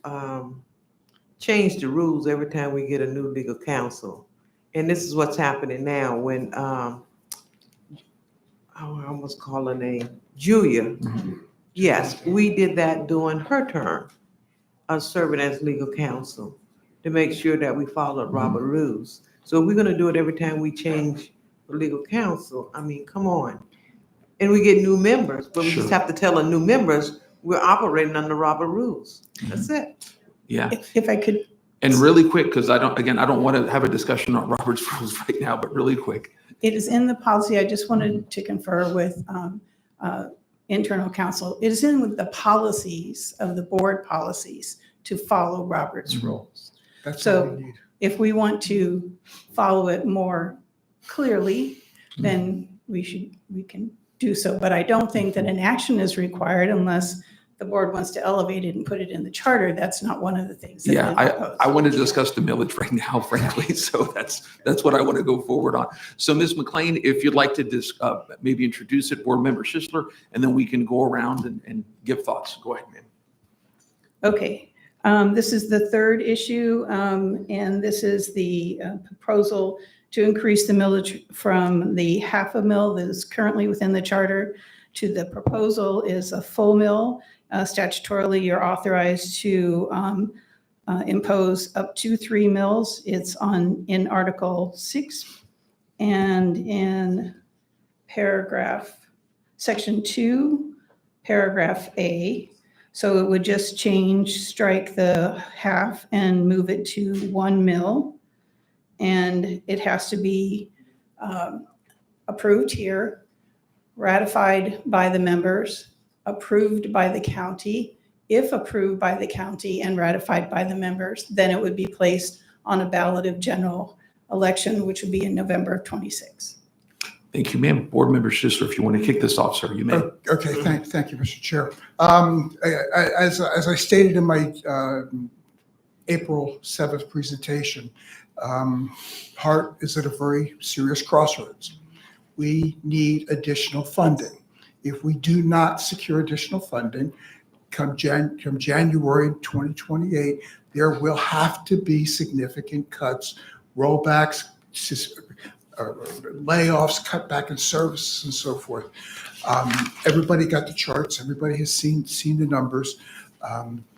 change the rules every time we get a new legal counsel. And this is what's happening now when, I almost call her name, Julia. Yes, we did that during her term of serving as legal counsel to make sure that we followed Robert rules. So if we're gonna do it every time we change the legal counsel, I mean, come on. And we get new members, but we just Sure. have to tell the new members, we're operating under Robert rules. That's it. Yeah. If I could, And really quick, because I don't want to have a discussion on Robert's rules right now, but really quick. it is in the policy. I just wanted to confer with internal counsel. It is in with the policies of the board policies to follow Robert's rules. That's So- what we need. If we want to follow it more clearly, then we can do so. But I don't think that an action is required unless the board wants to elevate it and put it in the charter. That's not one of the things that Yeah, I propose. I want to discuss the millage right now, frankly. So that's what I want to go forward on. So Ms. McLean, if you'd like to maybe introduce it, Board Member Schisler, and then we can go around and give thoughts. Go ahead, ma'am. Okay, this is the third issue, and this is the proposal to increase the millage from the half a mil that is currently within the charter to the proposal is a full mil. Statutorily, you're authorized to impose up to 3 mills. It's in Article 6 and in Section 2, Paragraph A. So it would just strike the half and move it to 1 mill. And it has to be approved here, ratified by the members, approved by the county. If approved by the county and ratified by the members, then it would be placed on a ballot of general election, which would be in November of 26. Thank you, ma'am. Board Member Schisler, if you want to kick this off, sir, you may. Okay, thank you, Mr. Chair. As I stated in my April 7th presentation, HART is at a very serious crossroads. We need additional funding. If we do not secure additional funding, come January 2028, there will have to be significant cuts, rollbacks, layoffs, cut back in services, and so forth. Everybody got the charts. Everybody has seen the numbers.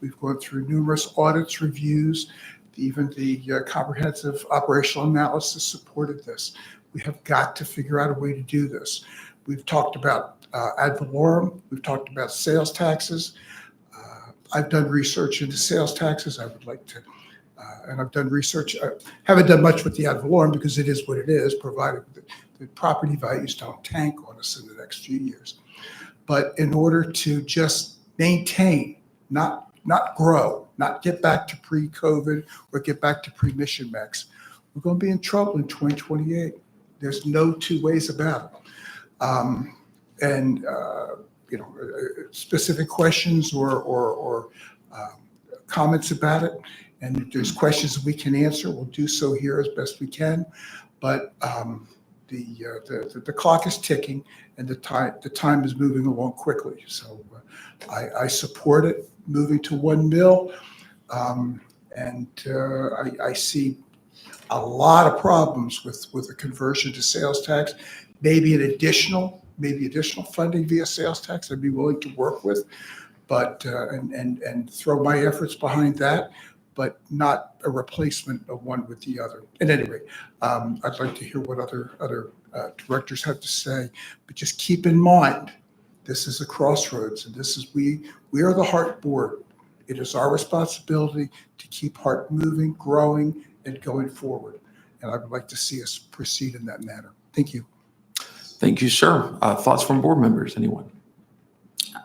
We've gone through numerous audits, reviews. Even the comprehensive operational analysis supported this. We have got to figure out a way to do this. We've talked about ad valorem. We've talked about sales taxes. I've done research into sales taxes. I would like to, and I've done research. I haven't done much with the ad valorem because it is what it is, provided the property values don't tank on us in the next few years. But in order to just maintain, not grow, not get back to pre-COVID or get back to pre-mission max, we're going to be in trouble in 2028. There's no two ways about it. Specific questions or comments about it, and if there's questions that we can answer, we'll do so here as best we can. But the clock is ticking, and the time is moving along quickly. So I support it moving to 1 mill, and I see a lot of problems with the conversion to sales tax. Maybe additional funding via sales tax I'd be willing to work with, but and throw my efforts behind that, but not a replacement of one with the other. At any rate, I'd like to hear what other directors have to say, but just keep in mind, this is a crossroads, and we are the HART Board. It is our responsibility to keep HART moving, growing, and going forward. And I would like to see us proceed in that manner. Thank you. Thank you, sir. Thoughts from board members, anyone? Board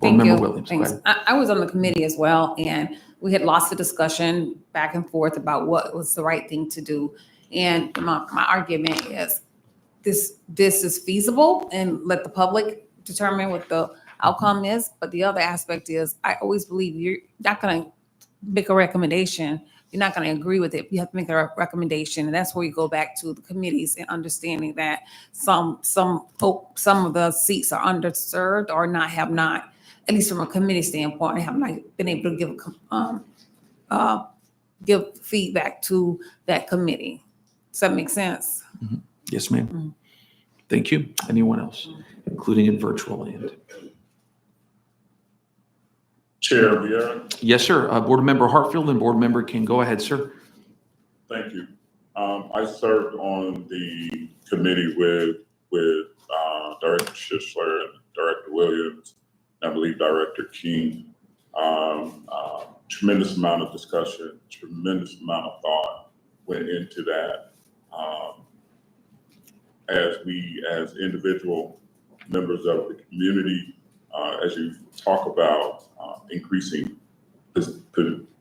Thank Member you. Williams, go Thanks. ahead. I was on the committee as well, and we had lots of discussion back and forth about what was the right thing to do. And my argument is this is feasible, and let the public determine what the outcome is. But the other aspect is I always believe you're not going to make a recommendation. You're not going to agree with it. You have to make a recommendation, and that's where you go back to the committees and understanding that some of the seats are underserved or have not, at least from a committee standpoint, have not been able to give feedback to that committee. Does that make sense? Mm-hmm. Yes, ma'am. Mm-hmm. Thank you. Anyone else, including in virtual land? Chair Vieira. Yes, sir. Board Member Hartfield and Board Member King. Go ahead, sir. Thank you. I served on the committee with Director Schisler and Director Williams, I believe Director King. Tremendous amount of discussion, tremendous amount of thought went into that. As individual members of the community, as you talk about increasing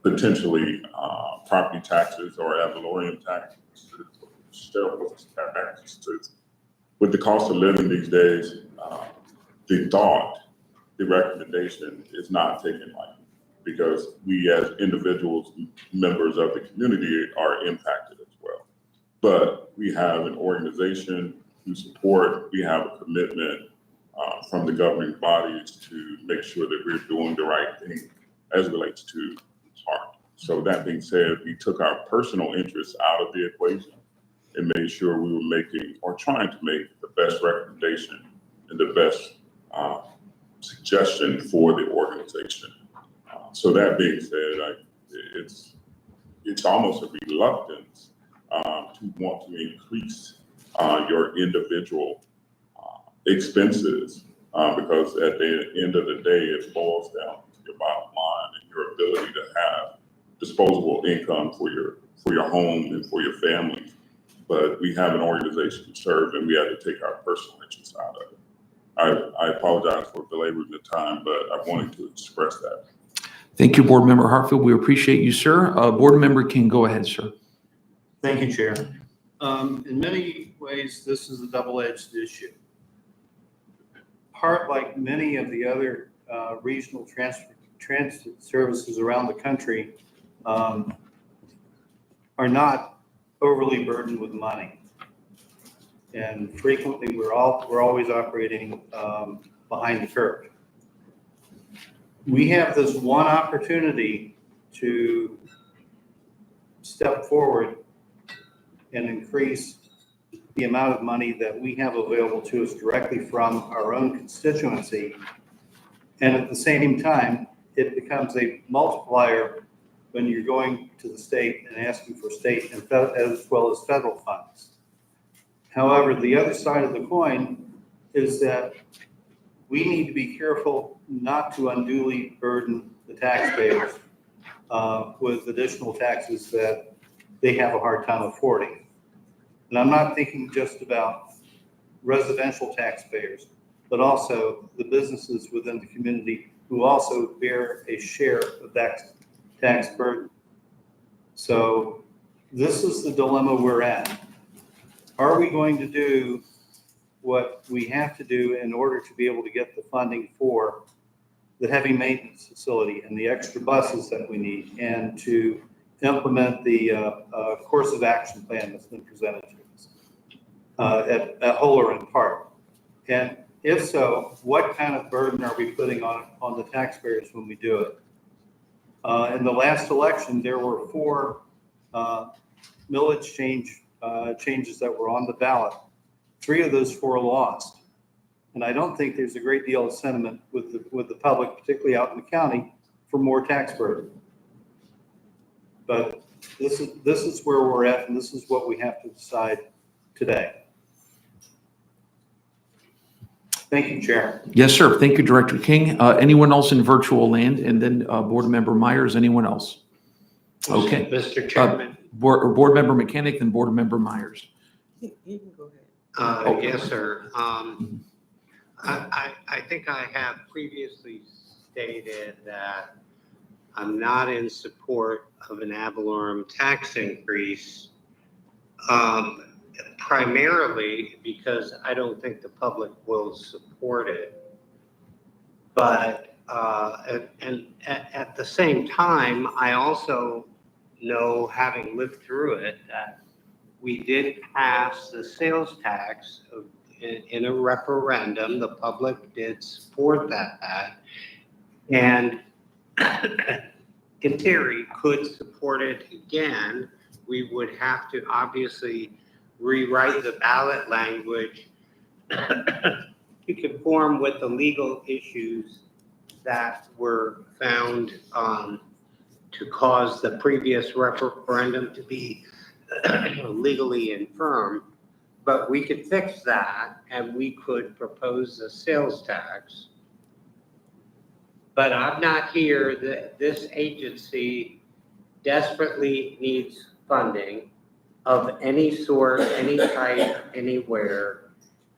potentially property taxes or ad valorem taxes, with the cost of living these days, the recommendation is not taken lightly, because we as individuals, members of the community, are impacted as well. But we have an organization who support, we have a commitment from the governing bodies to make sure that we're doing the right thing as it relates to HART. So that being said, we took our personal interests out of the equation and made sure we were making or trying to make the best recommendation and the best suggestion for the organization. So that being said, it's almost a reluctance to want to increase your individual expenses because at the end of the day, it boils down to your bottom line and your ability to have disposable income for your home and for your family. But we have an organization to serve, and we had to take our personal interests out of it. I apologize for belaboring the time, but I wanted to express that. Thank you, Board Member Hartfield. We appreciate you, sir. Board Member King, go ahead, sir. Thank you, Chair. In many ways, this is a double-edged issue. HART, like many of the other regional transit services around the country, are not overly burdened with money. And frequently, we're always operating behind the curve. We have this one opportunity to step forward and increase the amount of money that we have available to us directly from our own constituency. And at the same time, it becomes a multiplier when you're going to the state and asking for state and as well as federal funds. However, the other side of the coin is that we need to be careful not to unduly burden the taxpayers with additional taxes that they have a hard time affording. And I'm not thinking just about residential taxpayers, but also the businesses within the community who also bear a share of that tax burden. So this is the dilemma we're at. Are we going to do what we have to do in order to be able to get the funding for the heavy maintenance facility and the extra buses that we need, and to implement the course of action plan that's been presented to us at whole or in part? And if so, what kind of burden are we putting on the taxpayers when we do it? In the last election, there were 4 millage changes that were on the ballot. 3 of those 4 lost. And I don't think there's a great deal of sentiment with the public, particularly out in the county, for more tax burden. But this is where we're at, and this is what we have to decide today. Thank you, Chair. Yes, sir. Thank you, Director King. Anyone else in virtual land? And then Board Member Myers, anyone else? Okay. Mr. Chairman. Board Member Mechanic, then Board Member Myers. You can go ahead. Yes, sir. I think I have previously stated that I'm not in support of an ad valorem tax increase, primarily because I don't think the public will support it. But and at the same time, I also know, having lived through it, that we did pass the sales tax in a referendum. The public did support that, and in theory could support it again. We would have to obviously rewrite the ballot language to conform with the legal issues that were found to cause the previous referendum to be legally infirm. But we could fix that, and we could propose a sales tax. But I'm not here. This agency desperately needs funding of any sort, any type, anywhere.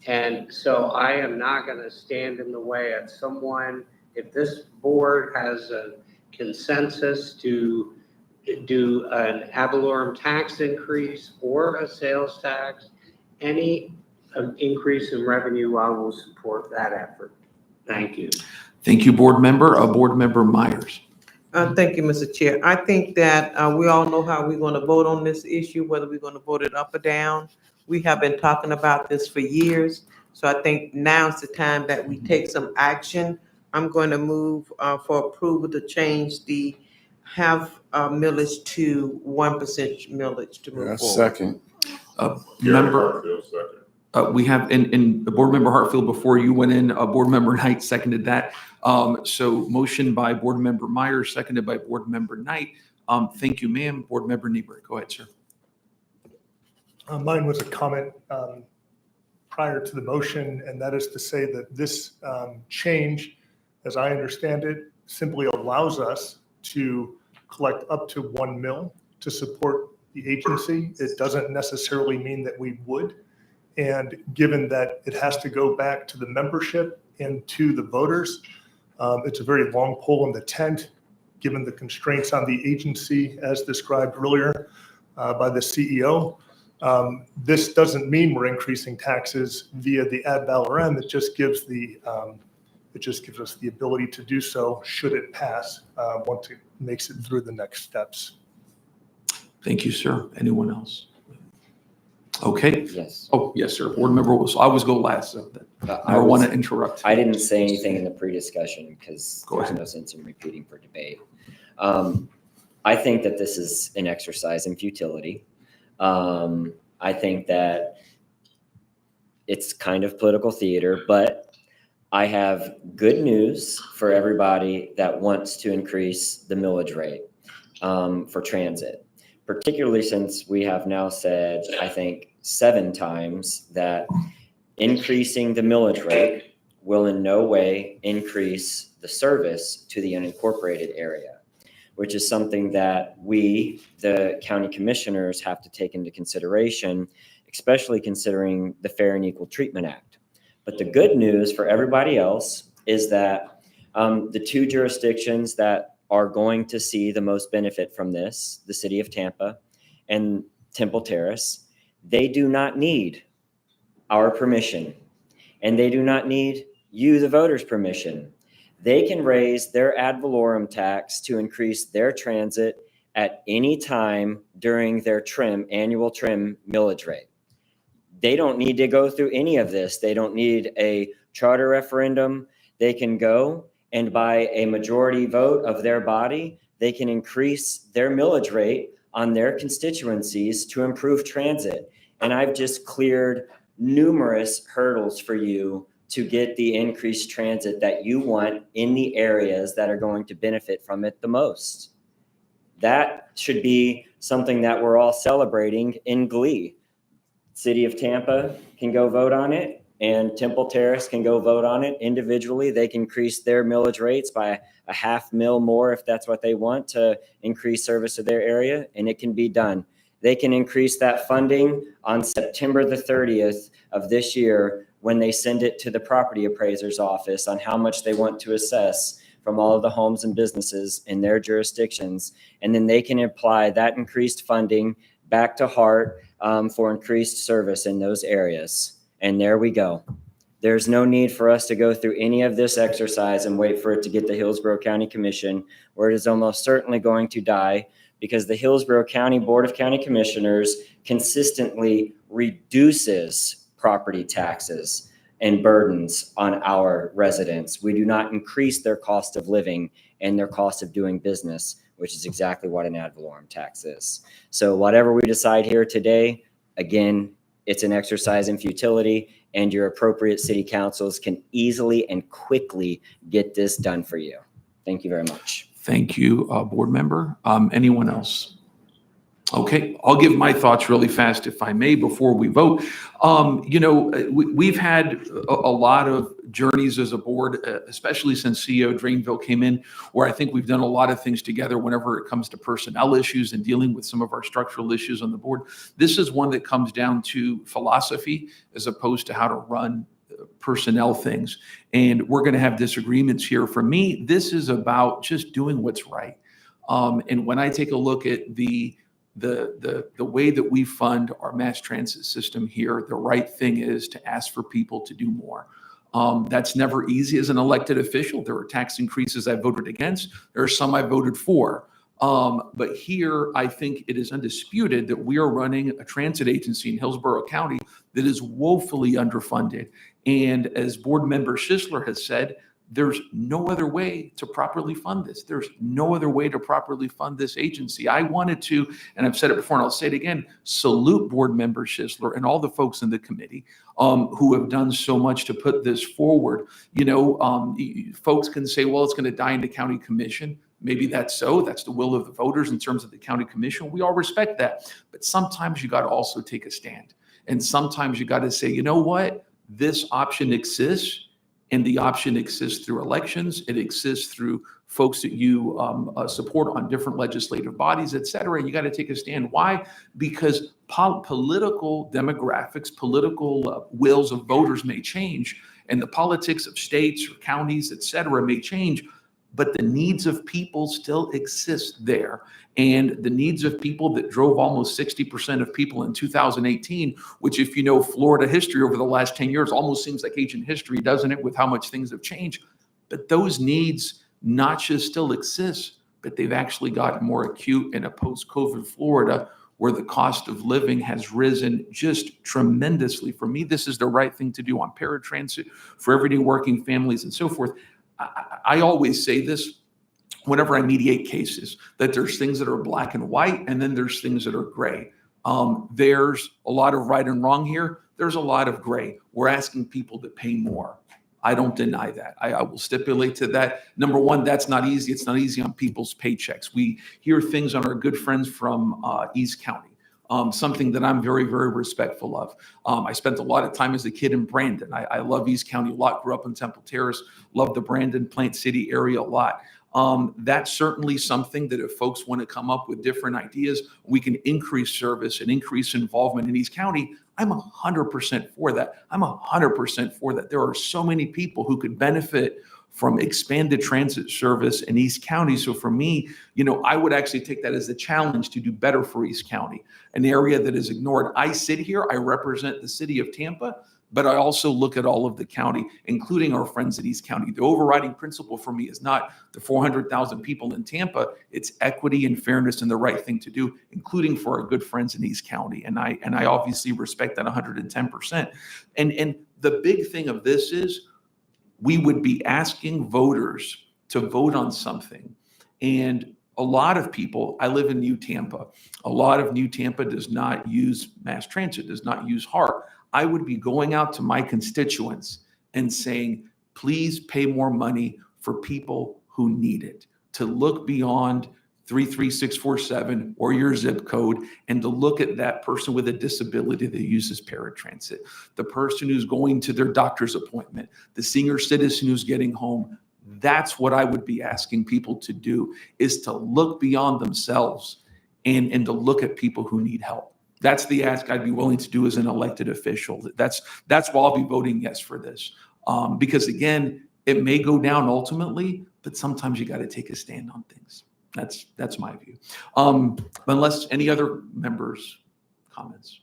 And so I am not going to stand in the way of someone. If this board has a consensus to do an ad valorem tax increase or a sales tax, any increase in revenue, I will support that effort. Thank you. Thank you, Board Member. Board Member Myers. Thank you, Mr. Chair. I think that we all know how we're going to vote on this issue, whether we're going to vote it up or down. We have been talking about this for years. So I think now's the time that we take some action. I'm going to move for approval to change the half millage to 1% millage to move forward. Second. Member, we have, and Board Member Hartfield, before you went in, Board Member Knight seconded that. So motion by Board Member Myers, seconded by Board Member Knight. Thank you, ma'am. Board Member Niebuhr, go ahead, sir. Mine was a comment prior to the motion, and that is to say that this change, as I understand it, simply allows us to collect up to 1 mil to support the agency. It doesn't necessarily mean that we would. And given that it has to go back to the membership and to the voters, it's a very long pole in the tent, given the constraints on the agency as described earlier by the CEO. This doesn't mean we're increasing taxes via the ad valorem. It just gives us the ability to do so should it pass once it makes it through the next steps. Thank you, sir. Anyone else? Okay. Yes. Oh, yes, sir. Board Member Wilson. I always go last, so I don't want to interrupt. I didn't say anything in the pre-discussion because there's no sense in repeating for debate. I think that this is an exercise in futility. I think that it's kind of political theater, but I have good news for everybody that wants to increase the millage rate for transit, particularly since we have now said, I think, 7 times that increasing the millage rate will in no way increase the service to the unincorporated area, which is something that we, the county commissioners, have to take into consideration, especially considering the Fair and Equal Treatment Act. But the good news for everybody else is that the 2 jurisdictions that are going to see the most benefit from this, the city of Tampa and Temple Terrace, they do not need our permission, and they do not need you, the voters' permission. They can raise their ad valorem tax to increase their transit at any time during their annual trim millage rate. They don't need to go through any of this. They don't need a charter referendum. They can go and by a majority vote of their body, they can increase their millage rate on their constituencies to improve transit. And I've just cleared numerous hurdles for you to get the increased transit that you want in the areas that are going to benefit from it the most. That should be something that we're all celebrating in glee. City of Tampa can go vote on it, and Temple Terrace can go vote on it individually. They can increase their millage rates by a $0.5 mil more if that's what they want to increase service of their area, and it can be done. They can increase that funding on September the 30th of this year when they send it to the property appraiser's office on how much they want to assess from all of the homes and businesses in their jurisdictions. And then they can apply that increased funding back to HART for increased service in those areas. And there we go. There's no need for us to go through any of this exercise and wait for it to get the Hillsborough County Commission, where it is almost certainly going to die, because the Hillsborough County Board of County Commissioners consistently reduces property taxes and burdens on our residents. We do not increase their cost of living and their cost of doing business, which is exactly what an ad valorem tax is. So whatever we decide here today, again, it's an exercise in futility, and your appropriate city councils can easily and quickly get this done for you. Thank you very much. Thank you, board member. Anyone else? Okay, I'll give my thoughts really fast, if I may, before we vote. We've had a lot of journeys as a board, especially since CEO Drainville came in, where I think we've done a lot of things together whenever it comes to personnel issues and dealing with some of our structural issues on the board. This is one that comes down to philosophy as opposed to how to run personnel things. And we're going to have disagreements here. For me, this is about just doing what's right. And when I take a look at the way that we fund our mass transit system here, the right thing is to ask for people to do more. That's never easy as an elected official. There are tax increases I voted against. There are some I voted for. But here, I think it is undisputed that we are running a transit agency in Hillsborough County that is woefully underfunded. And as board member Schisler has said, there's no other way to properly fund this. There's no other way to properly fund this agency. I wanted to, and I've said it before and I'll say it again, salute board member Schisler and all the folks in the committee who have done so much to put this forward. Folks can say, well, it's going to die in the county commission. maybe that's the will of the voters in terms of the county commission. We all respect that. But sometimes you got to also take a stand. And sometimes you got to say, you know what? This option exists, and the option exists through elections. It exists through folks that you support on different legislative bodies, et cetera. You got to take a stand. Why? Because political demographics, political wills of voters may change, and the politics of states or counties, et cetera, may change, but the needs of people still exist there. And the needs of people that drove almost 60% of people in 2018, which, if you know Florida history over the last 10 years, almost seems like ancient history, doesn't it, with how much things have changed? But those needs not just still exist, but they've actually gotten more acute in a post-COVID Florida, where the cost of living has risen just tremendously. For me, this is the right thing to do on paratransit, for everyday working families and so forth. I always say this whenever I mediate cases, that there's things that are black and white, and then there's things that are gray. There's a lot of right and wrong here. There's a lot of gray. We're asking people to pay more. I don't deny that. I will stipulate to that. Number one, that's not easy. It's not easy on people's paychecks. We hear things on our good friends from East County. Something that I'm very, very respectful of. I spent a lot of time as a kid in Brandon. I love East County a lot, grew up in Temple Terrace, love the Brandon, Plant City area a lot. That's certainly something that if folks want to come up with different ideas, we can increase service and increase involvement in East County. I'm 100% for that. I'm 100% for that. There are so many people who could benefit from expanded transit service in East County. So for me, I would actually take that as a challenge to do better for East County, an area that is ignored. I sit here, I represent the city of Tampa, but I also look at all of the county, including our friends at East County. The overriding principle for me is not the 400,000 people in Tampa, it's equity and fairness and the right thing to do, including for our good friends in East County. And I obviously respect that 110%. And the big thing of this is, we would be asking voters to vote on something. And a lot of people, I live in New Tampa, a lot of New Tampa does not use mass transit, does not use HART. I would be going out to my constituents and saying, please pay more money for people who need it, to look beyond 33647 or your zip code, and to look at that person with a disability that uses paratransit, the person who's going to their doctor's appointment, the senior citizen who's getting home. That's what I would be asking people to do, is to look beyond themselves and to look at people who need help. That's the ask I'd be willing to do as an elected official. That's why I'll be voting yes for this. Because again, it may go down ultimately, but sometimes you got to take a stand on things. That's my view. Unless any other members' comments.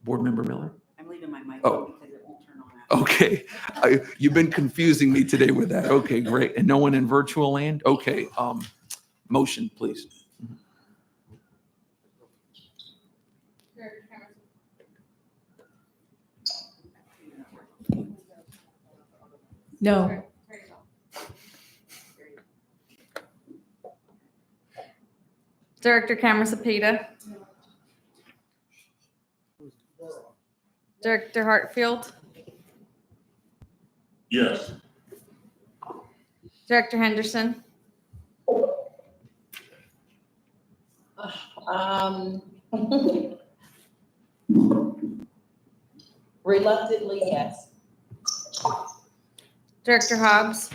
Board Member Miller? I'm leaving my mic Oh. on because it won't turn on. Okay, you've been confusing me today with that. Okay, great. And no one in virtual land? Okay, motion, please. No. Director Cameron Sapita. Director Hartfield. Yes. Director Henderson. Reluctantly, yes. Director Hobbs.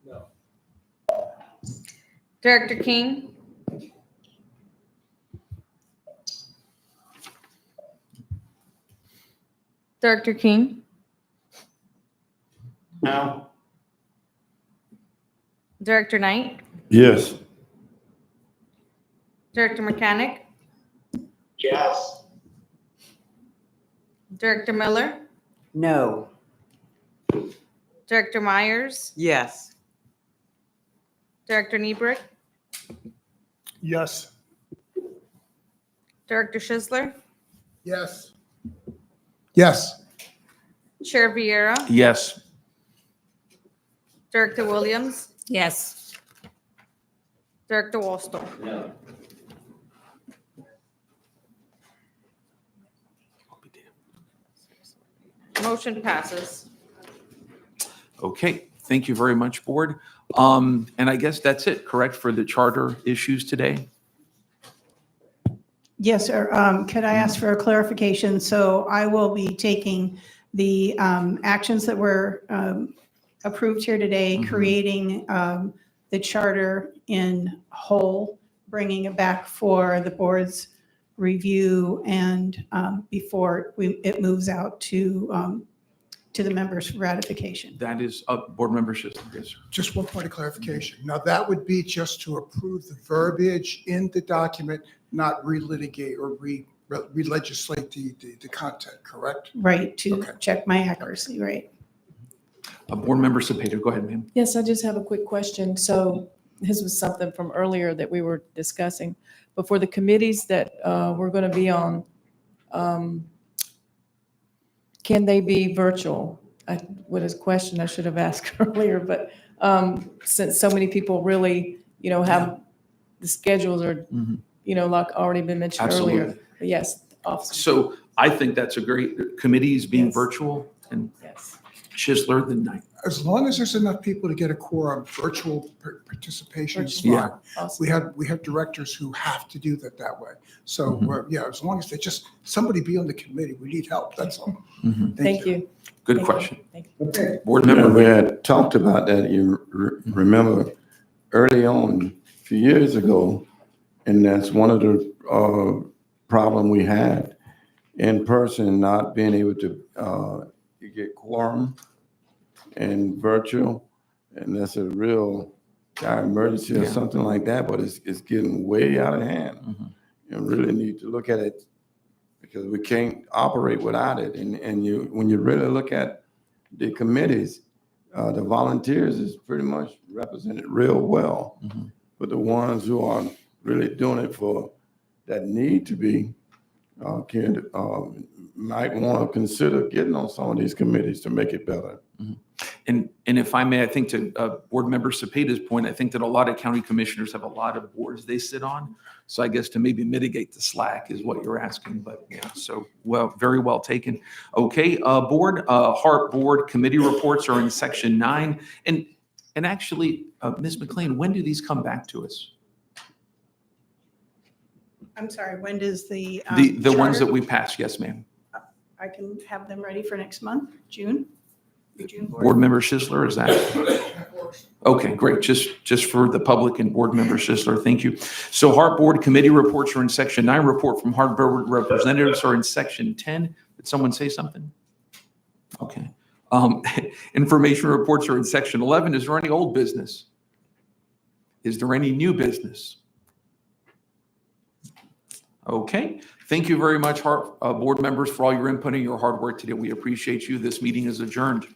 No. Director King. Director King. No. Director Knight. Yes. Director Mechanic. Yes. Director Miller. No. Director Myers. Yes. Director Niebrick. Yes. Director Schisler. Yes. Yes. Chair Vieira. Yes. Director Williams. Yes. Director Wallstall. No. Motion passes. Okay, Thank you very much, board. And I guess that's it, correct, for the charter issues today? Yes, sir. Could I ask for a clarification? So I will be taking the actions that were approved here today, creating the charter in whole, bringing it back for the board's review, and before it moves out to the members for ratification. That is board membership. Yes, sir. Just one point of clarification. Now, that would be just to approve the verbiage in the document, not relitigate or re-legislate the content, correct? Right, to check my accuracy, right. Board member Cepeda, go ahead, ma'am. Yes, I just have a quick question. So this was something from earlier that we were discussing. But for the committees that we're going to be on, can they be virtual? What is a question I should have asked earlier, but since so many people really, have the schedules are, like already been mentioned earlier. Absolutely. But yes, officers. So I think that's a great, committees being virtual, and Chisler, the night. As long as there's enough people to get a quorum, virtual participation is Yeah. fine. Awesome. We have directors who have to do that way. So, as long as they somebody be on the committee, we need help, that's all. Thank you. Good Thank you. question. Thank you. Okay. Board Yeah, member. we had talked about that, you remember, early on, a few years ago, and that's one of the problem we had, in person, not being able to get quorum and virtual, and that's a real dire emergency or something like that, but it's getting way out of hand. You really need to look at it, because we can't operate without it. And when you really look at the committees, the volunteers is pretty much represented real well. But the ones who are really doing it for, that need to be, might want to consider getting on some of these committees to make it better. And if I may, I think to board member Cepeda's point, I think that a lot of county commissioners have a lot of boards they sit on. So I guess to maybe mitigate the slack is what you're asking, but yeah, so very well taken. Okay, board, HART board committee reports are in section 9. And actually, Ms. McLean, when do these come back to us? I'm sorry, when does the ones charter- that we passed, yes, ma'am. I can have them ready for next month, June. Board member Schisler, is that? Okay, great. Just for the public and board member Schisler, thank you. So HART board committee reports are in section 9. Report from HART board representatives are in section 10. Did someone say something? Okay. Information reports are in section 11. Is there any old business? Is there any new business? Okay. Thank you very much, HART board members, for all your input and your hard work today. We appreciate you. This meeting is adjourned.